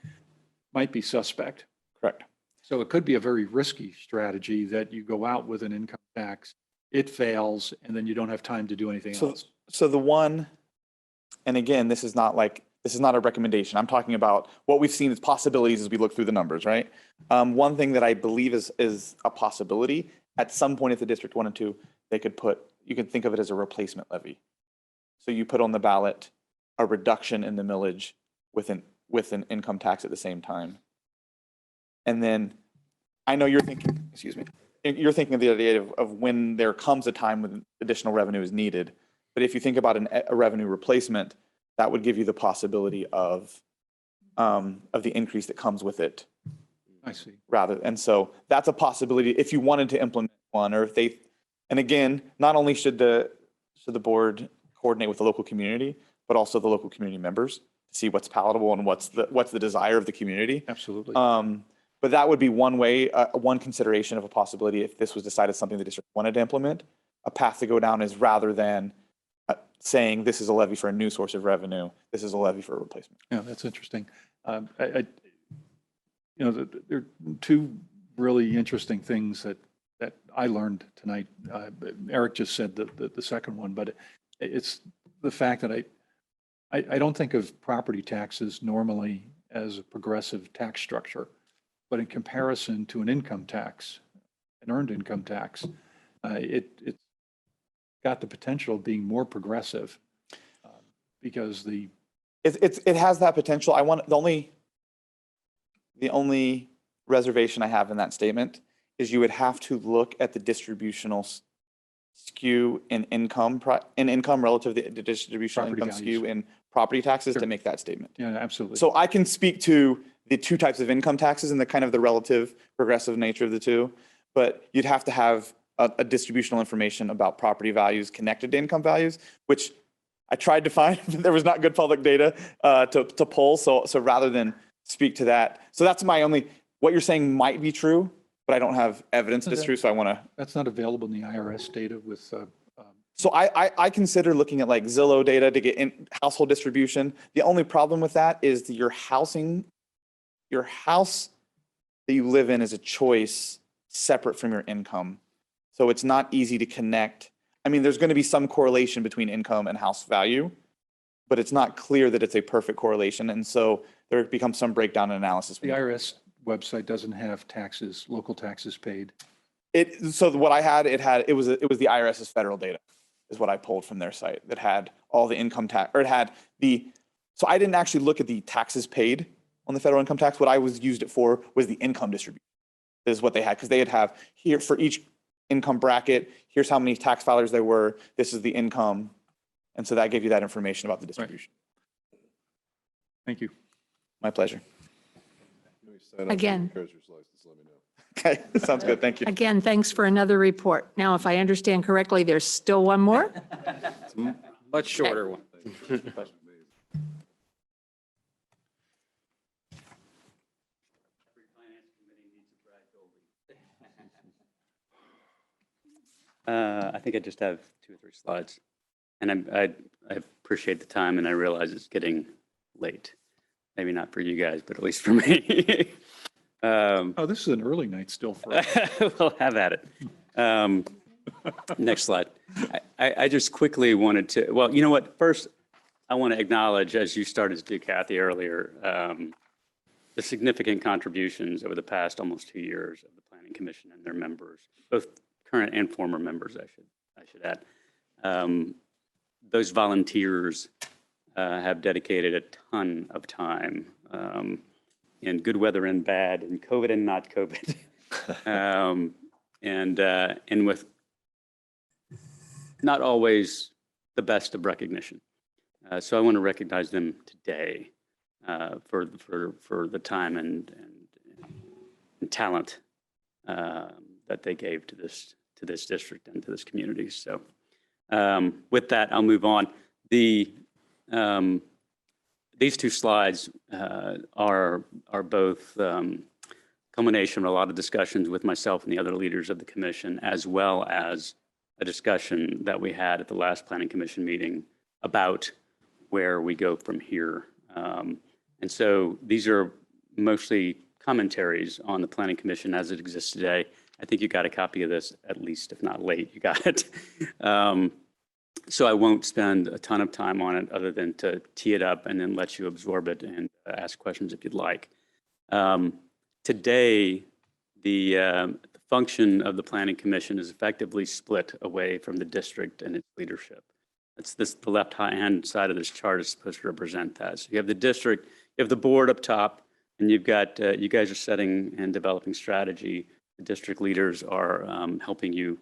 might be suspect. Correct. So it could be a very risky strategy that you go out with an income tax, it fails, and then you don't have time to do anything else. So the one, and again, this is not a recommendation. I'm talking about what we've seen as possibilities as we look through the numbers, right? One thing that I believe is a possibility, at some point if the district wanted to, they could you could think of it as a replacement levy. So you put on the ballot a reduction in the millage with an income tax at the same time. And then I know you're thinking, excuse me, you're thinking of the idea of when there comes a time when additional revenue is needed. But if you think about a revenue replacement, that would give you the possibility of the increase that comes with it. I see. And so that's a possibility if you wanted to implement one, or if they, and again, not only should the board coordinate with the local community, but also the local community members to see what's palatable and what's the desire of the community. Absolutely. But that would be one way, one consideration of a possibility if this was decided something the district wanted to implement. A path to go down is rather than saying this is a levy for a new source of revenue, this is a levy for a replacement. Yeah, that's interesting. There are two really interesting things that I learned tonight. Eric just said the second one, but it's the fact that I don't think of property taxes normally as a progressive tax structure, but in comparison to an income tax, an earned income tax, it's got the potential of being more progressive because it has that potential. The only reservation I have in that statement is you would have to look at the distributional skew in income relative to the distributional Property income values. skew in property taxes Sure. to make that statement. Yeah, absolutely. So I can speak to the two types of income taxes and the kind of the relative progressive nature of the two, but you'd have to have a distributional information about property values connected to income values, which I tried to find, but there was not good public data to pull. So rather than speak to that, so that's my only, what you're saying might be true, but I don't have evidence that it's true. So I want to. That's not available in the IRS data with. So I consider looking at like Zillow data to get in household distribution. The only problem with that is that your house that you live in is a choice separate from your income. So it's not easy to connect. I mean, there's going to be some correlation between income and house value, but it's not clear that it's a perfect correlation. And so there becomes some breakdown and analysis. The IRS website doesn't have taxes, local taxes paid. So what I had, it was the IRS's federal data is what I pulled from their site that had all the income tax, or it had so I didn't actually look at the taxes paid on the federal income tax. What I used it for was the income distribution is what they had, because they'd have here for each income bracket, here's how many tax filers there were, this is the income. And so that gave you that information about the distribution. Thank you. My pleasure. Again. Treasurer's license, let me know. Okay, sounds good. Thank you. Again, thanks for another report. Now, if I understand correctly, there's still one more? It's a much shorter one. I think I just have 2 or 3 slides. And I appreciate the time, and I realize it's getting late. Maybe not for you guys, but at least for me. Oh, this is an early night still for us. We'll have at it. Next slide. I just quickly wanted to, well, you know what? First, I want to acknowledge, as you started to do, Kathy, earlier, the significant contributions over the past almost 2 years of the Planning Commission and their members, both current and former members, I should add. Those volunteers have dedicated a ton of time in good weather and bad, in COVID and not COVID, and with not always the best of recognition. So I want to recognize them today for the time and talent that they gave to this district and to this community. So with that, I'll move on. These two slides are both culmination of a lot of discussions with myself and the other leaders of the commission, as well as a discussion that we had at the last Planning Commission meeting about where we go from here. And so these are mostly commentaries on the Planning Commission as it exists today. I think you got a copy of this, at least, if not late, you got it. So I won't spend a ton of time on it other than to tee it up and then let you absorb it and ask questions if you'd like. Today, the function of the Planning Commission is effectively split away from the district and its leadership. That's the left-hand side of this chart is supposed to represent that. So you have the district, you have the board up top, and you've got, you guys are setting and developing strategy. The district leaders are helping you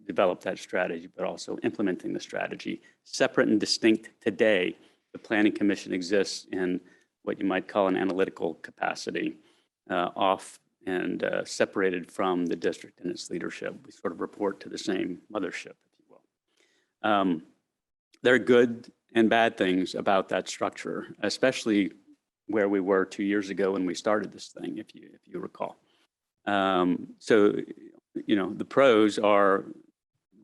develop that strategy, but also implementing the strategy. Separate and distinct today, the Planning Commission exists in what you might call an analytical capacity, off and separated from the district and its leadership. We sort of report to the same mothership, if you will. There are good and bad things about that structure, especially where we were 2 years ago when we started this thing, if you recall. So, you know, the pros are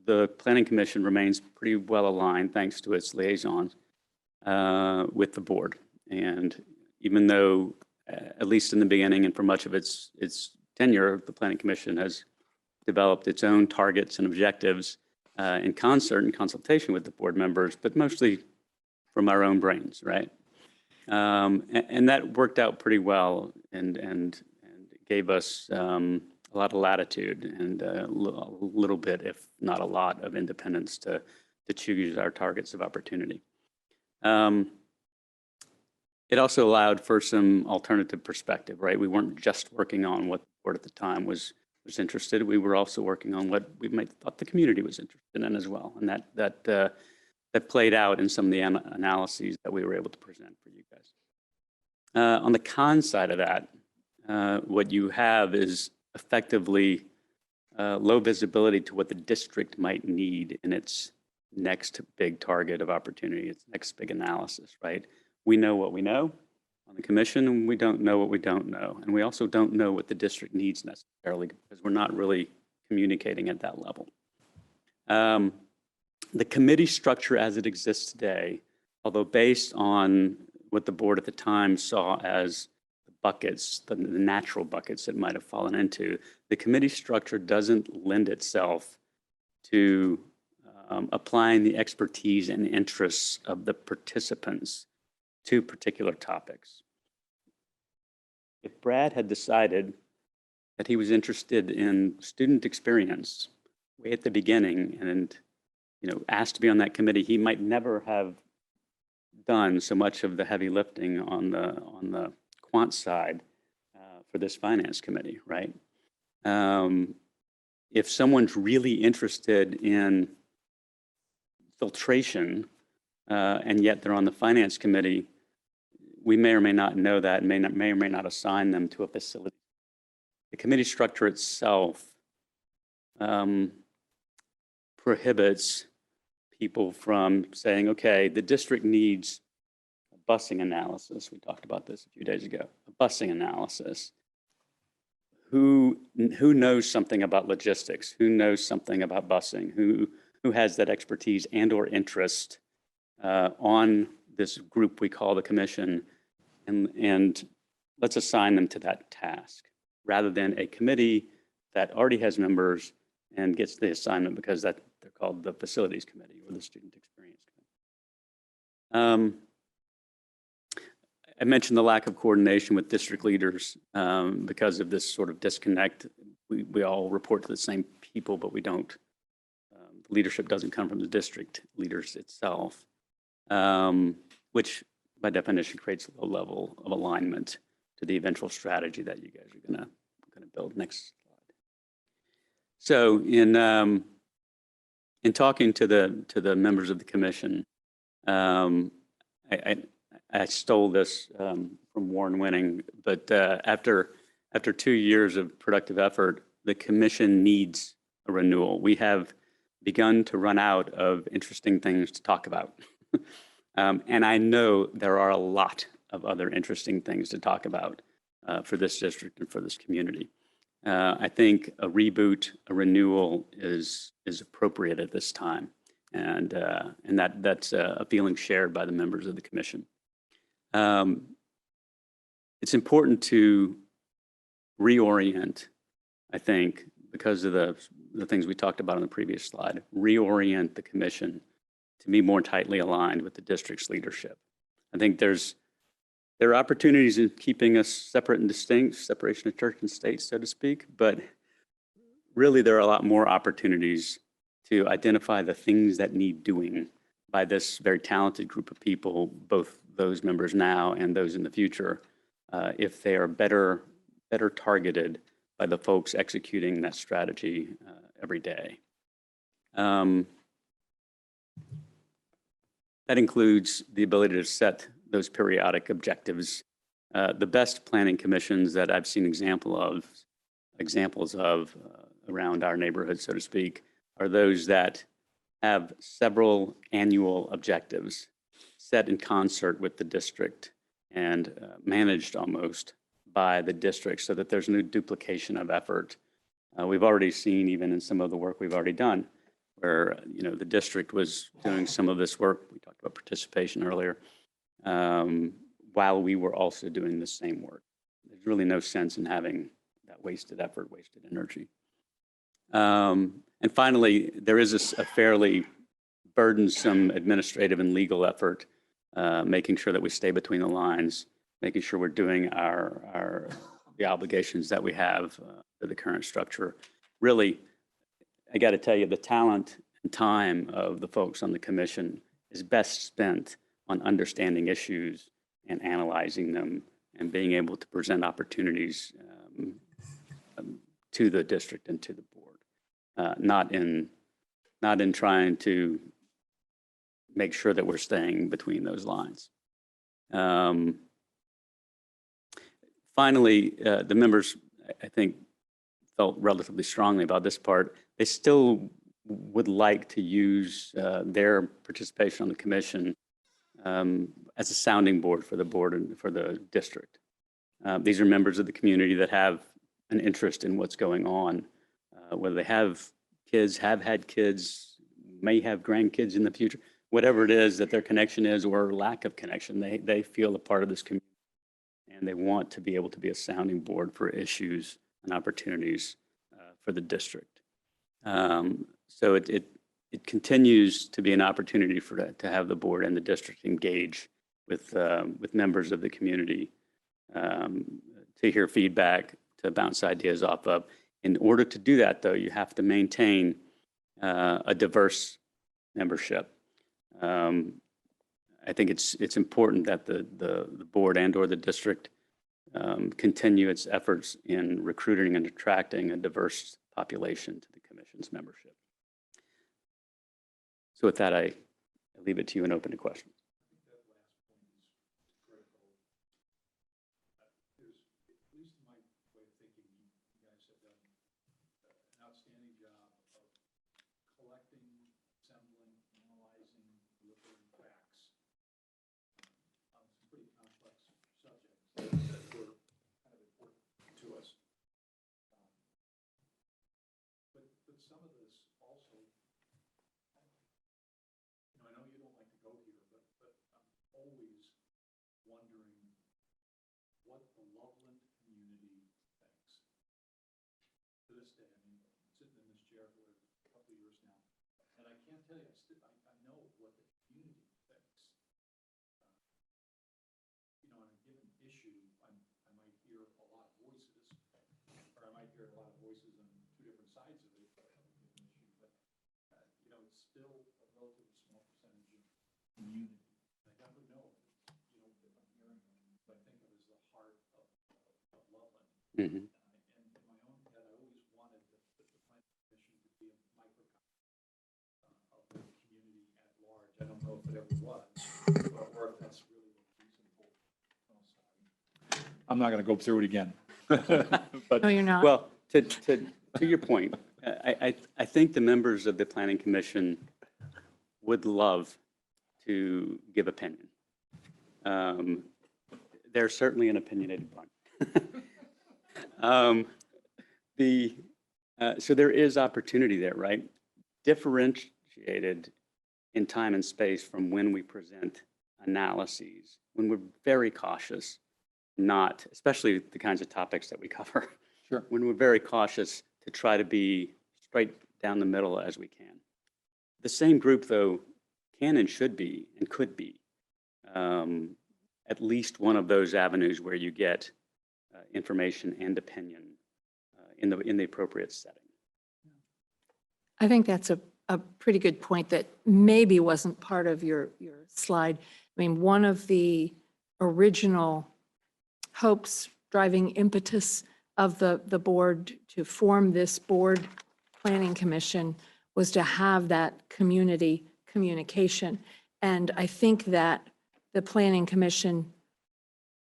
the Planning Commission remains pretty well aligned thanks to its liaisons with the board. And even though, at least in the beginning and for much of its tenure, the Planning Commission has developed its own targets and objectives in concert and consultation with the board members, but mostly from our own brains, right? And that worked out pretty well and gave us a lot of latitude and a little bit, if not a lot, of independence to choose our targets of opportunity. It also allowed for some alternative perspective, right? We weren't just working on what the board at the time was interested. We were also working on what we might thought the community was interested in as well, and that played out in some of the analyses that we were able to present for you guys. On the con side of that, what you have is effectively low visibility to what the district might need in its next big target of opportunity, its next big analysis, right? We know what we know on the commission, and we don't know what we don't know. And we also don't know what the district needs necessarily because we're not really communicating at that level. The committee structure as it exists today, although based on what the board at the time saw as the buckets, the natural buckets it might have fallen into, the committee structure doesn't lend itself to applying the expertise and interests of the participants to particular topics. If Brad had decided that he was interested in student experience way at the beginning and asked to be on that committee, he might never have done so much of the heavy lifting on the quant side for this finance committee, right? If someone's really interested in filtration and yet they're on the finance committee, we may or may not know that and may or may not assign them to a facility. The committee structure itself prohibits people from saying, okay, the district needs a busing analysis. We talked about this a few days ago, a busing analysis. Who knows something about logistics? Who knows something about busing? Who who has that expertise and or interest on this group we call the commission, and let's assign them to that task rather than a committee that already has members and gets the assignment because they're called the facilities committee or the student experience committee. I mentioned the lack of coordination with district leaders because of this sort of disconnect. We all report to the same people, but we don't. The leadership doesn't come from the district leaders itself, which by definition creates a low level of alignment to the eventual strategy that you guys are gonna build. Next slide. So in talking to the members of the commission, I stole this from Warren Winning, but after 2 years of productive effort, the commission needs a renewal. We have begun to run out of interesting things to talk about. And I know there are a lot of other interesting things to talk about for this district and for this community. I think a reboot, a renewal is appropriate at this time. And that's a feeling shared by the members of the commission. It's important to reorient, I think, because of the things we talked about on the previous slide, reorient the commission to be more tightly aligned with the district's leadership. I think there are opportunities in keeping us separate and distinct, separation of church and state, so to speak, but really there are a lot more opportunities to identify the things that need doing by this very talented group of people, both those members now and those in the future, if they are better targeted by the folks executing that strategy every day. That includes the ability to set those periodic objectives. The best planning commissions that I've seen examples of around our neighborhood, so to speak, are those that have several annual objectives set in concert with the district and managed almost by the district so that there's no duplication of effort. We've already seen, even in some of the work we've already done, where the district was doing some of this work. We talked about participation earlier, while we were also doing the same work. There's really no sense in having that wasted effort, wasted energy. And finally, there is a fairly burdensome administrative and legal effort, making sure that we stay between the lines, making sure we're doing the obligations that we have for the current structure. Really, I got to tell you, the talent and time of the folks on the commission is best spent on understanding issues and analyzing them and being able to present opportunities to the district and to the board, not in trying to make sure that we're staying between those lines. Finally, the members, I think, felt relatively strongly about this part. They still would like to use their participation on the commission as a sounding board for the board and for the district. These are members of the community that have an interest in what's going on, whether they have kids, have had kids, may have grandkids in the future, whatever it is that their connection is or lack of connection, they feel a part of this community and they want to be able to be a sounding board for issues and opportunities for the district. So it continues to be an opportunity to have the board and the district engage with members of the community, to hear feedback, to bounce ideas off of. In order to do that, though, you have to maintain a diverse membership. I think it's important that the board and or the district continue its efforts in recruiting and attracting a diverse population to the commission's membership. So with that, I leave it to you and open to questions. chair for a couple of years now, and I can't tell you, I know what the community thinks. You know, on a given issue, I might hear a lot of voices, or I might hear a lot of voices on two different sides of it, of a given issue, but, you know, it's still a relatively small percentage of community. I definitely know, you know, that I'm hearing what I think of as the heart of Loveland. Mhm. And in my own head, I always wanted the planning commission to be a microcosm of the community at large. I don't know if it ever was, or if that's really what the reason for. I'm not going to go through it again. But No, you're not. Well, to your point, I think the members of the planning commission would love to give opinion. They're certainly an opinionated bunch. So there is opportunity there, right? Differentiated in time and space from when we present analyses, when we're very cautious, not, especially the kinds of topics that we cover. Sure. When we're very cautious to try to be straight down the middle as we can. The same group, though, can and should be and could be at least one of those avenues where you get information and opinion in the appropriate setting. I think that's a pretty good point that maybe wasn't part of your slide. I mean, one of the original hopes, driving impetus of the board to form this board planning commission was to have that community communication. And I think that the planning commission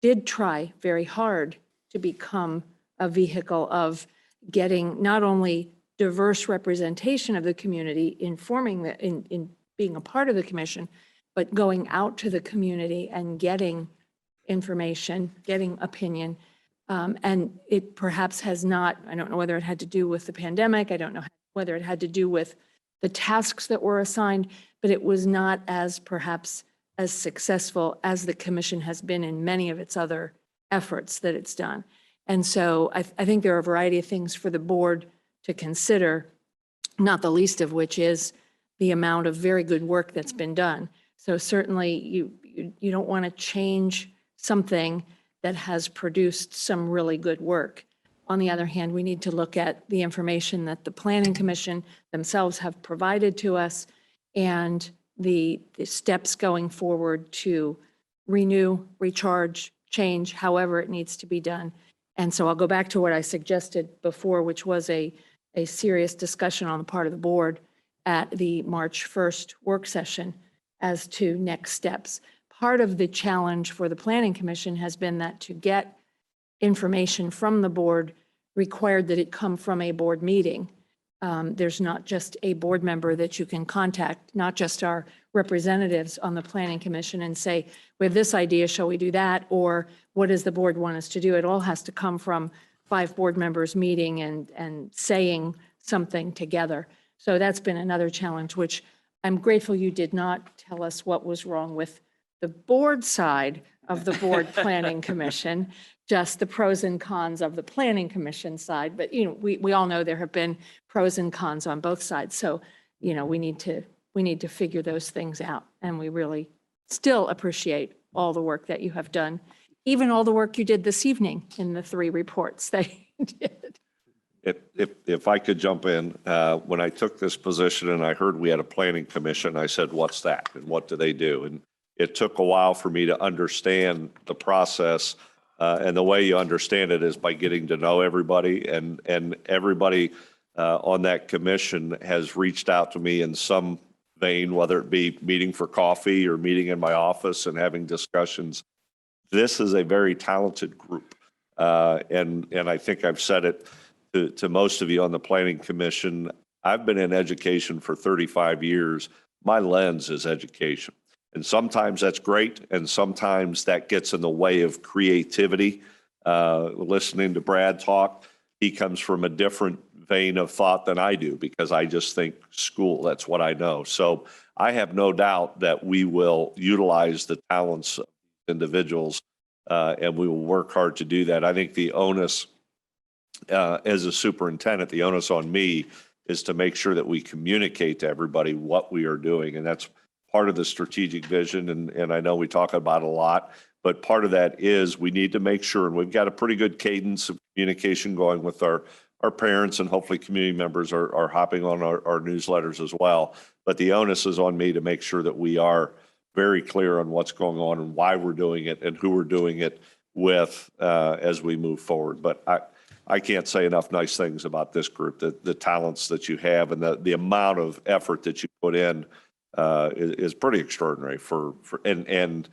did try very hard to become a vehicle of getting not only diverse representation of the community in forming in being a part of the commission, but going out to the community and getting information, getting opinion. And it perhaps has not, I don't know whether it had to do with the pandemic, I don't know whether it had to do with the tasks that were assigned, but it was not as perhaps as successful as the commission has been in many of its other efforts that it's done. And so I think there are a variety of things for the board to consider, not the least of which is the amount of very good work that's been done. So certainly you don't want to change something that has produced some really good work. On the other hand, we need to look at the information that the Planning Commission themselves have provided to us and the steps going forward to renew, recharge, change, however it needs to be done. And so I'll go back to what I suggested before, which was a serious discussion on the part of the board at the March 1st work session as to next steps. Part of the challenge for the Planning Commission has been that to get information from the board required that it come from a board meeting. There's not just a board member that you can contact, not just our representatives on the Planning Commission and say, we have this idea, shall we do that? Or what does the board want us to do? It all has to come from 5 board members meeting and saying something together. So that's been another challenge, which I'm grateful you did not tell us what was wrong with the board side of the Board Planning Commission, just the pros and cons of the Planning Commission side. But, you know, we all know there have been pros and cons on both sides. So, you know, we need to figure those things out. And we really still appreciate all the work that you have done, even all the work you did this evening in the 3 reports that you did. If I could jump in, when I took this position and I heard we had a planning commission, I said, what's that? And what do they do? And it took a while for me to understand the process. And the way you understand it is by getting to know everybody, and everybody on that commission has reached out to me in some vein, whether it be meeting for coffee or meeting in my office and having discussions. This is a very talented group. And I think I've said it to most of you on the Planning Commission. I've been in education for 35 years. My lens is education. And sometimes that's great, and sometimes that gets in the way of creativity. Listening to Brad talk, he comes from a different vein of thought than I do, because I just think school, that's what I know. So I have no doubt that we will utilize the talents of individuals, and we will work hard to do that. I think the onus, as a superintendent, the onus on me is to make sure that we communicate to everybody what we are doing. And that's part of the strategic vision. And I know we talk about it a lot, but part of that is we need to make sure, and we've got a pretty good cadence of communication going with our parents, and hopefully community members are hopping on our newsletters as well. But the onus is on me to make sure that we are very clear on what's going on and why we're doing it and who we're doing it with as we move forward. But I can't say enough nice things about this group, the talents that you have and the amount of effort that you put in is pretty extraordinary and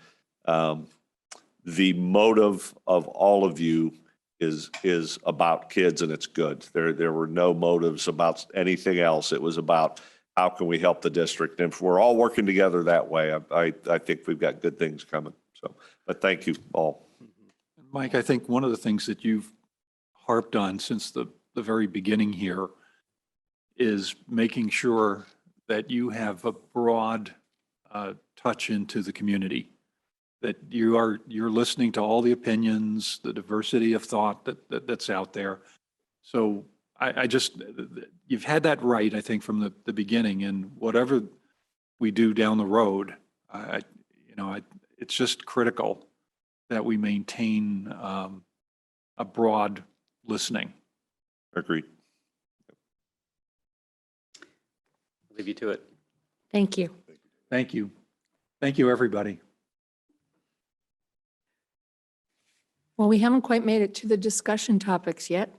the motive of all of you is about kids, and it's good. There were no motives about anything else. It was about how can we help the district? And if we're all working together that way, I think we've got good things coming. So, but thank you all. Mike, I think one of the things that you've harped on since the very beginning here is making sure that you have a broad touch into the community, that you're listening to all the opinions, the diversity of thought that's out there. So I just, you've had that right, I think, from the beginning, and whatever we do down the road, it's just critical that we maintain a broad listening. Agreed. I'll leave you to it. Thank you. Thank you. Thank you, everybody. Well, we haven't quite made it to the discussion topics yet.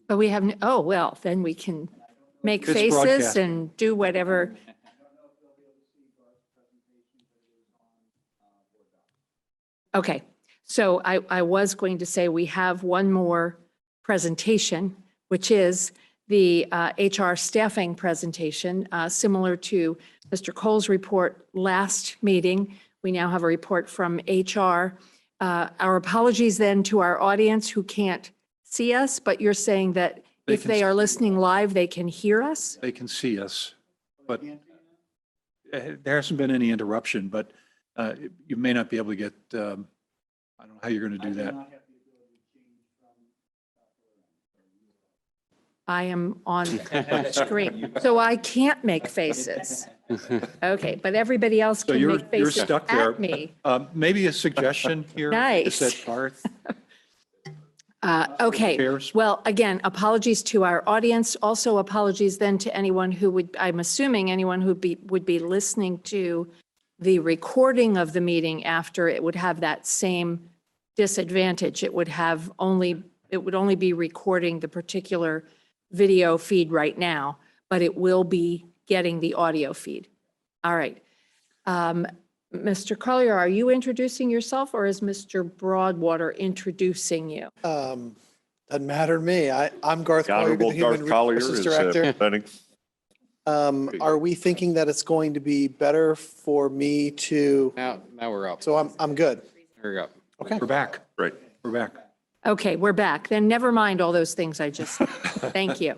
But we haven't, oh, well, then we can make It's faces broadcast. and do whatever. Okay, so I was going to say we have one more presentation, which is the HR staffing presentation, similar to Mr. Cole's report last meeting. We now have a report from HR. Our apologies then to our audience who can't see us, but you're saying that They if can they are see- listening live, they can hear us? They can see us, but there hasn't been any interruption, but you may not be able to get, I don't know how you're going to do that. I am on screen, so I can't make faces. Okay, but everybody else So can you're make faces stuck there. at me. Maybe a suggestion here. Nice. Is that Garth? Okay, Chairs? well, again, apologies to our audience. Also apologies then to anyone who would, I'm assuming anyone who would be listening to the recording of the meeting after, it would have that same disadvantage. It would only be recording the particular video feed right now, but it will be getting the audio feed. All right. Mr. Collier, are you introducing yourself, or is Mr. Broadwater introducing you? Doesn't matter to me. I'm Garth Collier, the Honorable Human Garth Collier Resources is Director. presenting. Are we thinking that it's going to be better for me to, Now we're up. so I'm good. Here we go. Okay. We're back. Right. We're back. Okay, we're back. Then never mind all those things I just, thank you.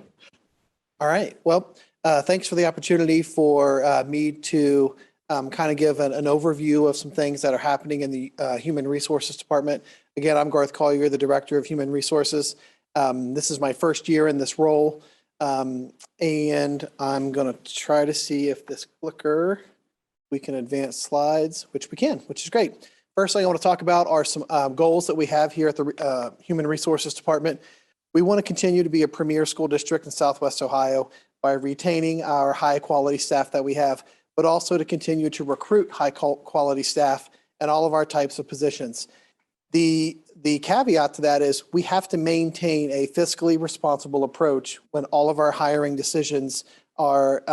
All right. Well, thanks for the opportunity for me to kind of give an overview of some things that are happening in the Human Resources Department. Again, I'm Garth Collier, the Director of Human Resources. This is my first year in this role. And I'm going to try to see if this clicker, we can advance slides, which we can, which is great. First thing I want to talk about are some goals that we have here at the Human Resources Department. We want to continue to be a premier school district in Southwest Ohio by retaining our high quality staff that we have, but also to continue to recruit high quality staff in all of our types of positions. The caveat to that is we have to maintain a fiscally responsible approach when all of our hiring decisions are,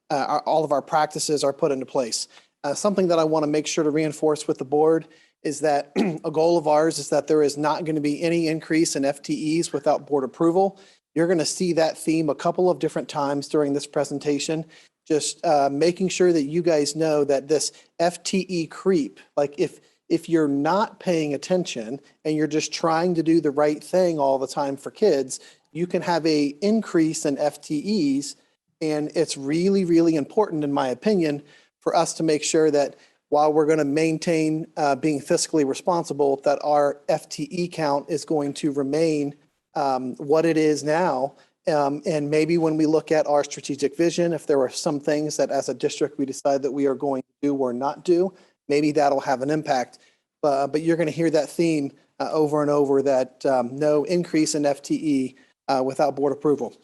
all of our practices are put into place. Something that I want to make sure to reinforce with the board is that a goal of ours is that there is not going to be any increase in FTEs without board approval. You're going to see that theme a couple of different times during this presentation. Just making sure that you guys know that this FTE creep, like if you're not paying attention and you're just trying to do the right thing all the time for kids, you can have an increase in FTEs. And it's really, really important, in my opinion, for us to make sure that while we're going to maintain being fiscally responsible, that our FTE count is going to remain what it is now. And maybe when we look at our strategic vision, if there are some things that as a district we decide that we are going to do or not do, maybe that'll have an impact. But you're going to hear that theme over and over, that no increase in FTE without board approval.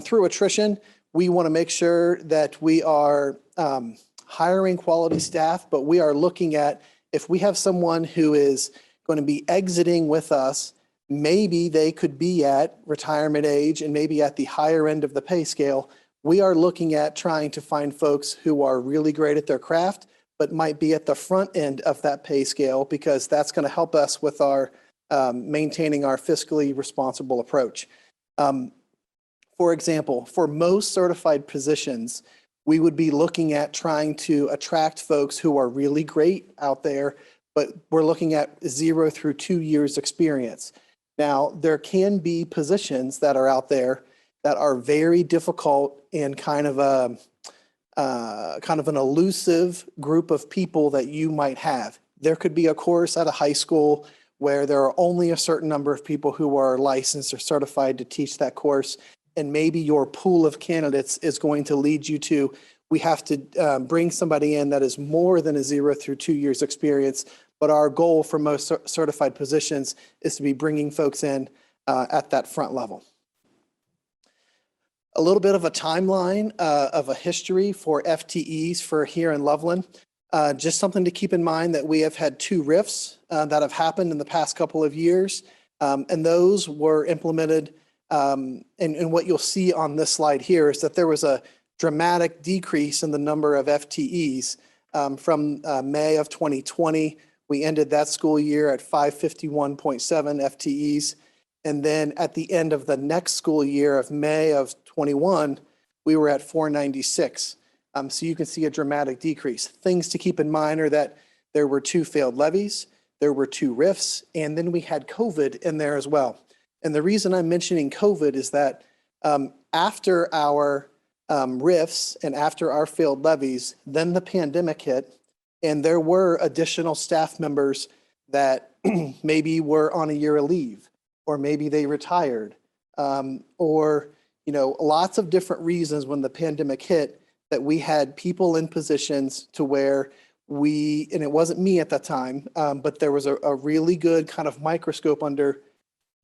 Through attrition, we want to make sure that we are hiring quality staff, but we are looking at, if we have someone who is going to be exiting with us, maybe they could be at retirement age and maybe at the higher end of the pay scale. We are looking at trying to find folks who are really great at their craft, but might be at the front end of that pay scale, because that's going to help us with our maintaining our fiscally responsible approach. For example, for most certified positions, we would be looking at trying to attract folks who are really great out there, but we're looking at 0 through 2 years experience. Now, there can be positions that are out there that are very difficult and kind of an elusive group of people that you might have. There could be a course at a high school where there are only a certain number of people who are licensed or certified to teach that course. And maybe your pool of candidates is going to lead you to, we have to bring somebody in that is more than a 0 through 2 years experience. But our goal for most certified positions is to be bringing folks in at that front level. A little bit of a timeline of a history for FTEs for here in Loveland. Just something to keep in mind, that we have had 2 RIFs that have happened in the past couple of years. And those were implemented. And what you'll see on this slide here is that there was a dramatic decrease in the number of FTEs from May of 2020. We ended that school year at 551.7 FTEs. And then at the end of the next school year of May of 21, we were at 496. So you can see a dramatic decrease. Things to keep in mind are that there were 2 failed levies, there were 2 RIFs, and then we had COVID in there as well. And the reason I'm mentioning COVID is that after our RIFs and after our failed levies, then the pandemic hit, and there were additional staff members that maybe were on a year of leave, or maybe they retired, or lots of different reasons when the pandemic hit, that we had people in positions to where and it wasn't me at that time, but there was a really good kind of microscope under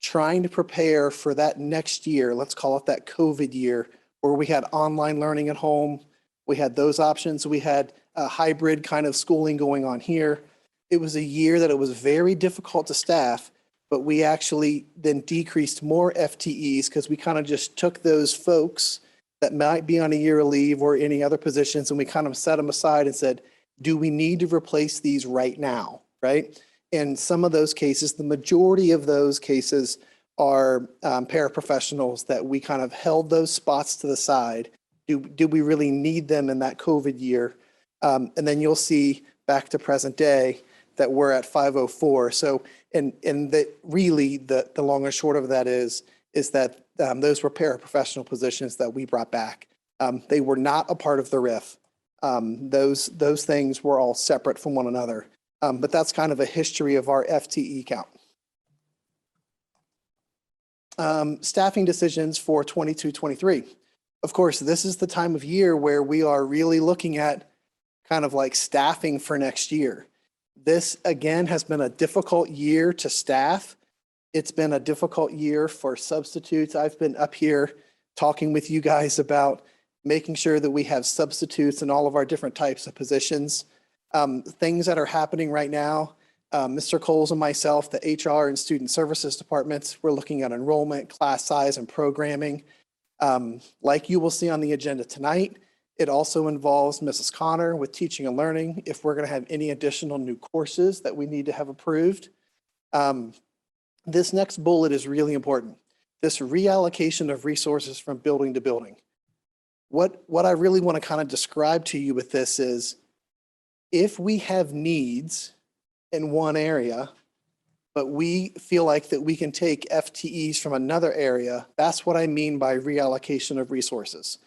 trying to prepare for that next year, let's call it that COVID year, where we had online learning at home. We had those options. We had a hybrid kind of schooling going on here. It was a year that it was very difficult to staff, but we actually then decreased more FTEs because we kind of just took those folks that might be on a year of leave or any other positions, and we kind of set them aside and said, do we need to replace these right now, right? And some of those cases, the majority of those cases are paraprofessionals that we kind of held those spots to the side. Do we really need them in that COVID year? And then you'll see back to present day that we're at 504. So, and really the long and short of that is that those were paraprofessional positions that we brought back. They were not a part of the RIF. Those things were all separate from one another. But that's kind of a history of our FTE count. Staffing decisions for 22-23. Of course, this is the time of year where we are really looking at kind of like staffing for next year. This, again, has been a difficult year to staff. It's been a difficult year for substitutes. I've been up here talking with you guys about making sure that we have substitutes in all of our different types of positions. Things that are happening right now, Mr. Coles and myself, the HR and student services departments, we're looking at enrollment, class size, and programming. Like you will see on the agenda tonight, it also involves Mrs. Connor with teaching and learning, if we're going to have any additional new courses that we need to have approved. This next bullet is really important. This reallocation of resources from building to building. What I really want to kind of describe to you with this is, if we have needs in one area, but we feel like that we can take FTEs from another area, that's what I mean by reallocation of resources.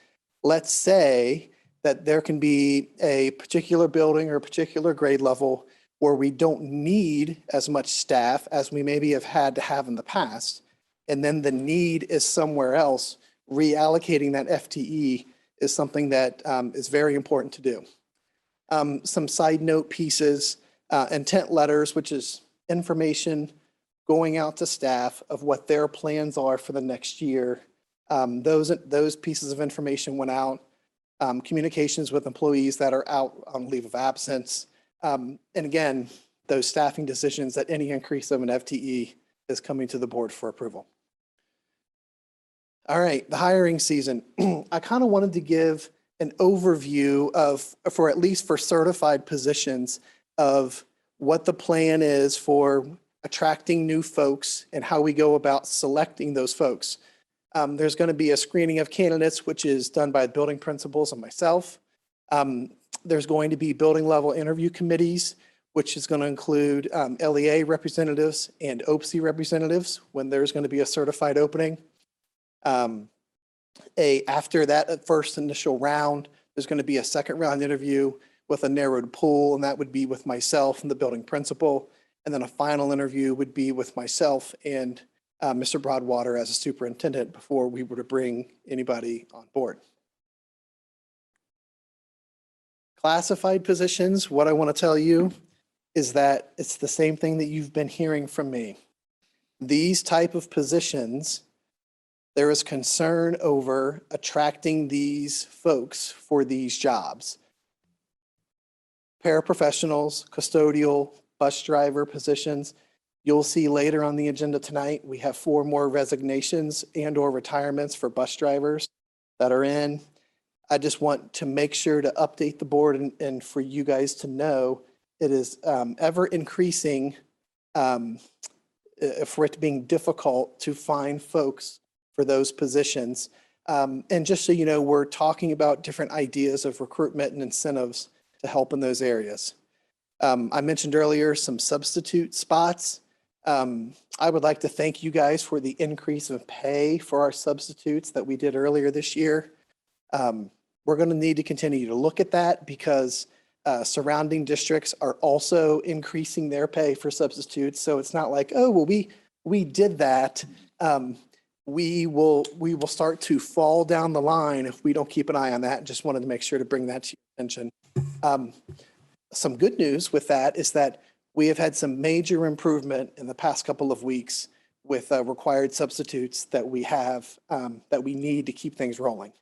Let's say that there can be a particular building or a particular grade level where we don't need as much staff as we maybe have had to have in the past, and then the need is somewhere else, reallocating that FTE is something that is very important to do. Some side note pieces, intent letters, which is information going out to staff of what their plans are for the next year. Those pieces of information went out. Communications with employees that are out on leave of absence. And again, those staffing decisions that any increase of an FTE is coming to the board for approval. All right, the hiring season. I kind of wanted to give an overview of, for at least for certified positions, of what the plan is for attracting new folks and how we go about selecting those folks. There's going to be a screening of candidates, which is done by building principals and myself. There's going to be building level interview committees, which is going to include LEA representatives and OPSI representatives when there's going to be a certified opening. After that first initial round, there's going to be a second round interview with a narrowed pool, and that would be with myself and the building principal. And then a final interview would be with myself and Mr. Broadwater as a superintendent before we were to bring anybody on board. Classified positions, what I want to tell you is that it's the same thing that you've been hearing from me. These type of positions, there is concern over attracting these folks for these jobs. Paraprofessionals, custodial, bus driver positions. You'll see later on the agenda tonight, we have 4 more resignations and or retirements for bus drivers that are in. I just want to make sure to update the board and for you guys to know it is ever increasing for it being difficult to find folks for those positions. And just so you know, we're talking about different ideas of recruitment and incentives to help in those areas. I mentioned earlier some substitute spots. I would like to thank you guys for the increase of pay for our substitutes that we did earlier this year. We're going to need to continue to look at that because surrounding districts are also increasing their pay for substitutes. So it's not like, oh, well, we did that. We will start to fall down the line if we don't keep an eye on that. Just wanted to make sure to bring that to your attention. Some good news with that is that we have had some major improvement in the past couple of weeks with required substitutes that we have that we need to keep things rolling.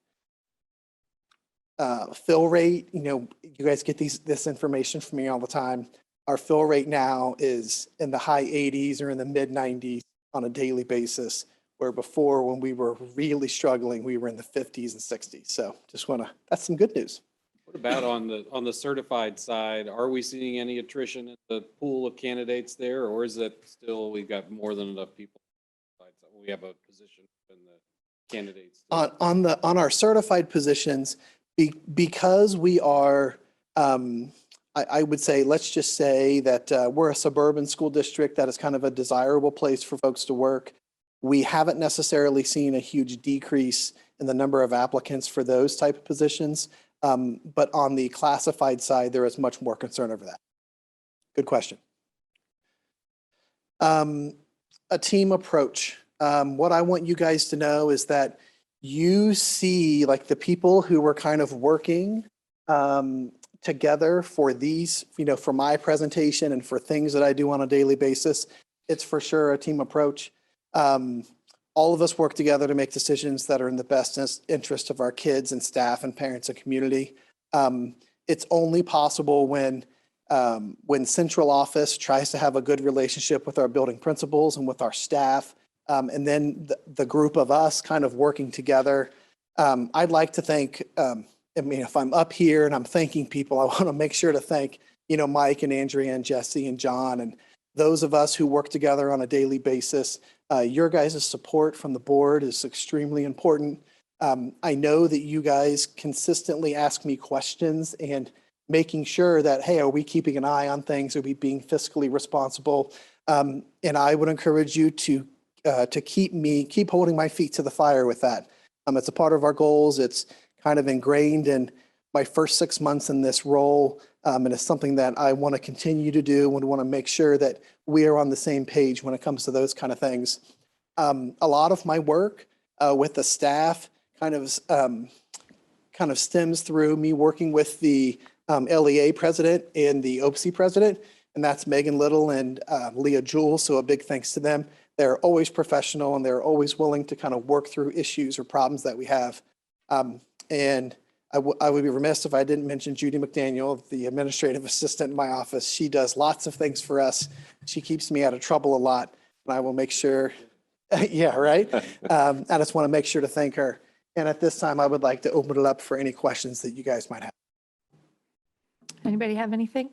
Fill rate, you know, you guys get this information from me all the time. Our fill rate now is in the high 80s or in the mid 90s on a daily basis, where before when we were really struggling, we were in the 50s and 60s. So just want to, that's some good news. What about on the certified side? Are we seeing any attrition in the pool of candidates there, or is that still we've got more than enough people? We have a position in the candidates. On our certified positions, because we are, I would say, let's just say that we're a suburban school district that is kind of a desirable place for folks to work. We haven't necessarily seen a huge decrease in the number of applicants for those type of positions. But on the classified side, there is much more concern over that. Good question. A team approach. What I want you guys to know is that you see like the people who were kind of working together for these, you know, for my presentation and for things that I do on a daily basis. It's for sure a team approach. All of us work together to make decisions that are in the best interest of our kids and staff and parents and community. It's only possible when central office tries to have a good relationship with our building principals and with our staff, and then the group of us kind of working together. I'd like to thank, I mean, if I'm up here and I'm thanking people, I want to make sure to thank, you know, Mike and Andrea and Jesse and John and those of us who work together on a daily basis. Your guys' support from the board is extremely important. I know that you guys consistently ask me questions and making sure that, hey, are we keeping an eye on things? Are we being fiscally responsible? And I would encourage you to keep holding my feet to the fire with that. It's a part of our goals. It's kind of ingrained in my first 6 months in this role, and it's something that I want to continue to do and want to make sure that we are on the same page when it comes to those kind of things. A lot of my work with the staff kind of stems through me working with the LEA president and the OPSI president, and that's Megan Little and Leah Jewell. So a big thanks to them. They're always professional and they're always willing to kind of work through issues or problems that we have. And I would be remiss if I didn't mention Judy McDaniel, the administrative assistant in my office. She does lots of things for us. She keeps me out of trouble a lot, and I will make sure. Yeah, right. I just want to make sure to thank her. And at this time, I would like to open it up for any questions that you guys might have. Anybody have anything?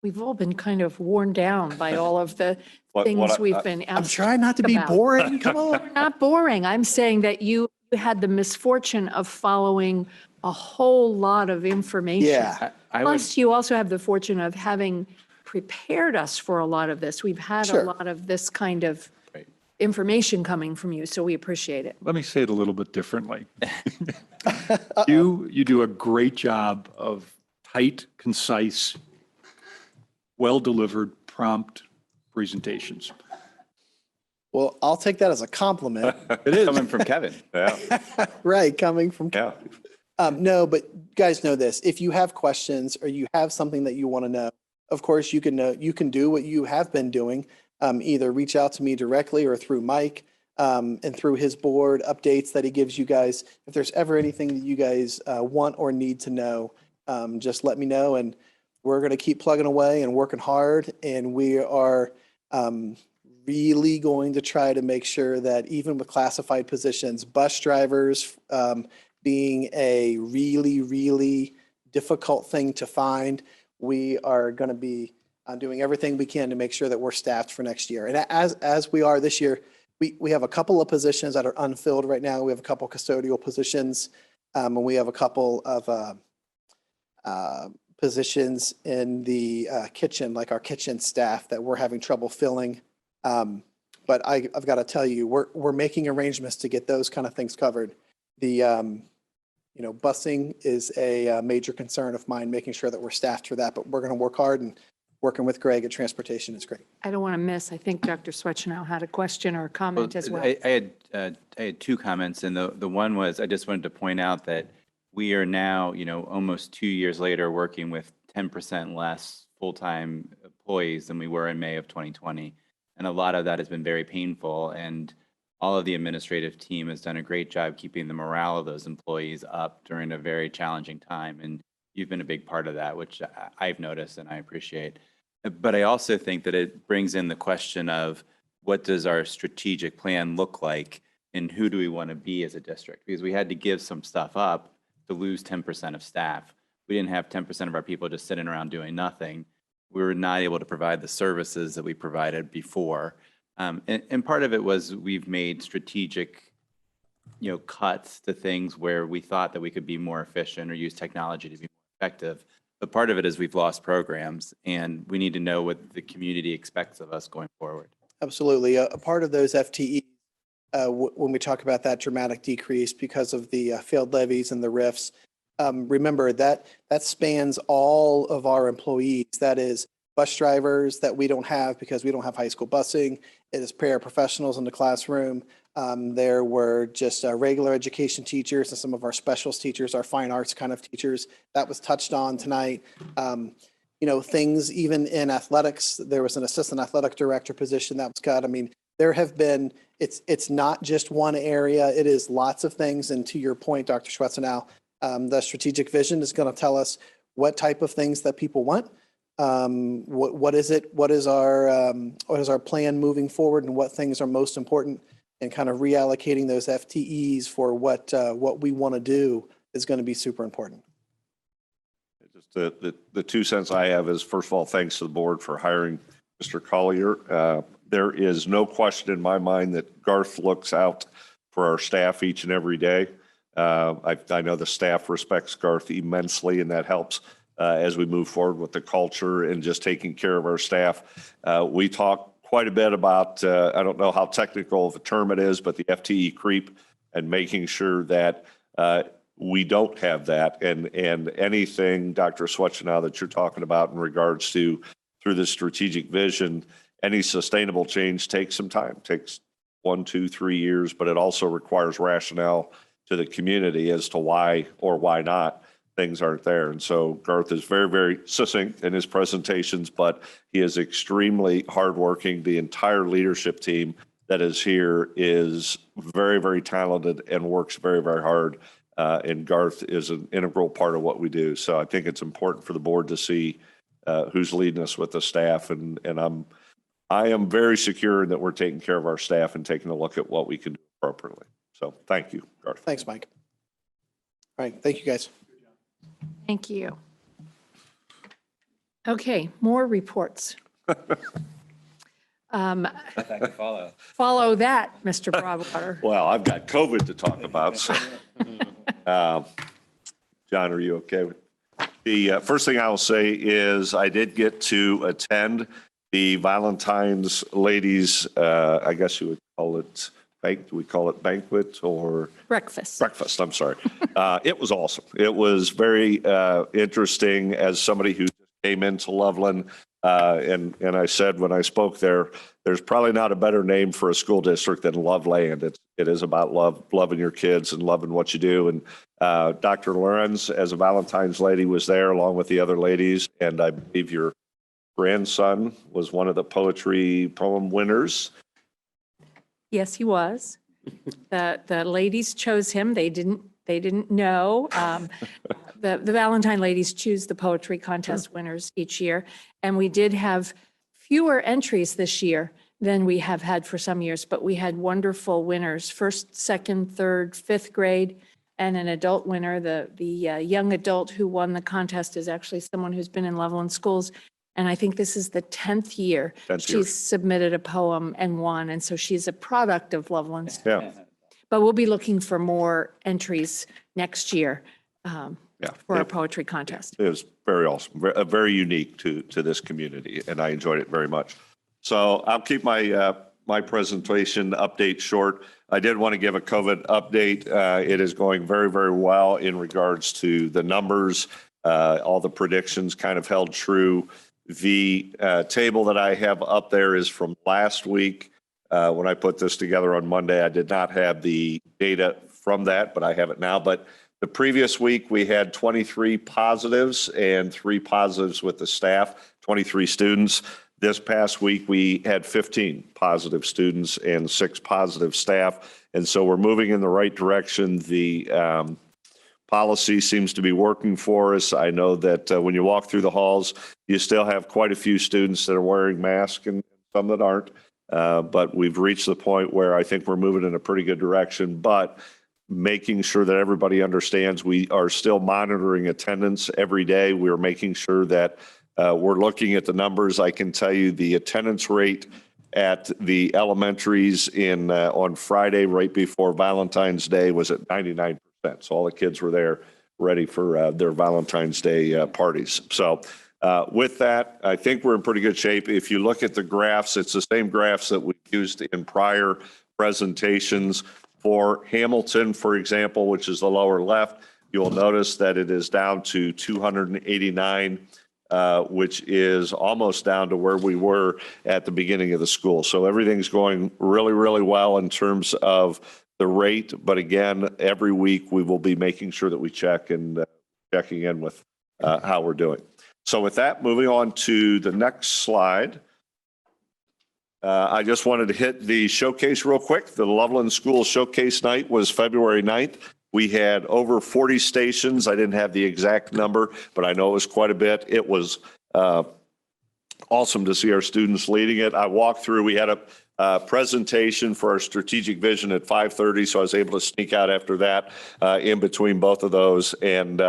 We've all been kind of worn down by all of the things we've been I'm asked. trying not to be about. boring. Come on. We're not boring. I'm saying that you had the misfortune of following a whole lot of information. Yeah. Plus, you also have the fortune of having prepared us for a lot of this. We've had Sure. a lot of this kind of information coming from you, so we appreciate it. Let me say it a little bit differently. You do a great job of tight, concise, well-delivered, prompt presentations. Well, I'll take that as a compliment. It is coming from Kevin. Yeah, Right, coming from. yeah. No, but guys know this. If you have questions or you have something that you want to know, of course, you can do what you have been doing. Either reach out to me directly or through Mike and through his board updates that he gives you guys. If there's ever anything that you guys want or need to know, just let me know. And we're going to keep plugging away and working hard. And we are really going to try to make sure that even with classified positions, bus drivers being a really, really difficult thing to find, we are going to be doing everything we can to make sure that we're staffed for next year. And as we are this year, we have a couple of positions that are unfilled right now. We have a couple custodial positions, and we have a couple of positions in the kitchen, like our kitchen staff, that we're having trouble filling. But I've got to tell you, we're making arrangements to get those kind of things covered. The busing is a major concern of mine, making sure that we're staffed for that. But we're going to work hard, and working with Greg at transportation is great. I don't want to miss, I think Dr. Swetchenow had a question or a comment as well. I had two comments, and the one was, I just wanted to point out that we are now, almost 2 years later, working with 10% less full-time employees than we were in May of 2020. And a lot of that has been very painful, and all of the administrative team has done a great job keeping the morale of those employees up during a very challenging time. And you've been a big part of that, which I've noticed and I appreciate. But I also think that it brings in the question of, what does our strategic plan look like, and who do we want to be as a district? Because we had to give some stuff up to lose 10% of staff. We didn't have 10% of our people just sitting around doing nothing. We were not able to provide the services that we provided before. And part of it was we've made strategic, cuts to things where we thought that we could be more efficient or use technology to be more effective. But part of it is we've lost programs, and we need to know what the community expects of us going forward. Absolutely. A part of those FTE, when we talk about that dramatic decrease because of the failed levies and the RIFs, remember that spans all of our employees. That is bus drivers that we don't have because we don't have high school busing. It is paraprofessionals in the classroom. There were just regular education teachers and some of our specials teachers, our fine arts kind of teachers. That was touched on tonight. Things even in athletics, there was an assistant athletic director position that was cut. I mean, there have been, it's not just one area. It is lots of things. And to your point, Dr. Schwetzenau, the strategic vision is going to tell us what type of things that people want. What is it? What is our plan moving forward, and what things are most important, and kind of reallocating those FTEs for what we want to do is going to be super important. Just the 2 cents I have is, first of all, thanks to the board for hiring Mr. Collier. There is no question in my mind that Garth looks out for our staff each and every day. I know the staff respects Garth immensely, and that helps as we move forward with the culture and just taking care of our staff. We talk quite a bit about, I don't know how technical of a term it is, but the FTE creep, and making sure that we don't have that. And anything, Dr. Swetchenow, that you're talking about in regards to through the strategic vision, any sustainable change takes some time, takes 1, 2, 3 years, but it also requires rationale to the community as to why or why not things aren't there. And so Garth is very, very succinct in his presentations, but he is extremely hardworking. The entire leadership team that is here is very, very talented and works very, very hard. And Garth is an integral part of what we do. So I think it's important for the board to see who's leading us with the staff. And I am very secure that we're taking care of our staff and taking a look at what we can do appropriately. So thank you, Garth. Thanks, Mike. All right, thank you, guys. Thank you. Okay, more reports. Follow that, Mr. Broadwater. Well, I've got COVID to talk about. So, John, are you okay with the first thing I will say is I did get to attend the Valentine's ladies, I guess you would call it do we call it banquet or breakfast? Breakfast, I'm sorry. It was awesome. It was very interesting as somebody who came into Loveland. And I said when I spoke there, there's probably not a better name for a school district than Loveland. It is about loving your kids and loving what you do. And Dr. Lorenz, as a Valentine's lady, was there along with the other ladies. And I believe your grandson was one of the poetry poem winners. Yes, he was. The ladies chose him. They didn't know. The Valentine ladies choose the poetry contest winners each year. And we did have fewer entries this year than we have had for some years, but we had wonderful winners, first, second, third, fifth grade, and an adult winner. The young adult who won the contest is actually someone who's been in Loveland schools. And I think this is the 10th year she's submitted a poem and won. And so she's a product of Loveland. Yeah. But we'll be looking for more entries next year for our poetry contest. It was very awesome, very unique to this community, and I enjoyed it very much. So I'll keep my presentation update short. I did want to give a COVID update. It is going very, very well in regards to the numbers. All the predictions kind of held true. The table that I have up there is from last week. When I put this together on Monday, I did not have the data from that, but I have it now. But the previous week, we had 23 positives and 3 positives with the staff, 23 students. This past week, we had 15 positive students and 6 positive staff. And so we're moving in the right direction. The policy seems to be working for us. I know that when you walk through the halls, you still have quite a few students that are wearing masks and some that aren't. But we've reached the point where I think we're moving in a pretty good direction. But making sure that everybody understands we are still monitoring attendance every day. We're making sure that we're looking at the numbers. I can tell you the attendance rate at the elementaries on Friday, right before Valentine's Day, was at 99%. So all the kids were there ready for their Valentine's Day parties. So with that, I think we're in pretty good shape. If you look at the graphs, it's the same graphs that we used in prior presentations. For Hamilton, for example, which is the lower left, you'll notice that it is down to 289, which is almost down to where we were at the beginning of the school. So everything's going really, really well in terms of the rate. But again, every week we will be making sure that we checking in with how we're doing. So with that, moving on to the next slide. I just wanted to hit the showcase real quick. The Loveland School Showcase Night was February 9th. We had over 40 stations. I didn't have the exact number, but I know it was quite a bit. It was awesome to see our students leading it. I walked through, we had a presentation for our strategic vision at 5:30, so I was able to sneak out after that in between both of those. And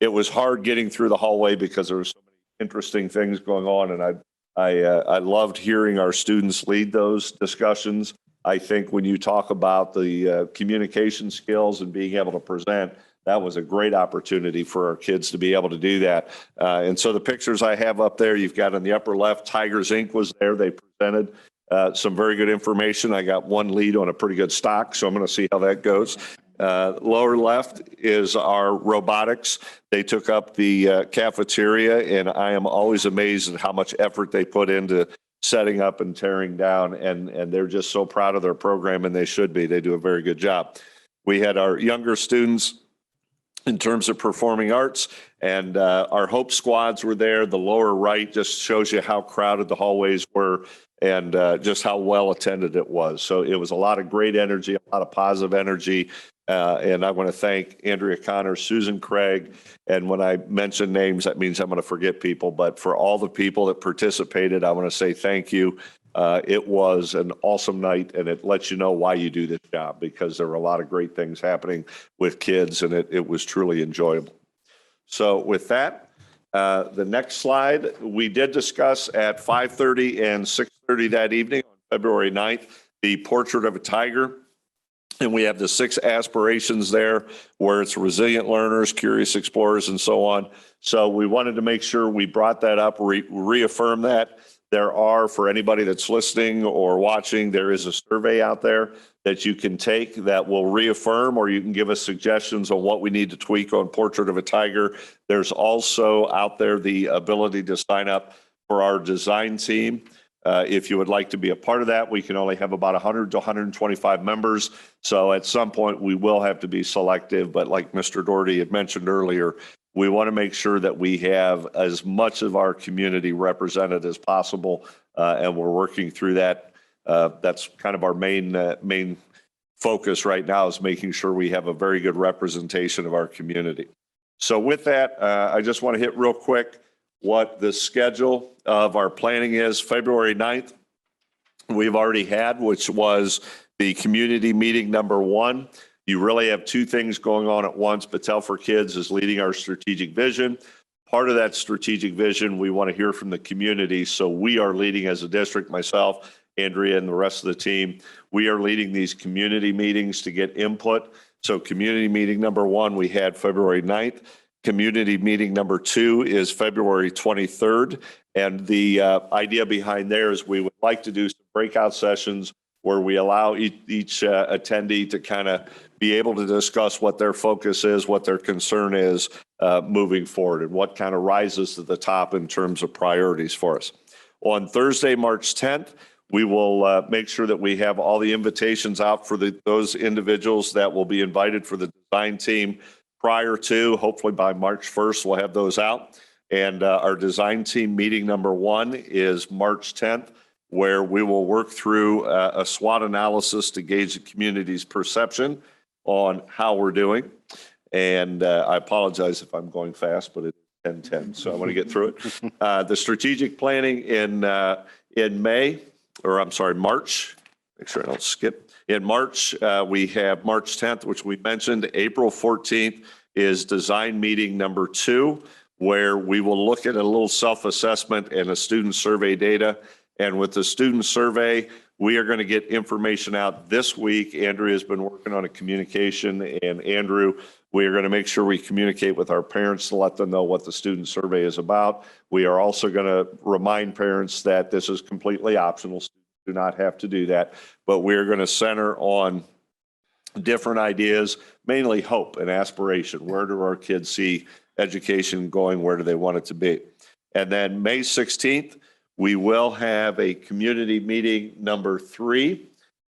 it was hard getting through the hallway because there were so many interesting things going on, and I loved hearing our students lead those discussions. I think when you talk about the communication skills and being able to present, that was a great opportunity for our kids to be able to do that. And so the pictures I have up there, you've got in the upper left, Tigers Inc. was there. They presented some very good information. I got one lead on a pretty good stock, so I'm going to see how that goes. Lower left is our robotics. They took up the cafeteria, and I am always amazed at how much effort they put into setting up and tearing down, and they're just so proud of their program, and they should be. They do a very good job. We had our younger students in terms of performing arts, and our Hope Squads were there. The lower right just shows you how crowded the hallways were and just how well attended it was. So it was a lot of great energy, a lot of positive energy. And I want to thank Andrea Connor, Susan Craig, and when I mention names, that means I'm going to forget people, but for all the people that participated, I want to say thank you. It was an awesome night, and it lets you know why you do this job, because there were a lot of great things happening with kids, and it was truly enjoyable. So with that, the next slide, we did discuss at 5:30 and 6:30 that evening on February 9th, the Portrait of a Tiger. And we have the 6 aspirations there where it's resilient learners, curious explorers, and so on. So we wanted to make sure we brought that up, reaffirm that. There are, for anybody that's listening or watching, there is a survey out there that you can take that will reaffirm, or you can give us suggestions on what we need to tweak on Portrait of a Tiger. There's also out there the ability to sign up for our design team. If you would like to be a part of that, we can only have about 100 to 125 members. So at some point we will have to be selective, but like Mr. Doherty had mentioned earlier, we want to make sure that we have as much of our community represented as possible, and we're working through that. That's kind of our main focus right now, is making sure we have a very good representation of our community. So with that, I just want to hit real quick what the schedule of our planning is. February 9th, we've already had, which was the community meeting number 1. You really have 2 things going on at once. Battelle for Kids is leading our strategic vision. Part of that strategic vision, we want to hear from the community. So we are leading as a district, myself, Andrea, and the rest of the team. We are leading these community meetings to get input. So community meeting number 1, we had February 9th. Community meeting number 2 is February 23rd. And the idea behind there is we would like to do some breakout sessions where we allow each attendee to kind of be able to discuss what their focus is, what their concern is moving forward, and what kind of rises to the top in terms of priorities for us. On Thursday, March 10th, we will make sure that we have all the invitations out for those individuals that will be invited for the design team prior to, hopefully by March 1st, we'll have those out. And our design team meeting number 1 is March 10th, where we will work through a SWOT analysis to gauge the community's perception on how we're doing. And I apologize if I'm going fast, but it's 10:10, so I want to get through it. The strategic planning in May, or I'm sorry, March, make sure I don't skip. In March, we have March 10th, which we mentioned. April 14th is design meeting number 2, where we will look at a little self-assessment and a student survey data. And with the student survey, we are going to get information out this week. Andrea has been working on a communication, and Andrew, we are going to make sure we communicate with our parents to let them know what the student survey is about. We are also going to remind parents that this is completely optional. Students do not have to do that, but we're going to center on different ideas, mainly hope and aspiration. Where do our kids see education going? Where do they want it to be? And then May 16th, we will have a community meeting number 3,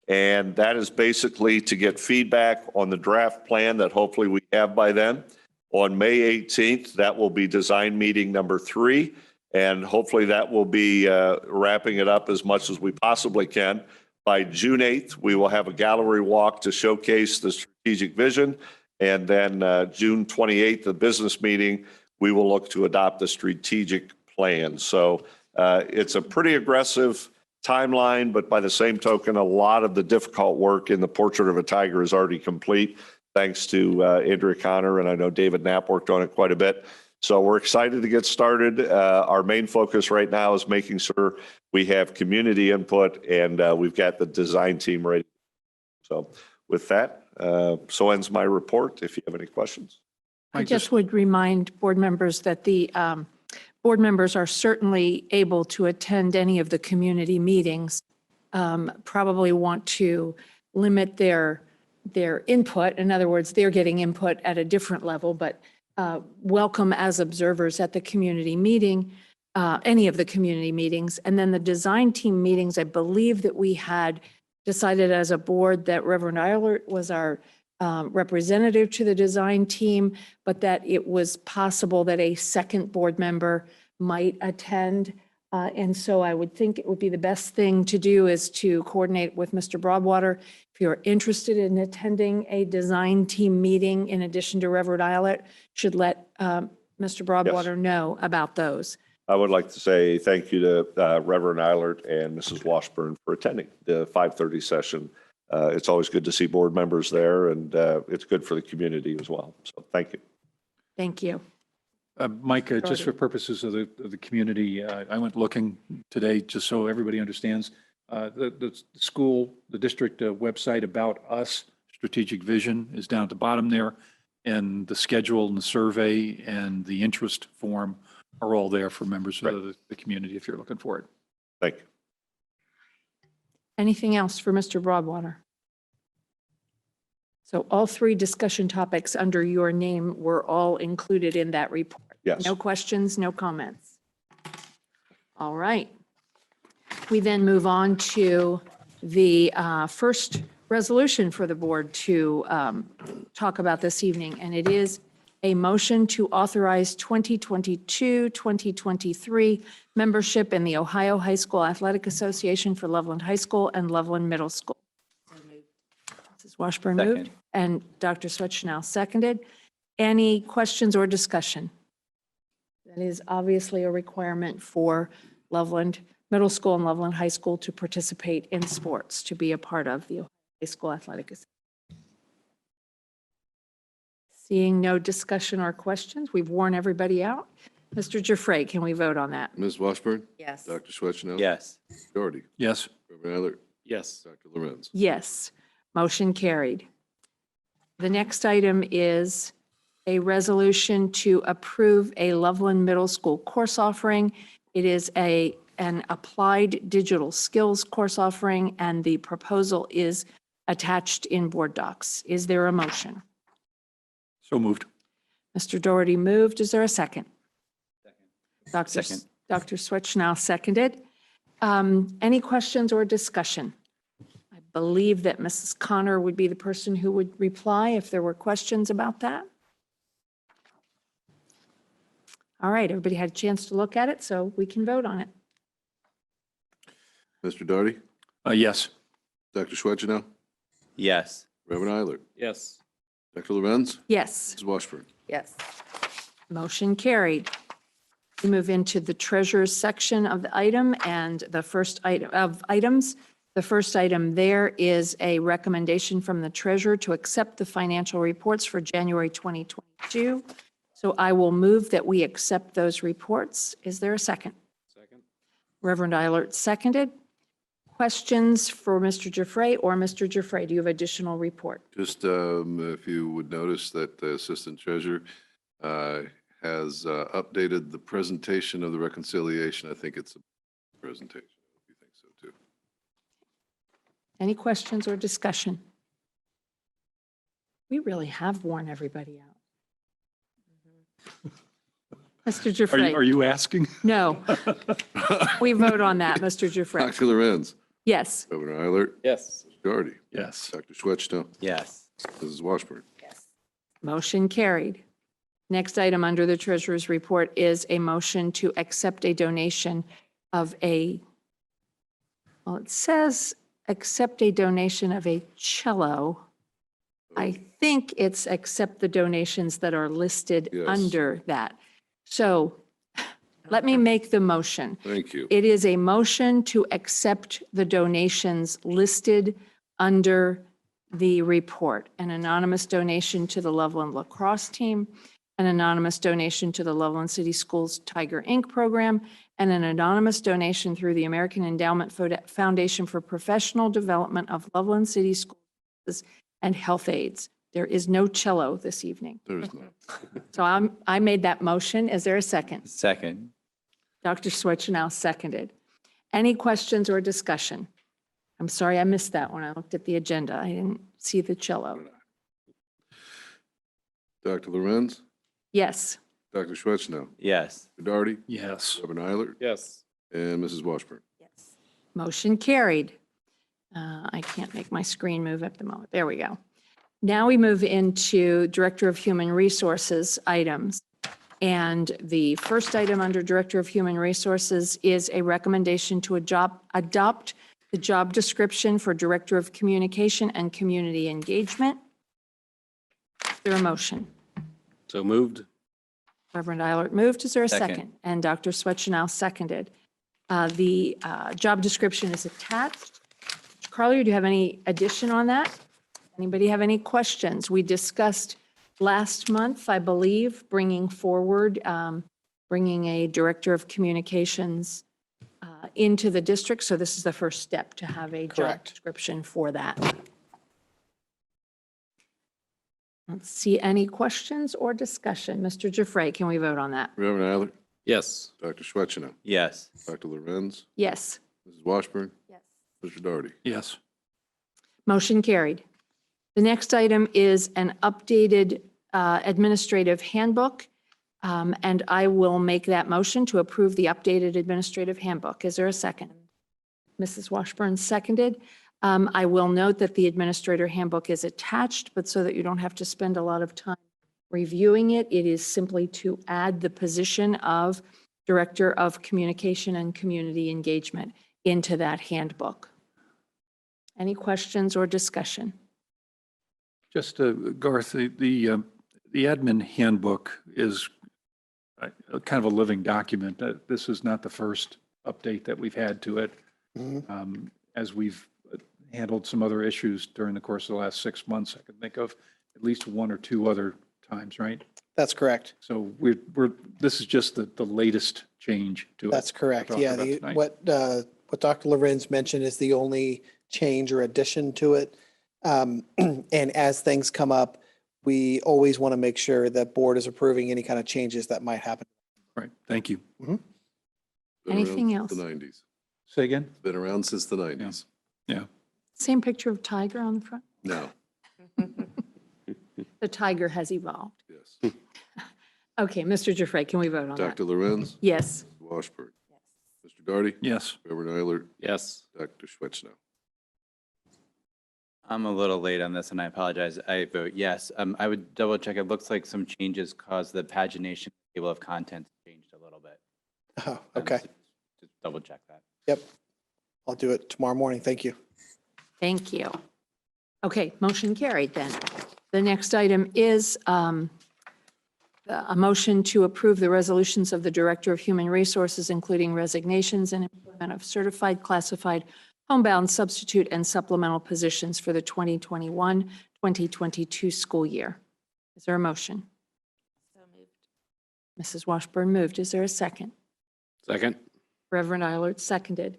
and that is basically to get feedback on the draft plan that hopefully we have by then. On May 18th, that will be design meeting number 3, and hopefully that will be wrapping it up as much as we possibly can. By June 8th, we will have a gallery walk to showcase the strategic vision, and then June 28th, the business meeting, we will look to adopt the strategic plan. So it's a pretty aggressive timeline, but by the same token, a lot of the difficult work in the Portrait of a Tiger is already complete, thanks to Andrea Connor, and I know David Knapp worked on it quite a bit. So we're excited to get started. Our main focus right now is making sure we have community input, and we've got the design team ready. So with that, so ends my report. If you have any questions. I just would remind board members that the board members are certainly able to attend any of the community meetings, probably want to limit their their input. In other words, they're getting input at a different level, but welcome as observers at the community meeting, any of the community meetings. And then the design team meetings, I believe that we had decided as a board that Reverend Eilert was our representative to the design team, but that it was possible that a second board member might attend. And so I would think it would be the best thing to do is to coordinate with Mr. Broadwater. If you're interested in attending a design team meeting, in addition to Reverend Eilert, should let Mr. Broadwater know about those. I would like to say thank you to Reverend Eilert and Mrs. Washburn for attending the 5:30 session. It's always good to see board members there, and it's good for the community as well. So thank you. Thank you. Mike, just for purposes of the community, I went looking today, just so everybody understands, the school, the district website about us, strategic vision is down at the bottom there, and the schedule and the survey and the interest form are all there for members of the community if you're looking for it. Thank you. Anything else for Mr. Broadwater? So all three discussion topics under your name were all included in that report. Yes. No questions, no comments. All right. We then move on to the first resolution for the board to talk about this evening, and it is a motion to authorize 2022-2023 membership in the Ohio High School Athletic Association for Loveland High School and Loveland Middle School. Mrs. Washburn moved, Second. and Dr. Swetchnow seconded. Any questions or discussion? That is obviously a requirement for Loveland Middle School and Loveland High School to participate in sports, to be a part of the Ohio High School Athletic Association. Seeing no discussion or questions, we've worn everybody out. Mr. Giuffre, can we vote on that? Ms. Washburn? Yes. Dr. Swetchnow? Yes. Doherty? Yes. Reverend Eilert? Yes. Dr. Lorenz? Yes, motion carried. The next item is a resolution to approve a Loveland Middle School course offering. It is an applied digital skills course offering, and the proposal is attached in board docs. Is there a motion? So moved. Mr. Doherty moved. Is there a second? Second. Dr. Swetchnow seconded. Any questions or discussion? I believe that Mrs. Connor would be the person who would reply if there were questions about that. All right, everybody had a chance to look at it, so we can vote on it. Mr. Doherty? Yes. Dr. Swetchnow? Yes. Reverend Eilert? Yes. Dr. Lorenz? Yes, Ms. Washburn? Yes. motion carried. We move into the treasurer's section of the item, and the first item of items. The first item there is a recommendation from the treasurer to accept the financial reports for January 2022. So I will move that we accept those reports. Is there a second? Second. Reverend Eilert seconded. Questions for Mr. Giuffre or Mr. Giuffre? Do you have additional report? Just if you would notice that the Assistant Treasurer has updated the presentation of the reconciliation. I think it's a presentation, if you think so too. Any questions or discussion? We really have worn everybody out. Mr. Giuffre? Are you asking? No. We vote on that, Mr. Giuffre. Dr. Lorenz? Yes. Reverend Eilert? Yes. Doherty? Yes. Dr. Swetchnow? Yes. Mrs. Washburn? Motion carried. Next item under the treasurer's report is a motion to accept a donation of it says accept a donation of a cello. I think it's accept the donations that are listed Yes. under that. So let me make the motion. Thank you. It is a motion to accept the donations listed under the report. An anonymous donation to the Loveland lacrosse team, an anonymous donation to the Loveland City Schools Tiger Inc. program, and an anonymous donation through the American Endowment Foundation for Professional Development of Loveland City Schools and Health Aides. There is no cello this evening. There's not. So I made that motion. Is there a second? Second. Dr. Swetchnow seconded. Any questions or discussion? I'm sorry, I missed that when I looked at the agenda. I didn't see the cello. Dr. Lorenz, Yes. Dr. Schwetznow, Yes. Mr. Daugherty, Yes. Reverend Eilert, Yes. and Mrs. Washburn. Yes. Motion carried. I can't make my screen move at the moment. There we go. Now we move into Director of Human Resources items. And the first item under Director of Human Resources is a recommendation to adopt the job description for Director of Communication and Community Engagement. Is there a motion? So moved. Reverend Eilert moved. Is there a second? Second. And Dr. Swetchenow seconded. The job description is attached. Carly, do you have any addition on that? Anybody have any questions? We discussed last month, I believe, bringing forward, bringing a Director of Communications into the district. So this is the first step to have a job Correct. description for that. Let's see any questions or discussion. Mr. Giuffre, can we vote on that? Reverend Eilert, Yes. Dr. Schwetznow, Yes. Dr. Lorenz, Yes. Mrs. Washburn, Yes. Mr. Daugherty. Yes. Motion carried. The next item is an updated administrative handbook, and I will make that motion to approve the updated administrative handbook. Is there a second? Mrs. Washburn seconded. I will note that the administrator handbook is attached, but so that you don't have to spend a lot of time reviewing it, it is simply to add the position of Director of Communication and Community Engagement into that handbook. Any questions or discussion? Just, Garth, the admin handbook is kind of a living document. This is not the first update that we've had to it. As we've handled some other issues during the course of the last 6 months, I can think of at least one or two other times, right? That's correct. So this is just the latest change to it. That's correct. Talked Yeah, about tonight. what Dr. Lorenz mentioned is the only change or addition to it. And as things come up, we always want to make sure that board is approving any kind of changes that might happen. Right, thank you. Been Anything around since else? the 90s. Say again? Been around since the 90s. Yeah. Same picture of tiger on the front? No, The tiger has evolved. yes. Okay, Mr. Giuffre, can we vote on that? Dr. Lorenz, Yes. Mrs. Washburn, Mr. Daugherty, Yes. Reverend Eilert, Yes. Dr. Schwetznow. I'm a little late on this and I apologize. I vote yes. I would double check. It looks like some changes caused the pagination table of contents changed a little bit. Oh, okay. So just double check that. Yep. I'll do it tomorrow morning. Thank you. Thank you. Okay, motion carried then. The next item is a motion to approve the resolutions of the Director of Human Resources, including resignations and employment of certified, classified, homebound, substitute, and supplemental positions for the 2021-2022 school year. Is there a motion? So moved. Mrs. Washburn moved. Is there a second? Second. Reverend Eilert seconded.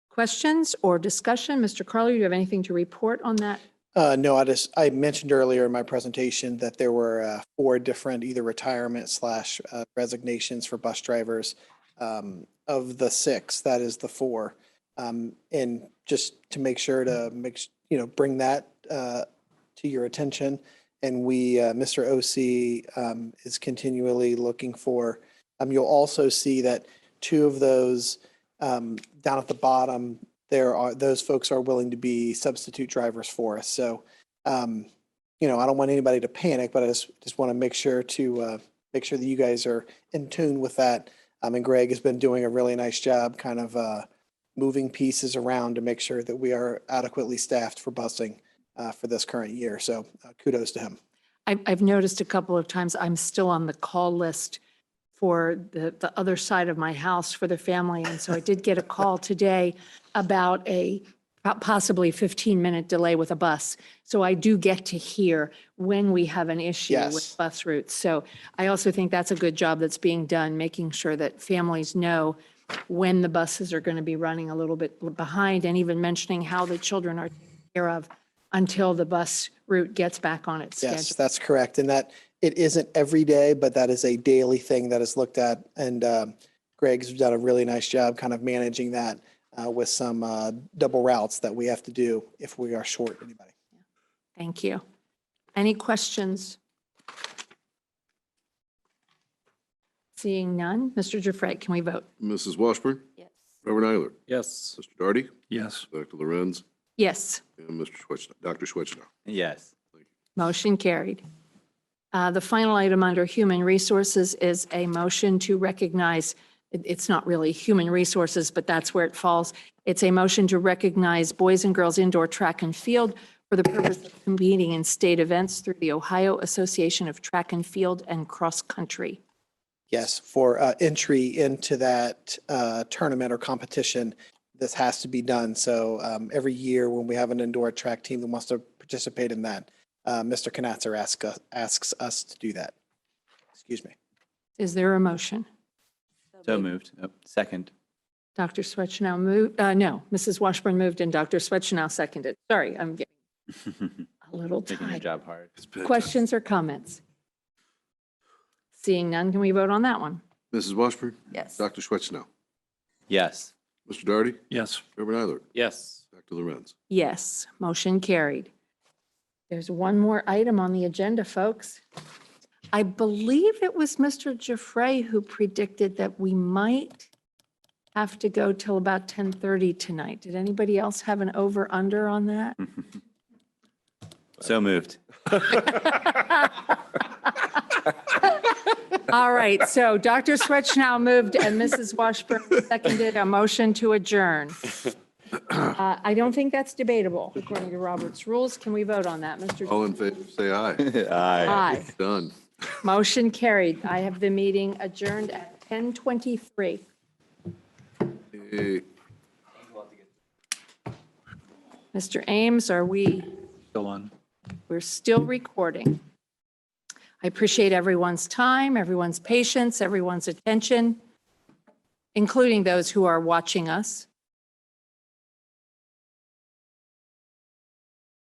Questions or discussion? Mr. Carly, do you have anything to report on that? No, I mentioned earlier in my presentation that there were 4 different either retirement / resignations for bus drivers. Of the 6, that is the 4. And just to make sure to bring that to your attention. And Mr. OC is continually looking for, you'll also see that 2 of those down at the bottom, those folks are willing to be substitute drivers for us. So, I don't want anybody to panic, but I just want to make sure that you guys are in tune with that. And Greg has been doing a really nice job kind of moving pieces around to make sure that we are adequately staffed for busing for this current year. So kudos to him. I've noticed a couple of times I'm still on the call list for the other side of my house for the family. And so I did get a call today about a possibly 15-minute delay with a bus. So I do get to hear when we have an issue Yes. with bus routes. So I also think that's a good job that's being done, making sure that families know when the buses are going to be running a little bit behind, and even mentioning how the children are taken care of until the bus route gets back on its Yes, schedule. that's correct. And that it isn't every day, but that is a daily thing that is looked at. And Greg's done a really nice job kind of managing that. with some double routes that we have to do if we are short anybody. Thank you. Any questions? Seeing none, Mr. Giuffre, can we vote? Mrs. Washburn? Yes. Reverend Eiler? Yes. Mr. Darty? Yes. Dr. Lorenz? Yes, And Mr. Schweitzer, Dr. Schweitzer. Yes. motion carried. The final item under Human Resources is a motion to recognize, it's not really Human Resources, but that's where it falls. It's a motion to recognize boys and girls indoor track and field for the purpose of competing in state events through the Ohio Association of Track and Field and Cross Country. Yes, for entry into that tournament or competition, this has to be done. So every year when we have an indoor track team that wants to participate in that, Mr. Knatzer asks us to do that. Excuse me. Is there a motion? So moved. Oh, second. Dr. Swetchnow moved, no, Mrs. Washburn moved and Dr. Swetchnow seconded. Sorry, I'm getting a little Making your tired. job hard. Questions or comments? Seeing none, can we vote on that one? Mrs. Washburn? Yes. Dr. Schweitzer. Yes. Mr. Darty? Yes. Reverend Eiler? Yes. Dr. Lorenz? Yes, motion carried. There's one more item on the agenda, folks. I believe it was Mr. Giuffre who predicted that we might have to go till about 10:30 tonight. Did anybody else have an over/under on that? So moved. All right, so Dr. Swetchnow moved and Mrs. Washburn seconded a motion to adjourn. I don't think that's debatable according to Robert's rules. Can we vote on that, Mr. All in favor, say aye. Aye. Aye. Done. Motion carried. I have the meeting adjourned at 10:23. Hey. Mr. Ames, are we, Still on. we're still recording. I appreciate everyone's time, everyone's patience, everyone's attention, including those who are watching us.